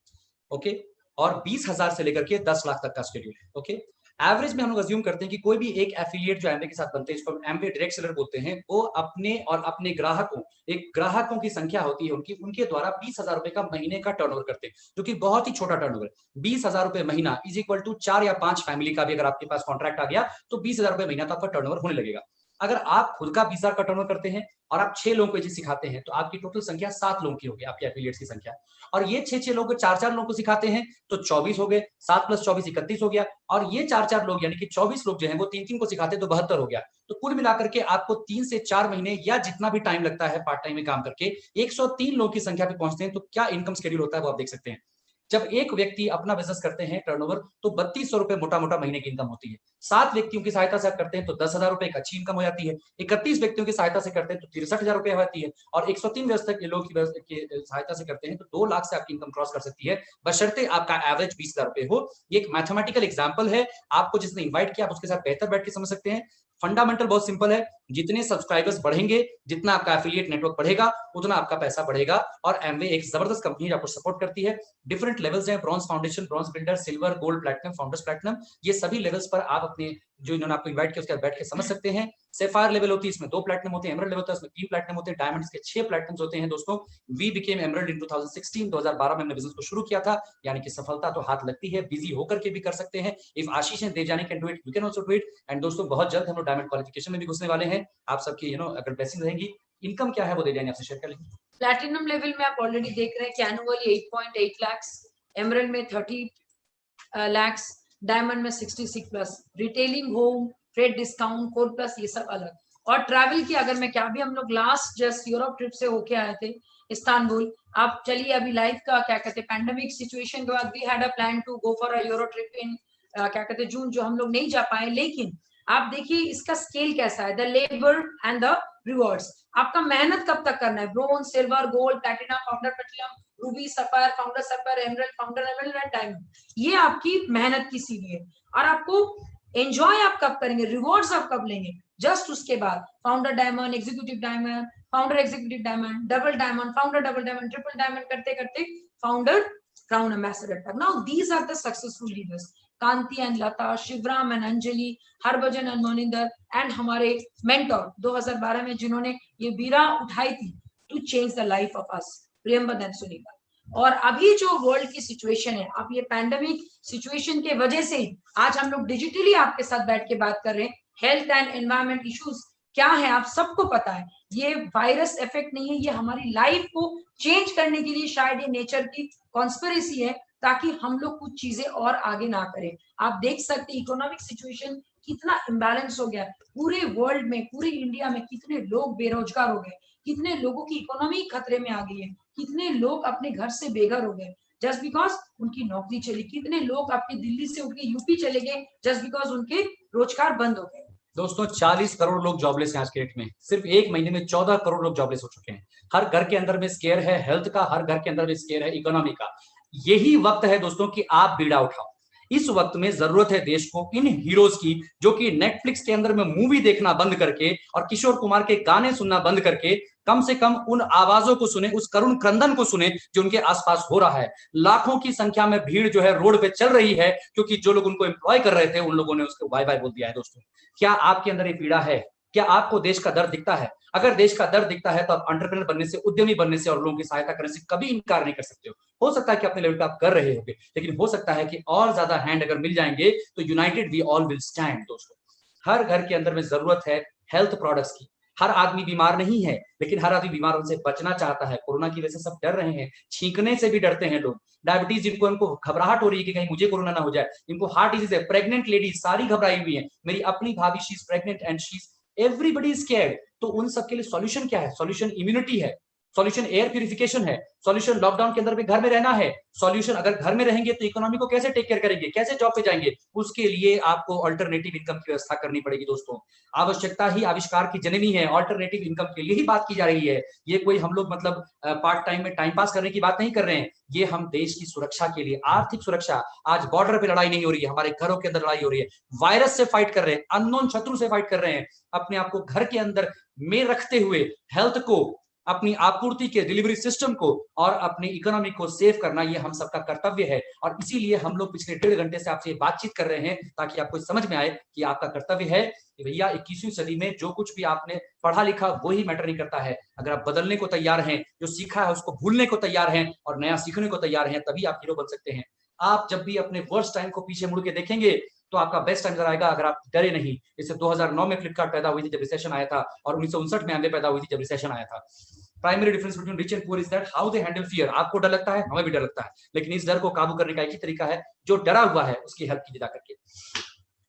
ओके, और 20,000 से लेकर के 10 लाख तक का शेड्यूल है, ओके। एवरेज में हम लोग अज्यूम करते हैं कि कोई भी एक एफिलिएट जो एमवे के साथ बनते हैं, इसको एमवे डायरेक्ट सेलर बोलते हैं, वो अपने और अपने ग्राहकों, एक ग्राहकों की संख्या होती है उनकी, उनके द्वारा 20,000 रुपए का महीने का टर्नओवर करते हैं, जो कि बहुत ही छोटा टर्नओवर है। 20,000 रुपए महीना इज इक्वल टू 4 या 5 फैमिली का भी अगर आपके पास कॉन्ट्रैक्ट आ गया तो 20,000 रुपए महीना तो आपका टर्नओवर होने लगेगा। अगर आप खुद का 20,000 का टर्नओवर करते हैं और आप 6 लोगों को ये सिखाते हैं तो आपकी टोटल संख्या 7 लोगों की होगी, आपके एफिलिएट्स की संख्या। और ये 6-6 लोगों को 4-4 लोगों को सिखाते हैं तो 24 हो गए, 7 + 24 31 हो गया, और ये 4-4 लोग यानी कि 24 लोग जो हैं वो 3-3 को सिखाते हैं तो 72 हो गया। तो कुल मिलाकर के आपको 3 से 4 महीने या जितना भी टाइम लगता है पार्ट टाइम में काम करके 103 लोगों की संख्या पे पहुंचते हैं, तो क्या इनकम शेड्यूल होता है वो आप देख सकते हैं। जब एक व्यक्ति अपना बिजनेस करते हैं टर्नओवर तो 3200 रुपए मोटा मोटा महीने की इनकम होती है। 7 व्यक्तियों की सहायता से करते हैं तो 10,000 रुपए एक अच्छी इनकम हो जाती है। 31 व्यक्तियों की सहायता से करते हैं तो 63,000 रुपए होती है, और 103 लोगों की सहायता से करते हैं तो 2 लाख से आपकी इनकम क्रॉस कर सकती है, बशर्ते आपका एवरेज 20,000 रुपए हो। ये एक मैथमेटिकल एग्जाम्पल है, आपको जिसने इन्वाइट किया आप उसके साथ बेहतर बैठ के समझ सकते हैं। फंडामेंटल बहुत सिंपल है, जितने सब्सक्राइबर्स बढ़ेंगे, जितना आपका एफिलिएट नेटवर्क बढ़ेगा, उतना आपका पैसा बढ़ेगा। और एमवे एक जबरदस्त कंपनी है, आपको सपोर्ट करती है। डिफरेंट लेवल्स हैं, bronze foundation, bronze builder, silver, gold, platinum, founders platinum, ये सभी लेवल्स पर आप अपने जो इन्होंने आपको इन्वाइट किया उसके साथ बैठ के समझ सकते हैं। सैफायर लेवल होती है, इसमें 2 प्लैटिनम होते हैं, एमरल्ड लेवल होता है, इसमें 3 प्लैटिनम होते हैं, डायमंड्स के 6 प्लैटिनम्स होते हैं। दोस्तों वी बिकेम एमरल्ड इन 2016, 2012 में हमने बिजनेस को शुरू किया था, यानी कि सफलता तो हाथ लगती है, बिजी होकर के भी कर सकते हैं। If Ashish and Devjani can do it, you can also do it. And दोस्तों बहुत जल्द हम लोग डायमंड क्वालिफिकेशन में भी घुसने वाले हैं। आप सबकी अगर ब्लेसिंग रहेगी, इनकम क्या है वो देवजानी आपसे शेयर कर लेंगे। प्लैटिनम लेवल में आप ऑलरेडी देख रहे हैं कि एनुअली 8.8 लाख, एमरल्ड में 30 लाख, डायमंड में 66 plus, retailing, home, trade discount, core plus, ये सब अलग। और ट्रैवल की अगर मैं क्या भी, हम लोग लास्ट जस्ट यूरोप ट्रिप से होके आए थे इस्तांबुल। आप चलिए अभी लाइफ का क्या कहते हैं पैंडेमिक सिचुएशन के बाद we had a plan to go for a Euro trip in क्या कहते हैं जून, जो हम लोग नहीं जा पाए। लेकिन आप देखिए इसका स्केल कैसा है, the labour and the rewards. आपका मेहनत कब तक करना है, bronze, silver, gold, platinum, founder platinum, Ruby, sapphire, founder sapphire, emerald, founder emerald and diamond, ये आपकी मेहनत की सीढ़ी है। और आपको एंजॉय आप कब करेंगे, रिवॉर्ड्स आप कब लेंगे, जस्ट उसके बाद founder diamond, executive diamond, founder executive diamond, double diamond, founder double diamond, triple diamond करते करते फाउंडर क्राउन एम्बेसडर तक. Now these are the successful leaders. Kanti and Lata, Shivram and Anjali, Harbhajan and Moninder, and हमारे मेंटोर 2012 में जिन्होंने ये बीरा उठाई थी to change the life of us, Priyambad and Sunita. और अभी जो वर्ल्ड की सिचुएशन है, अब ये पैंडेमिक सिचुएशन के वजह से आज हम लोग डिजिटली आपके साथ बैठ के बात कर रहे हैं. हेल्थ एंड एनवायरमेंट इश्यूज क्या है आप सबको पता है. ये वायरस इफेक्ट नहीं है, ये हमारी लाइफ को चेंज करने के लिए शायद ये नेचर की कॉन्स्पिरेसी है ताकि हम लोग कुछ चीजें और आगे ना करें. आप देख सकते हैं इकोनॉमिक सिचुएशन कितना इम्बैलेंस हो गया पूरे वर्ल्ड में, पूरे इंडिया में कितने लोग बेरोजगार हो गए, कितने लोगों की इकोनॉमी खतरे में आ गई है, कितने लोग अपने घर से बेघर हो गए जस्ट बिकॉज उनकी नौकरी चली, कितने लोग अपनी दिल्ली से उठ के यूपी चले गए जस्ट बिकॉज उनके रोजगार बंद हो गए. दोस्तों 40 करोड़ लोग जॉबलेस हैं आज के डेट में. सिर्फ एक महीने में 14 करोड़ लोग जॉबलेस हो चुके हैं. हर घर के अंदर में स्केयर है हेल्थ का, हर घर के अंदर में स्केयर है इकोनॉमी का. यही वक्त है दोस्तों कि आप बीड़ा उठाओ. इस वक्त में जरूरत है देश को इन हीरोज की जो कि नेटफ्लिक्स के अंदर में मूवी देखना बंद करके और किशोर कुमार के गाने सुनना बंद करके कम से कम उन आवाजों को सुने, उस करुण क्रंदन को सुने जो उनके आसपास हो रहा है. लाखों की संख्या में भीड़ जो है रोड पे चल रही है क्योंकि जो लोग उनको एम्प्लॉय कर रहे थे उन लोगों ने उसको बाय बाय बोल दिया है. दोस्तों क्या आपके अंदर ये पीड़ा है? क्या आपको देश का दर्द दिखता है? अगर देश का दर्द दिखता है तो आप एंटरप्रेन्योर बनने से, उद्यमी बनने से और लोगों की सहायता करने से कभी इनकार नहीं कर सकते हो सकता है कि अपने लेवल पे आप कर रहे होंगे, लेकिन हो सकता है कि और ज्यादा हैंड अगर मिल जाएंगे तो united we all will stand. दोस्तों हर घर के अंदर में जरूरत है हेल्थ प्रोडक्ट्स की. हर आदमी बीमार नहीं है लेकिन हर आदमी बीमार से बचना चाहता है. कोरोना की वजह से सब डर रहे हैं, छींकने से भी डरते हैं लोग. डायबिटीज जिनको इनको घबराहट हो रही है कि कहीं मुझे कोरोना ना हो जाए, इनको हार्ट डिजीज है, प्रेग्नेंट लेडीज सारी घबराई हुई है. मेरी अपनी भाभी she is pregnant and she is everybody is scared. तो उन सबके लिए सॉल्यूशन क्या है? सॉल्यूशन इम्यूनिटी है, सॉल्यूशन एयर प्यूरिफिकेशन है, सॉल्यूशन लॉकडाउन के अंदर भी घर में रहना है, सॉल्यूशन अगर घर में रहेंगे तो इकोनॉमी को कैसे टेक केयर करेंगे, कैसे जॉब पे जाएंगे, उसके लिए आपको अल्टरनेटिव इनकम की व्यवस्था करनी पड़ेगी. दोस्तों आवश्यकता ही आविष्कार की जननी है. अल्टरनेटिव इनकम के लिए ही बात की जा रही है. ये कोई हम लोग मतलब पार्ट टाइम में टाइम पास करने की बात नहीं कर रहे हैं. ये हम देश की सुरक्षा के लिए, आर्थिक सुरक्षा. आज बॉर्डर पे लड़ाई नहीं हो रही है, हमारे घरों के अंदर लड़ाई हो रही है. वायरस से फाइट कर रहे हैं, अननोन शत्रु से फाइट कर रहे हैं. अपने आप को घर के अंदर में रखते हुए हेल्थ को, अपनी आपूर्ति के डिलीवरी सिस्टम को और अपनी इकोनॉमी को सेव करना ये हम सबका कर्तव्य है. और इसीलिए हम लोग पिछले 1.5 घंटे से आपसे बातचीत कर रहे हैं ताकि आपको समझ में आए कि आपका कर्तव्य है कि भैया 21वीं सदी में जो कुछ भी आपने पढ़ा लिखा वो ही मैटर नहीं करता है. अगर आप बदलने को तैयार हैं, जो सीखा है उसको भूलने को तैयार हैं और नया सीखने को तैयार हैं, तभी आप हीरो बन सकते हैं. आप जब भी अपने वर्स्ट टाइम को पीछे मुड़ के देखेंगे तो आपका बेस्ट टाइम नजर आएगा अगर आप डरे नहीं. जैसे 2009 में फ्लिपकार्ट पैदा हुई थी जब रिसेशन आया था, और 1959 में एमवे पैदा हुई थी जब रिसेशन आया था. Primary difference between rich and poor is that how they handle fear. आपको डर लगता है, हमें भी डर लगता है, लेकिन इस डर को काबू करने का एक ही तरीका है, जो डरा हुआ है उसकी हेल्प कीजिए जाकर के.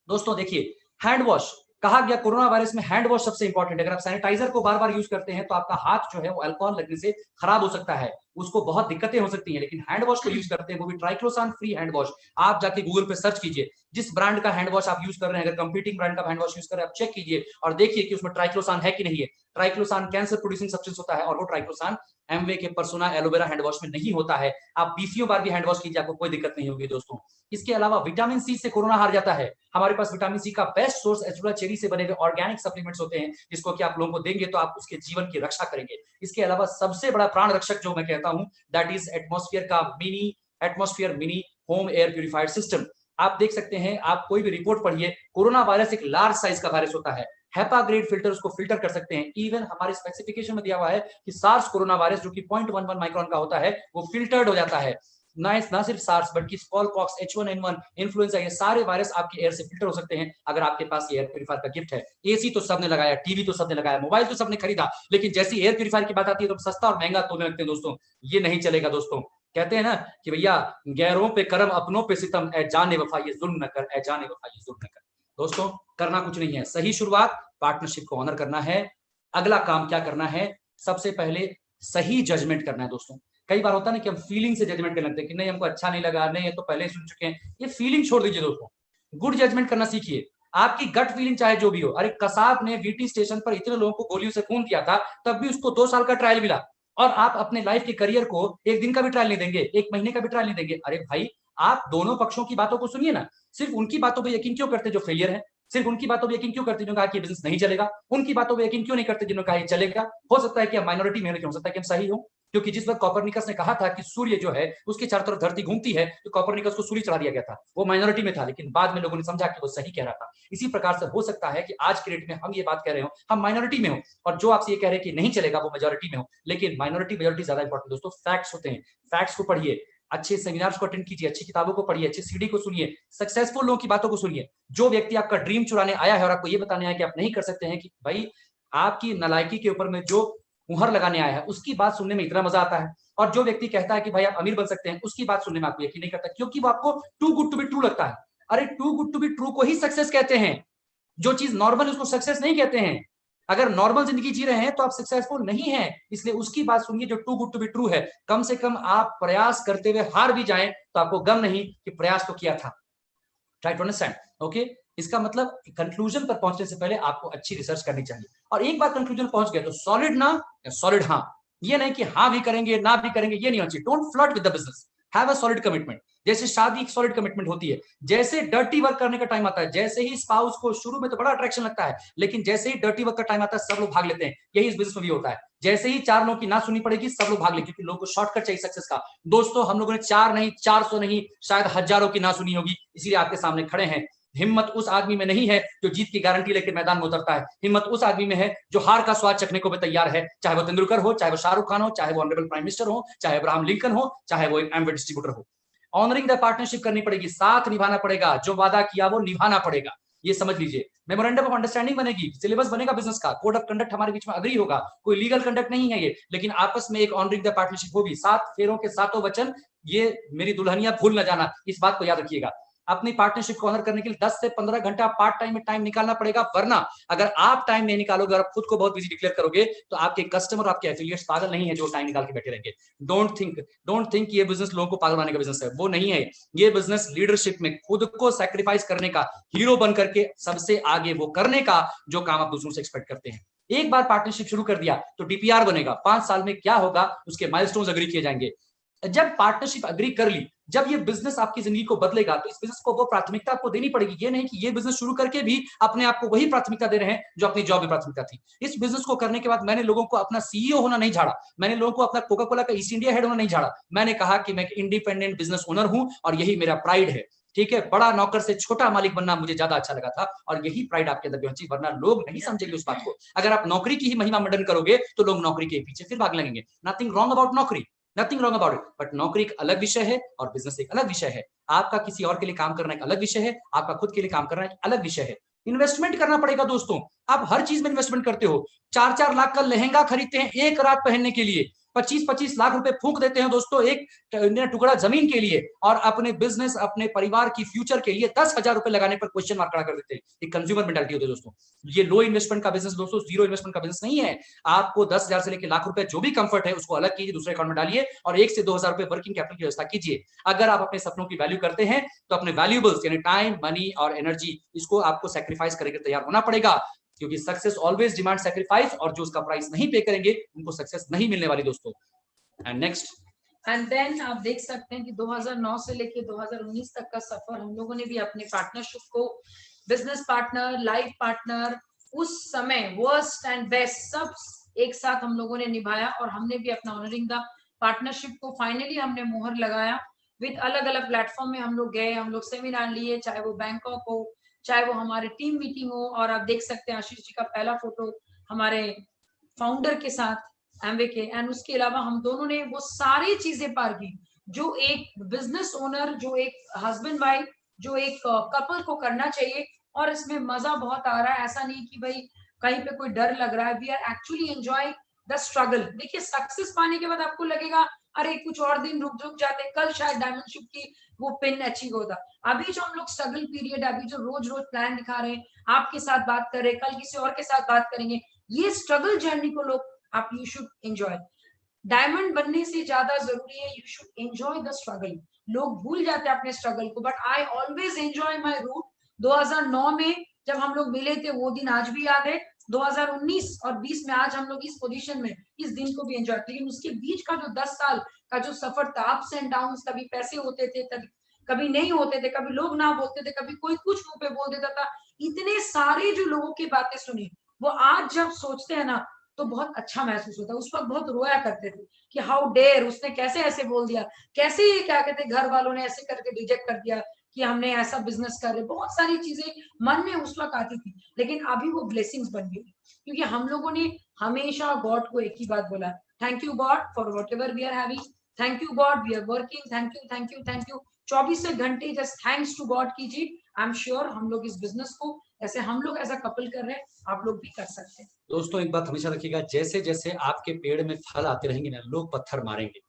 दोस्तों देखिए, हैंड वॉश कहा गया कोरोना वायरस में हैंड वॉश सबसे इंपॉर्टेंट है. अगर आप सैनिटाइजर को बार बार यूज करते हैं तो आपका हाथ जो है वो अल्कोहल लगने से खराब हो सकता है, उसको बहुत दिक्कतें हो सकती हैं. लेकिन हैंड वॉश को यूज करते हैं, वो भी ट्राइक्लोसान फ्री हैंड वॉश. आप जाके गूगल पे सर्च कीजिए जिस ब्रांड का हैंड वॉश आप यूज कर रहे हैं, अगर कंपीटिंग ब्रांड का हैंड वॉश यूज कर रहे हैं आप चेक कीजिए और देखिए कि उसमें ट्राइक्लोसान है कि नहीं है. ट्राइक्लोसान कैंसर प्रोड्यूसिंग सब्सटेंस होता है और वो ट्राइक्लोसान एमवे के पर्सोना एलोवेरा हैंड वॉश में नहीं होता है. आप 20 बार भी हैंड वॉश कीजिए, आपको कोई दिक्कत नहीं होगी. दोस्तों इसके अलावा विटामिन सी से कोरोना हार जाता है. हमारे पास विटामिन सी का बेस्ट सोर्स एस्ट्रोला चेरी से बने हुए ऑर्गेनिक सप्लीमेंट्स होते हैं, जिसको कि आप लोगों को देंगे तो आप उसके जीवन की रक्षा करेंगे. इसके अलावा सबसे बड़ा प्राण रक्षक जो मैं कहता हूं that is atmosphere mini home air purifier system. आप देख सकते हैं, आप कोई भी रिपोर्ट पढ़िए, कोरोना वायरस एक लार्ज साइज का वायरस होता है. हैपा ग्रेड फिल्टर उसको फिल्टर कर सकते हैं. इवन हमारे स्पेसिफिकेशन में दिया हुआ है कि सार्स कोरोना वायरस जो कि 0.11 माइक्रोन का होता है वो फिल्टर्ड हो जाता है. ना सिर्फ सार्स बल्कि स्मॉलपॉक्स, H1N1, इन्फ्लुएंजा, ये सारे वायरस आपके एयर से फिल्टर हो सकते हैं अगर आपके पास एयर प्यूरिफायर का गिफ्ट है. एसी तो सबने लगाया, टीवी तो सबने लगाया, मोबाइल तो सबने खरीदा, लेकिन जैसी एयर प्यूरिफायर की बात आती है तो सस्ता और महंगा तोड़ने लगते हैं. दोस्तों ये नहीं चलेगा. दोस्तों कहते हैं ना कि भैया गैरों पे करम अपनों पे सितम, ए जाने वफा ये जुल्म न कर, ए जाने वफा ये जुल्म न कर. दोस्तों करना कुछ नहीं है, सही शुरुआत पार्टनरशिप को ऑनर करना है. अगला काम क्या करना है? सबसे पहले सही जजमेंट करना है. दोस्तों कई बार होता है ना कि हम फीलिंग से जजमेंट करने लगते हैं कि नहीं हमको अच्छा नहीं लगा, नहीं ये तो पहले सुन चुके हैं. ये फीलिंग छोड़ दीजिए दोस्तों, गुड जजमेंट करना सीखिए. आपकी गट फीलिंग चाहे जो भी हो. अरे कसाब ने वीटी स्टेशन पर इतने लोगों को गोलियों से खून दिया था, तब भी उसको 2 साल का ट्रायल मिला. और आप अपने लाइफ के करियर को 1 दिन का भी ट्रायल नहीं देंगे, 1 महीने का भी ट्रायल नहीं देंगे. अरे भाई आप दोनों पक्षों की बातों को सुनिए ना. सिर्फ उनकी बातों पर यकीन क्यों करते जो फेलियर है? सिर्फ उनकी बातों पर यकीन क्यों करते जिन्होंने कहा कि बिजनेस नहीं चलेगा, उनकी बातों पर यकीन क्यों नहीं करते जिन्होंने कहा ये चलेगा। हो सकता है कि हम माइनॉरिटी में, लेकिन हो सकता है कि हम सही हो, क्योंकि जिस वक्त कॉपरनिकस ने कहा था कि सूर्य जो है उसके चारों तरफ धरती घूमती है, तो कॉपरनिकस को सूर्य चढ़ा दिया गया था, वो माइनॉरिटी में था, लेकिन बाद में लोगों ने समझा कि वो सही कह रहा था। इसी प्रकार से हो सकता है कि आज के डेट में हम ये बात कह रहे हो, हम माइनॉरिटी में हो, और जो आपसे ये कह रहे हैं कि नहीं चलेगा वो मेजॉरिटी में हो। लेकिन माइनॉरिटी मेजॉरिटी ज्यादा इंपॉर्टेंट दोस्तों, फैक्ट्स होते हैं, फैक्ट्स को पढ़िए, अच्छे सेमिनार्स को अटेंड कीजिए, अच्छी किताबों को पढ़िए, अच्छी सीडी को सुनिए, सक्सेसफुल लोगों की बातों को सुनिए। जो व्यक्ति आपका ड्रीम चुराने आया है और आपको ये बताने आया कि आप नहीं कर सकते हैं, कि भाई आपकी नालायकी के ऊपर में जो मुहर लगाने आया है, उसकी बात सुनने में इतना मजा आता है। और जो व्यक्ति कहता है कि भाई आप अमीर बन सकते हैं, उसकी बात सुनने में आपको यकीन नहीं करता, क्योंकि वो आपको too good to be true लगता है। अरे too good to be true को ही सक्सेस कहते हैं। जो चीज नॉर्मल उसको सक्सेस नहीं कहते हैं। अगर नॉर्मल जिंदगी जी रहे हैं तो आप सक्सेसफुल नहीं है, इसलिए उसकी बात सुनिए जो too good to be true है। कम से कम आप प्रयास करते हुए हार भी जाएं तो आपको गम नहीं कि प्रयास तो किया था। Try to understand, okay. इसका मतलब कंक्लूजन पर पहुंचने से पहले आपको अच्छी रिसर्च करनी चाहिए, और एक बार कंक्लूजन पहुंच गए तो सॉलिड ना या सॉलिड हाँ। ये नहीं कि हाँ भी करेंगे ना भी करेंगे, ये नहीं होना चाहिए। Don't flirt with the business, have a solid commitment. जैसे शादी एक सॉलिड कमिटमेंट होती है, जैसे डर्टी वर्क करने का टाइम आता है, जैसे ही स्पाउस को शुरू में तो बड़ा अट्रैक्शन लगता है, लेकिन जैसे ही डर्टी वर्क का टाइम आता है सब लोग भाग लेते हैं। यही इस बिजनेस में भी होता है, जैसे ही 4 लोगों की ना सुननी पड़ेगी सब लोग भाग लेंगे, क्योंकि लोगों को शॉर्टकट चाहिए सक्सेस का। दोस्तों हम लोगों ने 4 नहीं, 400 नहीं, शायद हजारों की ना सुनी होगी, इसीलिए आपके सामने खड़े हैं। हिम्मत उस आदमी में नहीं है जो जीत की गारंटी लेकर मैदान में उतरता है, हिम्मत उस आदमी में है जो हार का स्वाद चखने को भी तैयार है, चाहे वो तेंदुलकर हो, चाहे वो शाहरुख खान हो, चाहे वो ऑनरेबल प्राइम मिनिस्टर हो, चाहे अब्राहम लिंकन हो, चाहे वो एक एमवे डिस्ट्रीब्यूटर हो। ऑनरिंग द पार्टनरशिप करनी पड़ेगी, साथ निभाना पड़ेगा, जो वादा किया वो निभाना पड़ेगा, ये समझ लीजिए। मेमोरेंडम ऑफ अंडरस्टैंडिंग बनेगी, सिलेबस बनेगा बिजनेस का, कोड ऑफ कंडक्ट हमारे बीच में अग्री होगा, कोई लीगल कंडक्ट नहीं है ये, लेकिन आपस में एक ऑनरिंग द पार्टनरशिप होगी। 7 फेरों के 7 वचन, ये मेरी दुल्हनिया भूल न जाना, इस बात को याद रखिएगा। अपनी पार्टनरशिप को ऑनर करने के लिए 10 से 15 घंटा पार्ट टाइम में टाइम निकालना पड़ेगा, वरना अगर आप टाइम नहीं निकालोगे और खुद को बहुत बिजी डिक्लेयर करोगे तो आपके कस्टमर, आपके एफिलिएट्स पागल नहीं है जो टाइम निकाल के बैठे रहेंगे। डोंट थिंक ये बिजनेस लोगों को पागल बनाने का बिजनेस है, वो नहीं है। ये बिजनेस लीडरशिप में खुद को सैक्रिफाइस करने का, हीरो बन करके सबसे आगे वो करने का जो काम आप दूसरों से एक्सपेक्ट करते हैं। एक बार पार्टनरशिप शुरू कर दिया तो डीपीआर बनेगा, 5 साल में क्या होगा उसके माइलस्टोन्स अग्री किए जाएंगे। जब पार्टनरशिप अग्री कर ली, जब ये बिजनेस आपकी जिंदगी को बदलेगा, तो इस बिजनेस को वो प्राथमिकता आपको देनी पड़ेगी। ये नहीं कि ये बिजनेस शुरू करके भी अपने आप को वही प्राथमिकता दे रहे हैं जो अपनी जॉब में प्राथमिकता थी। इस बिजनेस को करने के बाद मैंने लोगों को अपना सीईओ होना नहीं झाड़ा, मैंने लोगों को अपना कोका कोला का ईस्ट इंडिया हेड होना नहीं झाड़ा। मैंने कहा कि मैं एक इंडिपेंडेंट बिजनेस ओनर हूं और यही मेरा प्राइड है। ठीक है, बड़ा नौकर से छोटा मालिक बनना मुझे ज्यादा अच्छा लगा था, और यही प्राइड आपके अंदर होना चाहिए, वरना लोग नहीं समझेंगे उस बात को। अगर आप नौकरी की ही महिमा मंडन करोगे तो लोग नौकरी के पीछे फिर भाग लगेंगे। नथिंग रॉन्ग अबाउट नौकरी, nothing wrong about it, but नौकरी एक अलग विषय है और बिजनेस एक अलग विषय है। आपका किसी और के लिए काम करना एक अलग विषय है, आपका खुद के लिए काम करना एक अलग विषय है। इन्वेस्टमेंट करना पड़ेगा दोस्तों, आप हर चीज में इन्वेस्टमेंट करते हो। 4-4 लाख का लहंगा खरीदते हैं एक रात पहनने के लिए, 25-25 लाख रुपए फूंक देते हैं दोस्तों एक टुकड़ा जमीन के लिए, और अपने बिजनेस, अपने परिवार की फ्यूचर के लिए 10,000 रुपए लगाने पर क्वेश्चन मार्क खड़ा कर देते हैं। एक कंज्यूमर मेंटालिटी होती है दोस्तों। ये लो इन्वेस्टमेंट का बिजनेस दोस्तों, जीरो इन्वेस्टमेंट का बिजनेस नहीं है। आपको 10,000 से लेकर लाख रुपए जो भी कंफर्ट है उसको अलग कीजिए, दूसरे अकाउंट में डालिए और 1 से 2,000 रुपए वर्किंग कैपिटल की व्यवस्था कीजिए। अगर आप अपने सपनों की वैल्यू करते हैं तो अपने वैल्यूएबल्स यानी टाइम, मनी और एनर्जी, इसको आपको सैक्रिफाइस करके तैयार होना पड़ेगा, क्योंकि सक्सेस ऑलवेज डिमांड सैक्रिफाइस, और जो उसका प्राइस नहीं पे करेंगे उनको सक्सेस नहीं मिलने वाली दोस्तों। एंड नेक्स्ट, एंड देन आप देख सकते हैं कि 2009 से लेके 2019 तक का सफर हम लोगों ने भी अपने पार्टनरशिप को, बिजनेस पार्टनर, लाइफ पार्टनर, उस समय वर्स्ट एंड बेस्ट सब एक साथ हम लोगों ने निभाया, और हमने भी अपना ऑनरिंग द पार्टनरशिप को फाइनली हमने मोहर लगाया। विद अलग अलग प्लेटफॉर्म में हम लोग गए, हम लोग सेमिनार लिए, चाहे वो बैंकॉक हो, चाहे वो हमारे टीम मीटिंग हो, और आप देख सकते हैं आशीष जी का पहला फोटो हमारे फाउंडर के साथ एमवे के। एंड उसके अलावा हम दोनों ने वो सारी चीजें पार की जो एक बिजनेस ओनर, जो एक हस्बैंड वाइफ, जो एक कपल को करना चाहिए, और इसमें मजा बहुत आ रहा है। ऐसा नहीं कि भाई कहीं पे कोई डर लग रहा है, we are actually enjoy the struggle. देखिए सक्सेस पाने के बाद आपको लगेगा अरे कुछ और दिन रुक जाते, कल शायद डायमंड शिप की वो पिन अचीव होता। अभी जो हम लोग स्ट्रगल पीरियड, अभी जो रोज रोज प्लान दिखा रहे हैं, आपके साथ बात कर रहे हैं, कल किसी और के साथ बात करेंगे, ये स्ट्रगल जर्नी को लोग आप यू शुड एंजॉय। डायमंड बनने से ज्यादा जरूरी है you should enjoy the struggle. लोग भूल जाते हैं अपने स्ट्रगल को, but I always enjoy my route. 2009 में जब हम लोग मिले थे वो दिन आज भी याद है, 2019 और 20 में आज हम लोग इस पोजीशन में, इस दिन को भी एंजॉय। लेकिन उसके बीच का जो 10 साल का जो सफर था, अप्स एंड डाउन, कभी पैसे होते थे, कभी नहीं होते थे, कभी लोग ना बोलते थे, कभी कोई कुछ मुंह पे बोल देता था, इतने सारे जो लोगों की बातें सुनी, वो आज जब सोचते हैं ना तो बहुत अच्छा महसूस होता है। उस वक्त बहुत रोया करते थे कि हाउ डेयर, उसने कैसे ऐसे बोल दिया, कैसे ये क्या कहते हैं घर वालों ने ऐसे करके रिजेक्ट कर दिया कि हमने ऐसा बिजनेस कर रहे। बहुत सारी चीजें मन में उस वक्त आती थी, लेकिन अभी वो ब्लेसिंग्स बन गई, क्योंकि हम लोगों ने हमेशा गॉड को एक ही बात बोला, thank you God for whatever we are having, thank you God we are working, thank you thank you thank you. 24 घंटे जस्ट थैंक्स टू गॉड कीजिए। आई एम श्योर हम लोग इस बिजनेस को ऐसे हम लोग ऐसा कपल कर रहे हैं, आप लोग भी कर सकते हैं। दोस्तों एक बात हमेशा रखिएगा, जैसे जैसे आपके पेड़ में फल आते रहेंगे ना, लोग पत्थर मारेंगे।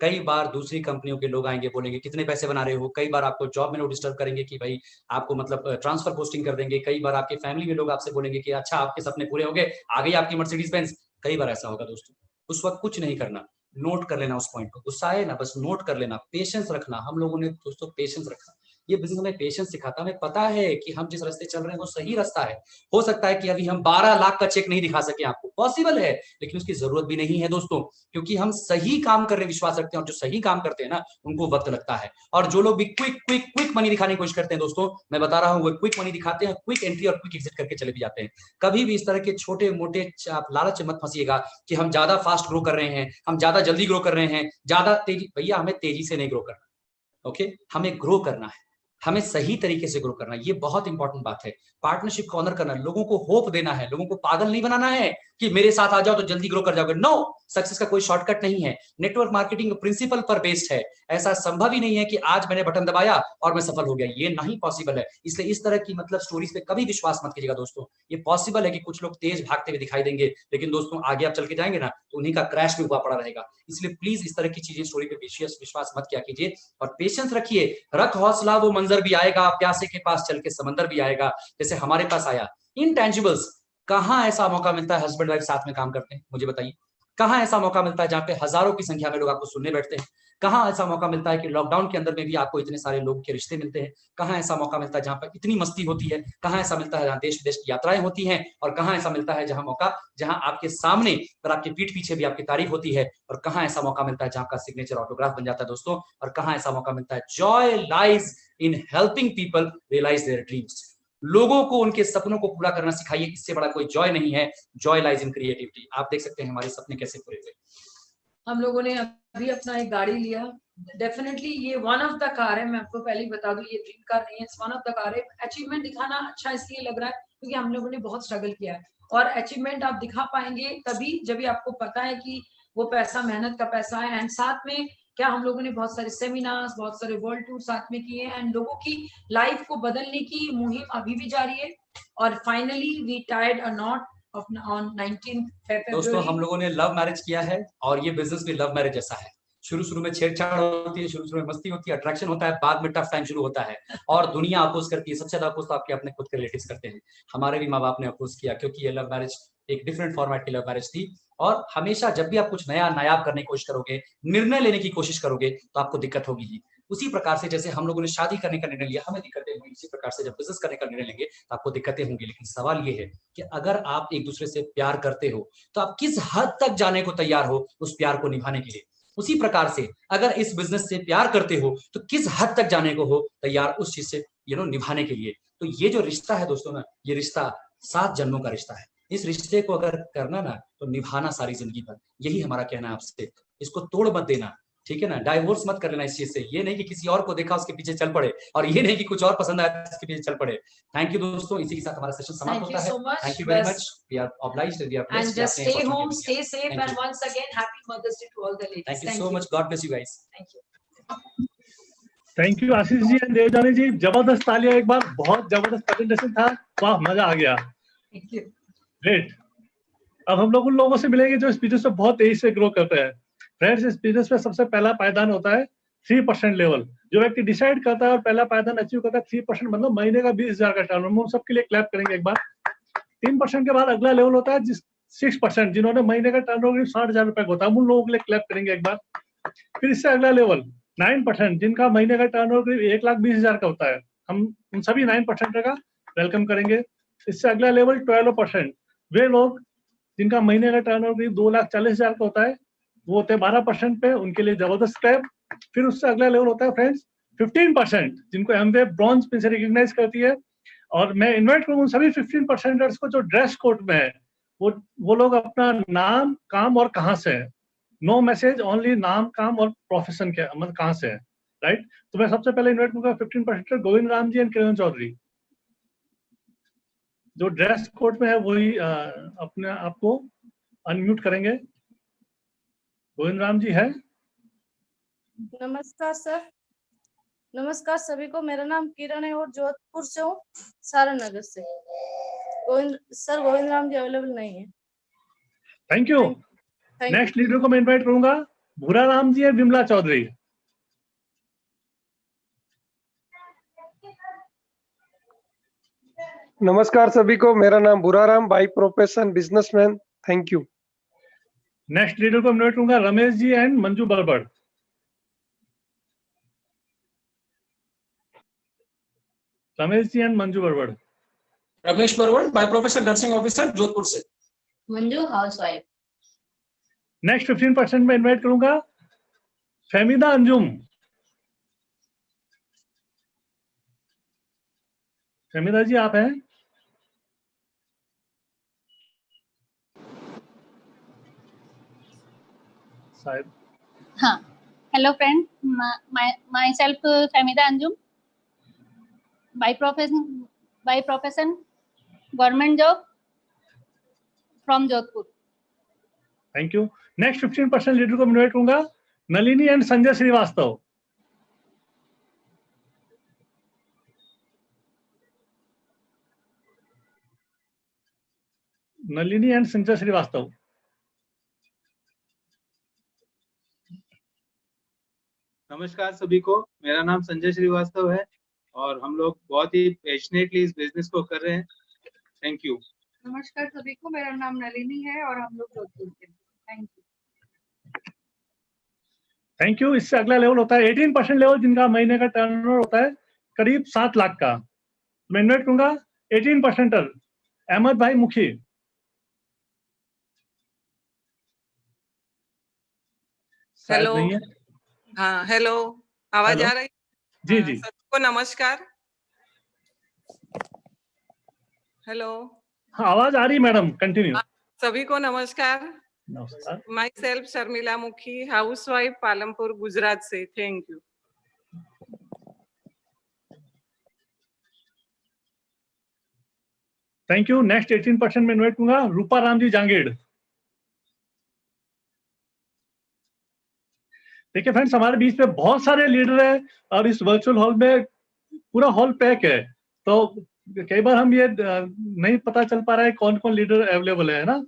कई बार दूसरी कंपनियों के लोग आएंगे, बोलेंगे कितने पैसे बना रहे हो। कई बार आपको जॉब में लोग डिस्टर्ब करेंगे कि भाई आपको मतलब ट्रांसफर पोस्टिंग कर देंगे। कई बार आपके फैमिली में लोग आपसे बोलेंगे कि अच्छा आपके सपने पूरे हो गए, आ गई आपकी मर्सिडीज बेंज। कई बार ऐसा होगा दोस्तों, उस वक्त कुछ नहीं करना, नोट कर लेना उस पॉइंट को। गुस्सा आए ना, बस नोट कर लेना, पेशेंस रखना। हम लोगों ने दोस्तों पेशेंस रखा, ये बिजनेस हमें पेशेंस सिखाता है। हमें पता है कि हम जिस रास्ते चल रहे हैं वो सही रास्ता है। हो सकता है कि अभी हम 12 लाख का चेक नहीं दिखा सके आपको, पॉसिबल है, लेकिन उसकी जरूरत भी नहीं है दोस्तों, क्योंकि हम सही काम कर रहे विश्वास रखते हैं। और जो सही काम करते हैं ना, उनको वक्त लगता है। और जो लोग भी क्विक क्विक क्विक मनी दिखाने की कोशिश करते हैं दोस्तों, मैं बता रहा हूं, वो क्विक मनी दिखाते हैं, क्विक एंट्री और क्विक एग्जिट करके चले भी जाते हैं। कभी भी इस तरह के छोटे मोटे आप लालच मत फंसिएगा कि हम ज्यादा फास्ट ग्रो कर रहे हैं, हम ज्यादा जल्दी ग्रो कर रहे हैं, ज्यादा तेजी। भैया हमें तेजी से नहीं ग्रो करना, ओके, हमें ग्रो करना है, हमें सही तरीके से ग्रो करना है। ये बहुत इंपॉर्टेंट बात है। पार्टनरशिप को ऑनर करना है, लोगों को होप देना है, लोगों को पागल नहीं बनाना है कि मेरे साथ आ जाओ तो जल्दी ग्रो कर जाओगे। नो, सक्सेस का कोई शॉर्टकट नहीं है। नेटवर्क मार्केटिंग प्रिंसिपल पर बेस्ड है। ऐसा संभव ही नहीं है कि आज मैंने बटन दबाया और मैं सफल हो गया, ये नहीं पॉसिबल है। इसलिए इस तरह की मतलब स्टोरीज पे कभी विश्वास मत कीजिएगा दोस्तों। ये पॉसिबल है कि कुछ लोग तेज भागते हुए दिखाई देंगे, लेकिन दोस्तों आगे आप चल के जाएंगे ना तो उन्हीं का क्रैश भी हुआ पड़ा रहेगा। इसलिए प्लीज इस तरह की चीजें, स्टोरी पे विश्वास मत किया कीजिए और पेशेंस रखिए। रख हौसला, वो मंजर भी आएगा, प्यासे के पास चल के समंदर भी आएगा, जैसे हमारे पास आया। इनटैंजिबल्स, कहां ऐसा मौका मिलता है हस्बैंड वाइफ साथ में काम करते हैं, मुझे बताइए। कहां ऐसा मौका मिलता है जहां पे हजारों की संख्या में लोग आपको सुनने बैठते हैं। कहां ऐसा मौका मिलता है कि लॉकडाउन के अंदर में भी आपको इतने सारे लोग के रिश्ते मिलते हैं। कहां ऐसा मौका मिलता है जहां पर इतनी मस्ती होती है। कहां ऐसा मिलता है जहां देश विदेश की यात्राएं होती हैं। और कहां ऐसा मिलता है जहां मौका, जहां आपके सामने और आपके पीठ पीछे भी आपकी तारीफ होती है। और कहां ऐसा मौका मिलता है जहां का सिग्नेचर ऑटोग्राफ बन जाता है दोस्तों। और कहां ऐसा मौका मिलता है, joy lies in helping people realise their dreams. लोगों को उनके सपनों को पूरा करना सिखाइए, इससे बड़ा कोई जॉय नहीं है। जॉय लाइज इन क्रिएटिविटी। आप देख सकते हैं हमारे सपने कैसे पूरे हुए। हम लोगों ने अभी अपना एक गाड़ी लिया, डेफिनेटली ये वन ऑफ द कार है। मैं आपको पहले ही बता दूं, ये ड्रीम कार नहीं है, वन ऑफ द कार है। अचीवमेंट दिखाना अच्छा इसलिए लग रहा है क्योंकि हम लोगों ने बहुत स्ट्रगल किया है, और अचीवमेंट आप दिखा पाएंगे तभी जब भी आपको पता है कि वो पैसा मेहनत का पैसा है। एंड साथ में क्या, हम लोगों ने बहुत सारे सेमिनार्स, बहुत सारे वर्ल्ड टूर साथ में किए, एंड लोगों की लाइफ को बदलने की मुहिम अभी भी जारी है। और finally we tied a knot on 19 दोस्तों फरवरी। हम लोगों ने लव मैरिज किया है और ये बिजनेस भी लव मैरिज जैसा है। शुरू में छेड़छाड़ होती है, शुरू में मस्ती होती है, अट्रैक्शन होता है, बाद में टफ टाइम शुरू होता है और दुनिया अपोज करती है। सबसे ज्यादा अपोज तो आपके अपने खुद के रिलेटिव्स करते हैं। हमारे भी माँ बाप ने अपोज किया क्योंकि ये लव मैरिज एक डिफरेंट फॉर्मेट की लव मैरिज थी। और हमेशा जब भी आप कुछ नया नायाब करने की कोशिश करोगे, निर्णय लेने की कोशिश करोगे, तो आपको दिक्कत होगी ही। उसी प्रकार से जैसे हम लोगों ने शादी करने का निर्णय लिया, हमें दिक्कतें हुई, इसी प्रकार से जब बिजनेस करने का निर्णय लेंगे तो आपको दिक्कतें होंगी। लेकिन सवाल ये है कि अगर आप एक दूसरे से प्यार करते हो तो आप किस हद तक जाने को तैयार हो उस प्यार को निभाने के लिए। उसी प्रकार से अगर इस बिजनेस से प्यार करते हो तो किस हद तक जाने को हो तैयार उस चीज से निभाने के लिए। तो ये जो रिश्ता है दोस्तों ना, ये रिश्ता 7 जन्मों का रिश्ता है। इस रिश्ते को अगर करना ना तो निभाना सारी जिंदगी भर। यही हमारा कहना है आपसे, इसको तोड़ मत देना, ठीक है ना। डाइवोर्स मत कर लेना इस चीज से। ये नहीं कि किसी और को देखा उसके पीछे चल पड़े, और ये नहीं कि कुछ और पसंद आया उसके पीछे चल पड़े। थैंक यू दोस्तों, इसी के साथ हमारा सेशन समाप्त Thank you होता है। so much. Thank you very much, we are obliged, we are And blessed कि just आपने stay अपॉर्चुनिटी home, दी है। stay safe, thank and you, once again, happy Mother's Day to all the ladies. Thank you Thank so you. Much, God bless you guys. Thank you. Thank you Ashish ji and Devjani ji, जबरदस्त तालियां एक बार, बहुत जबरदस्त presentation था, वाह मजा आ गया, Thank you. ग्रेट। अब हम लोग उन लोगों से मिलेंगे जो इस बिजनेस में बहुत तेजी से ग्रो करते हैं। फ्रेंड्स, इस बिजनेस में सबसे पहला पायदान होता है 3% लेवल। जो व्यक्ति डिसाइड करता है और पहला पायदान अचीव करता है 3%, मतलब महीने का 20,000 का टर्नओवर। हम सबके लिए क्लैप करेंगे एक बार। 3% के बाद अगला लेवल होता है 6%, जिन्होंने महीने का टर्नओवर 60,000 रुपए का होता है, हम उन लोगों के लिए क्लैप करेंगे एक बार। फिर इससे अगला लेवल 9%, जिनका महीने का टर्नओवर 1,20,000 का होता है, हम उन सभी 9% का वेलकम करेंगे। इससे अगला लेवल 12%, वे लोग जिनका महीने का टर्नओवर 2,40,000 का होता है, वो होते हैं 12% पे, उनके लिए जबरदस्त क्लैप। फिर उससे अगला लेवल होता है फ्रेंड्स 15%, जिनको एमवे ब्रॉन्ज पिन से रिकॉग्नाइज करती है, और मैं इन्वाइट करूंगा सभी 15% को जो ड्रेस कोड में है, वो लोग अपना नाम, काम और कहाँ से है, नो मैसेज, ओनली नाम, काम और प्रोफेशन क्या मतलब कहाँ से है, राइट। तो मैं सबसे पहले इन्वाइट करूंगा 15% गोविंद राम जी एंड किरण चौधरी। जो ड्रेस कोड में है वही अपने आप को अनम्यूट करेंगे। गोविंद राम जी है? नमस्कार सर। नमस्कार सभी को। मेरा नाम किरण है और जोधपुर से हूँ, सारण नगर से। गोविंद राम जी अवेलेबल नहीं है। Thank you. नेक्स्ट लीडर को मैं इनवाइट करूंगा भूरा राम जी और विमला चौधरी। नमस्कार सभी को, मेरा नाम Bhuraram, by profession businessman. Thank you. Next leader को इनवाइट करूंगा Ramesh ji and Manju Barbad. Ramesh ji and Manju Barbad. Ramesh Barwad, by profession nursing officer, Jodhpur से। मंजू हाउसवाइफ। नेक्स्ट 15% में इनवाइट करूंगा फहमीदा अंजुम। फहमीदा जी आप हैं? शायद। हाँ, hello friend, my self Fahmida Anjum, by profession government job from Jodhpur. Thank you. Next 15% leader को इनवाइट करूंगा नलिनी एंड संजय श्रीवास्तव। नलिनी एंड संजय श्रीवास्तव। नमस्कार सभी को, मेरा नाम संजय श्रीवास्तव है और हम लोग बहुत ही पैशनेटली इस बिजनेस को कर रहे हैं। Thank you. नमस्कार सभी को, मेरा नाम नलिनी है और हम लोग जोधपुर के। Thank you. Thank you. इससे अगला लेवल होता है 18% लेवल, जिनका महीने का टर्नओवर होता है करीब 7 लाख का। मैं इन्वाइट करूंगा 18% अहमद भाई मुखी। हेलो। नहीं है? हाँ, हेलो, आवाज हेलो। आ रही? जी जी। सबको नमस्कार। हेलो। हाँ, आवाज आ रही मैडम, कंटिन्यू। सभी को नमस्कार। नमस्कार। माई सेल्फ शर्मिला मुखी, हाउसवाइफ, पालमपुर, गुजरात से। Thank you. Thank you. Next 18% में इन्वाइट करूंगा रूपा राम जी जांगीड़। देखिए फ्रेंड्स, हमारे बीच में बहुत सारे लीडर हैं और इस वर्चुअल हॉल में पूरा हॉल पैक है, तो कई बार हम ये नहीं पता चल पा रहा है कौन कौन लीडर अवेलेबल है ना।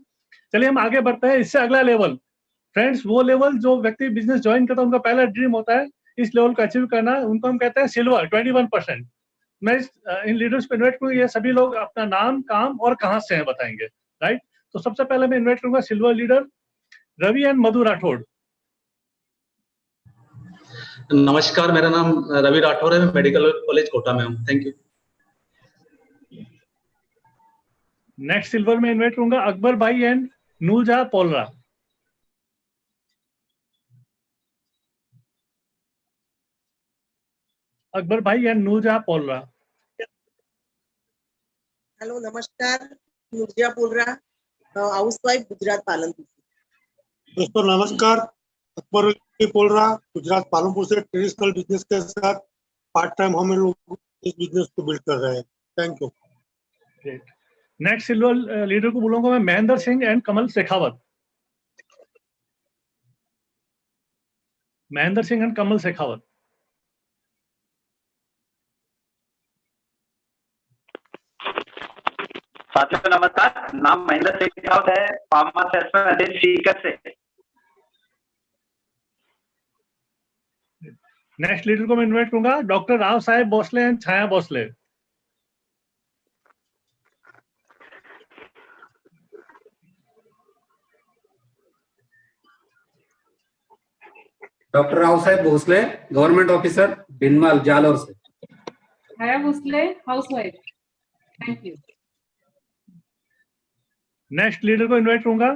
चलिए हम आगे बढ़ते हैं। इससे अगला लेवल फ्रेंड्स, वो लेवल जो व्यक्ति बिजनेस ज्वाइन करता है उनका पहला ड्रीम होता है इस लेवल को अचीव करना, उनको हम कहते हैं सिल्वर 21%। मैं इन लीडर्स को इन्वाइट करूंगा, ये सभी लोग अपना नाम, काम और कहाँ से हैं बताएंगे, राइट। तो सबसे पहले मैं इन्वाइट करूंगा सिल्वर लीडर रवि एंड मधु राठौड़। नमस्कार, मेरा नाम रवि राठौर है, मैं मेडिकल कॉलेज कोटा में हूँ। Thank you. नेक्स्ट सिल्वर में इन्वाइट करूंगा अकबर भाई एंड नूरजहां पोलरा। अकबर भाई एंड नूरजहां पोलरा। हेलो, नमस्कार, नूरजहां पोलरा, हाउसवाइफ, गुजरात, पालनपुर। दोस्तों नमस्कार, अकबर पोलरा, गुजरात पालनपुर से। ट्रेडिशनल बिजनेस के साथ पार्ट टाइम हम लोग इस बिजनेस को बिल्ड कर रहे हैं। Thank you. Great. Next silver leader को बोलूंगा मैं महेंद्र सिंह एंड कमल शेखावत। महेंद्र सिंह एंड कमल शेखावत। साथियों को नमस्कार, नाम महेंद्र सिंह शेखावत है, फार्मा सेल्समैन सीकर से। नेक्स्ट लीडर को मैं इन्वाइट करूंगा doctor Rao Saheb Bhosale and Chhaya Bhosale. Doctor Rao Saheb Bhosale, government officer, Bhinmal, Jalore से। Chhaya Bhosale, housewife. Thank you. Next leader को इन्वाइट करूंगा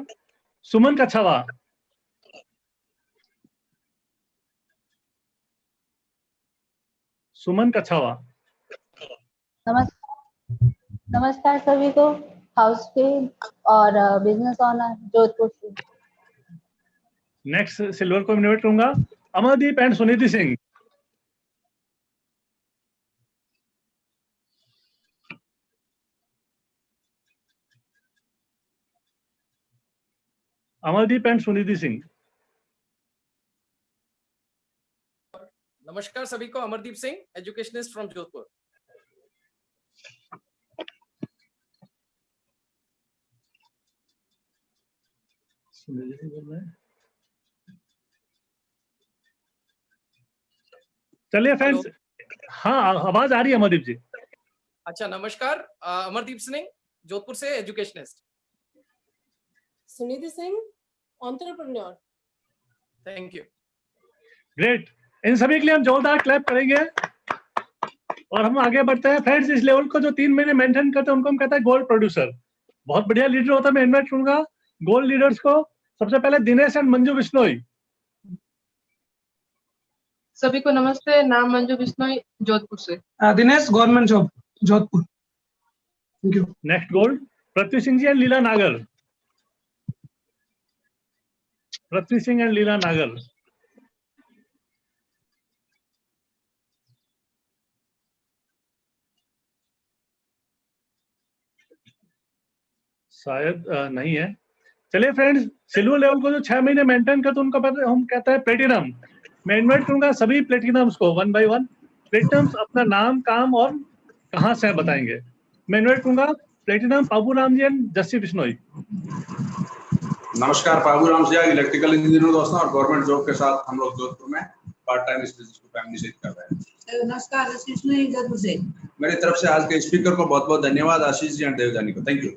सुमन कछावा। सुमन कछावा। नमस्कार सभी को, हाउस वाइफ और बिजनेस ओनर जोधपुर से। नेक्स्ट सिल्वर को इनवाइट करूंगा अमरदीप एंड सुनीति सिंह। अमरदीप एंड सुनीति सिंह। नमस्कार सभी को, अमरदीप सिंह, एजुकेशनिस्ट फ्रॉम जोधपुर। चलिए फ्रेंड्स, हाँ आवाज आ रही है अमरदीप जी। अच्छा, नमस्कार, अमरदीप सिंह, जोधपुर से, educationist. Suniti Singh, entrepreneur. Thank you. Great, इन सभी के लिए हम जोरदार क्लैप करेंगे और हम आगे बढ़ते हैं। फ्रेंड्स, इस लेवल को जो 3 महीने मेंटेन करते हैं उनको हम कहते हैं गोल्ड प्रोड्यूसर। बहुत बढ़िया लीडर होता है, मैं इन्वाइट करूंगा गोल्ड लीडर्स को। सबसे पहले दिनेश एंड मंजू बिश्नोई। सभी को नमस्ते, नाम मंजू बिश्नोई, जोधपुर से। Dinesh, government job, Jodhpur. Thank you. Next gold Prithvi Singh ji and Leela Nagar. Prithvi Singh and Leela नागर। शायद नहीं है। चलिए फ्रेंड्स, सिल्वर लेवल को जो 6 महीने मेंटेन करते उनको हम कहते हैं प्लेटिनम। मैं इन्वाइट करूंगा सभी प्लेटिनम्स को 1 बाय 1। प्लेटिनम्स अपना नाम, काम और कहां से बताएंगे। मैं इन्वाइट करूंगा प्लेटिनम पाबू राम जी एंड जस्सी बिश्नोई। नमस्कार, पाबू राम जी, इलेक्ट्रिकल इंजीनियर दोस्तों और गवर्नमेंट जॉब के साथ हम लोग जोधपुर में पार्ट टाइम इस बिजनेस को फैमिली से कर रहे हैं। नमस्कार, आशीष नहीं जोधपुर से। मेरी तरफ से आज के स्पीकर को बहुत बहुत धन्यवाद, आशीष जी एंड देवजानी को। Thank you.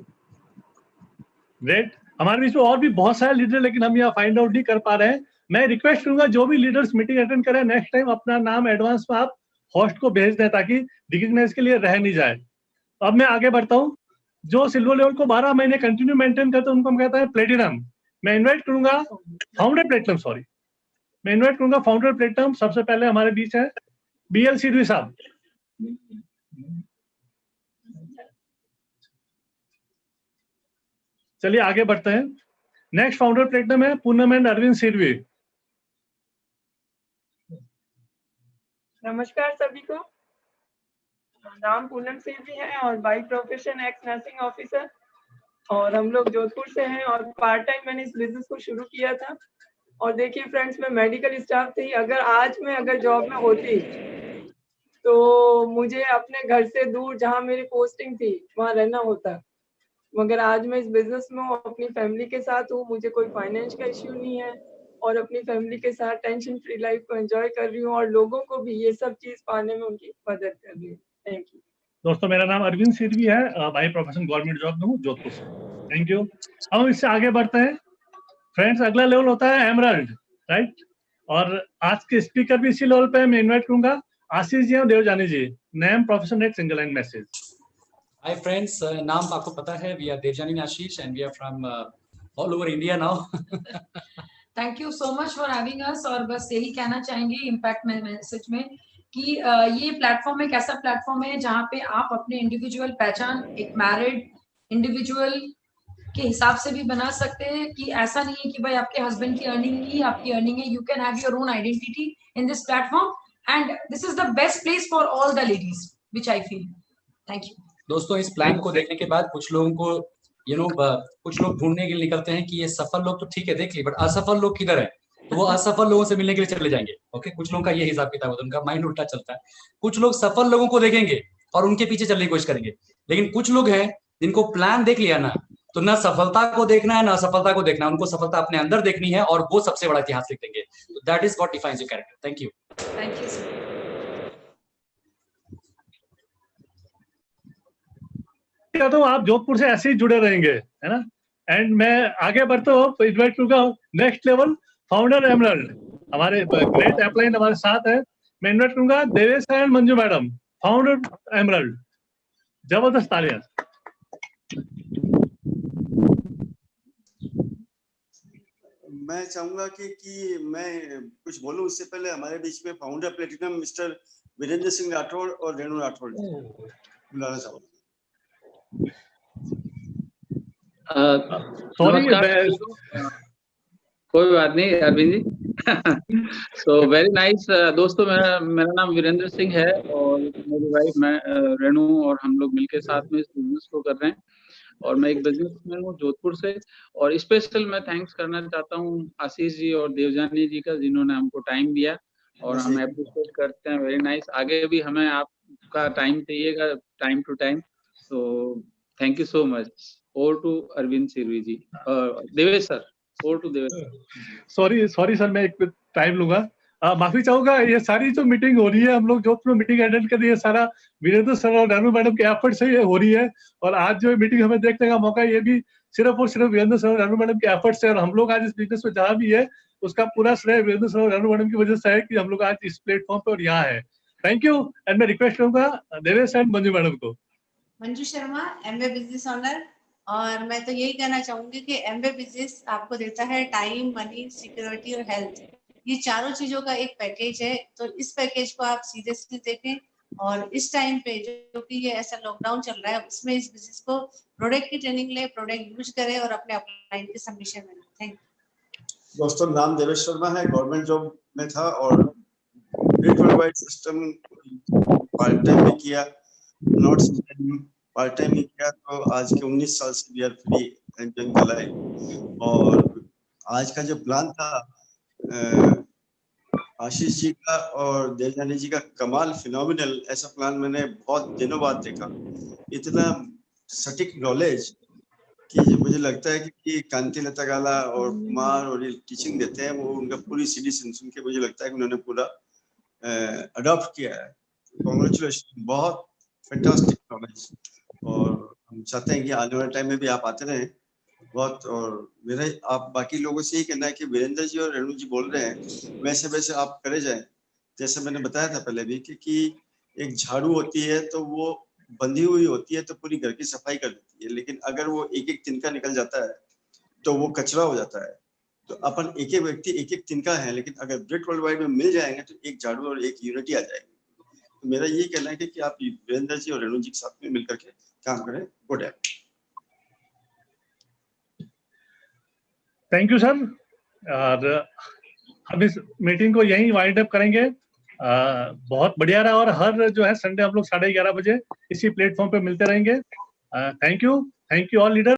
ग्रेट, हमारे बीच में और भी बहुत सारे लीडर, लेकिन हम यहाँ फाइंड आउट नहीं कर पा रहे हैं। मैं रिक्वेस्ट करूंगा जो भी लीडर्स मीटिंग अटेंड करें, नेक्स्ट टाइम अपना नाम एडवांस में आप होस्ट को भेज दें ताकि रिकग्नाइज के लिए रह नहीं जाए। अब मैं आगे बढ़ता हूँ। जो सिल्वर लेवल को 12 महीने कंटिन्यू मेंटेन करते हैं उनको हम कहते हैं प्लेटिनम। मैं इन्वाइट करूंगा फाउंडर प्लेटिनम, सॉरी, मैं इन्वाइट करूंगा फाउंडर प्लेटिनम। सबसे पहले हमारे बीच है BL सिद्धवी साहब। चलिए आगे बढ़ते हैं। नेक्स्ट फाउंडर प्लेटिनम है पूनम एंड अरविंद सिद्धवी। नमस्कार सभी को, नाम पूनम सिद्धवी है और by profession x nursing officer, और हम लोग जोधपुर से हैं और पार्ट टाइम मैंने इस बिजनेस को शुरू किया था। और देखिए फ्रेंड्स, मैं मेडिकल स्टाफ थी। अगर जॉब में होती तो मुझे अपने घर से दूर जहाँ मेरी पोस्टिंग थी वहाँ रहना होता, मगर आज मैं इस बिजनेस में हूँ, अपनी फैमिली के साथ हूँ। मुझे कोई फाइनेंस का इश्यू नहीं है और अपनी फैमिली के साथ टेंशन फ्री लाइफ को एंजॉय कर रही हूँ और लोगों को भी ये सब चीज पाने में उनकी मदद कर रही हूँ। Thank you. दोस्तों, मेरा नाम अरविंद सिद्धवी है, बाय प्रोफेशन गवर्नमेंट जॉब में हूँ जोधपुर से। Thank you. हम इससे आगे बढ़ते हैं। फ्रेंड्स, अगला लेवल होता है एमरल्ड, राइट? और आज के स्पीकर भी इसी लेवल पे मैं इन्वाइट करूंगा आशीष जी और Devjani ji. Name, profession, net, single line message. Hi friends, नाम आपको पता है, we are Devjani Ashish and we are from all over India now. Thank you so much for having us. और बस यही कहना चाहेंगे इम्पैक्ट मैसेज में कि ये प्लेटफॉर्म एक ऐसा प्लेटफॉर्म है जहाँ पे आप अपने इंडिविजुअल पहचान एक मैरिड इंडिविजुअल के हिसाब से भी बना सकते हैं। कि ऐसा नहीं है कि भाई आपके हस्बैंड की अर्निंग ही आपकी अर्निंग है। You can have your own identity in this platform and this is the best place for all the ladies which I feel. Thank you. दोस्तों, इस प्लान को देखने के बाद कुछ लोगों को कुछ लोग ढूंढने के लिए निकलते हैं कि ये सफल लोग तो ठीक है देख ली, बट असफल लोग किधर है, तो वो असफल लोगों से मिलने के लिए चले जाएंगे। ओके, कुछ लोगों का ये हिसाब किताब होता है, उनका माइंड उल्टा चलता है। कुछ लोग सफल लोगों को देखेंगे और उनके पीछे चलने की कोशिश करेंगे, लेकिन कुछ लोग हैं जिनको प्लान देख लिया ना, तो ना सफलता को देखना है ना असफलता को देखना है, उनको सफलता अपने अंदर देखनी है और वो सबसे बड़ा इतिहास लिख देंगे। That is what defines your character. Thank you. Thank you. तो आप जोधपुर से ऐसे ही जुड़े रहेंगे, है ना? एंड मैं आगे बढ़ता हूँ, इन्वाइट करूंगा नेक्स्ट लेवल फाउंडर एमरल्ड। हमारे ग्रेट अपलाइन हमारे साथ है। मैं इन्वाइट करूंगा Devesh and Manju madam, founder emerald. जबरदस्त तालियां। मैं चाहूंगा कि मैं कुछ बोलूं उससे पहले हमारे बीच में founder platinum mister Virendra Singh Rathore और रेणु राठौड़ बुलाना चाहूंगा। सॉरी, कोई बात नहीं Arvind ji. So very nice. दोस्तों, मेरा नाम वीरेंद्र सिंह है और मेरी वाइफ मैं रेणु और हम लोग मिलकर साथ में इस बिजनेस को कर रहे हैं। और मैं एक बिजनेसमैन हूँ जोधपुर से। और स्पेशल मैं थैंक्स करना चाहता हूँ आशीष जी और देवजानी जी का, जिन्होंने हमको टाइम दिया और हम अप्रिशिएट करते हैं। Very nice. आगे भी हमें आपका टाइम चाहिएगा, टाइम टू टाइम। तो thank you so much. Over to Arvind Sirvi ji. Devesh sir, over to Devesh. Sorry sir, मैं एक टाइम लूंगा। माफी चाहूंगा। ये सारी जो मीटिंग हो रही है, हम लोग जोधपुर में मीटिंग अटेंड कर रही है, सारा वीरेंद्र सर और रेणु मैडम के एफर्ट से ये हो रही है। और आज जो मीटिंग हमें देखने का मौका, ये भी सिर्फ और सिर्फ वीरेंद्र सर और रेणु मैडम के एफर्ट से। और हम लोग आज इस बिजनेस में जहाँ भी है, उसका पूरा श्रेय वीरेंद्र सर और रेणु मैडम की वजह से है कि हम लोग आज इस प्लेटफॉर्म पे और यहाँ है। Thank you. एंड मैं रिक्वेस्ट करूंगा देवेश एंड मंजू मैडम को। Manju Sharma, Amway business honour. और मैं तो यही कहना चाहूंगी कि एमवे बिजनेस आपको देता है टाइम, मनी, सिक्योरिटी और हेल्थ। ये चारों चीजों का एक पैकेज है। तो इस पैकेज को आप सीधे सीधे देखें। और इस टाइम पे जो कि ये ऐसा लॉकडाउन चल रहा है, उसमें इस बिजनेस को प्रोडक्ट की ट्रेनिंग ले, प्रोडक्ट यूज करें और अपने अपलाइन की सबमिशन में। Thank you. दोस्तों, नाम देवेश शर्मा है, गवर्नमेंट जॉब में था और great world wide system part time में किया, नॉट पार्ट टाइम में किया। तो आज के 19 साल से we are free enjoying the life. और आज का जो प्लान था आशीष जी का और देवजानी जी का, कमाल, फिनोमिनल। ऐसा प्लान मैंने बहुत दिनों बाद देखा। इतना सटीक नॉलेज कि मुझे लगता है कि कांति लता गाला और कुमार और ये टीचिंग देते हैं, वो उनका पूरी सीडी सुन के मुझे लगता है कि उन्होंने पूरा अडॉप्ट किया है। कॉन्ग्रेचुलेशन, बहुत फैंटास्टिक नॉलेज। और हम चाहते हैं कि आने वाले टाइम में भी आप आते रहें बहुत। और मेरा आप बाकी लोगों से ही कहना है कि वीरेंद्र जी और रेणु जी बोल रहे हैं, वैसे वैसे आप करे जाएं। जैसे मैंने बताया था पहले भी कि एक झाड़ू होती है तो वो बंधी हुई होती है तो पूरी घर की सफाई कर देती है, लेकिन अगर वो एक एक तिनका निकल जाता है तो वो कचरा हो जाता है। तो अपन एक एक व्यक्ति एक एक तिनका है, लेकिन अगर ग्रेट वर्ल्ड वाइड में मिल जाएंगे तो एक झाड़ू और एक यूनिटी आ जाएगी। तो मेरा यही कहना है कि आप वीरेंद्र जी और रेणु जी के साथ में मिलकर के काम करें। गुड है। Thank you sir. और हम इस मीटिंग को यहीं वाइंड अप करेंगे। बहुत बढ़िया रहा। और हर जो है संडे हम लोग 11:30 बजे इसी प्लेटफॉर्म पे मिलते रहेंगे। Thank you all leader.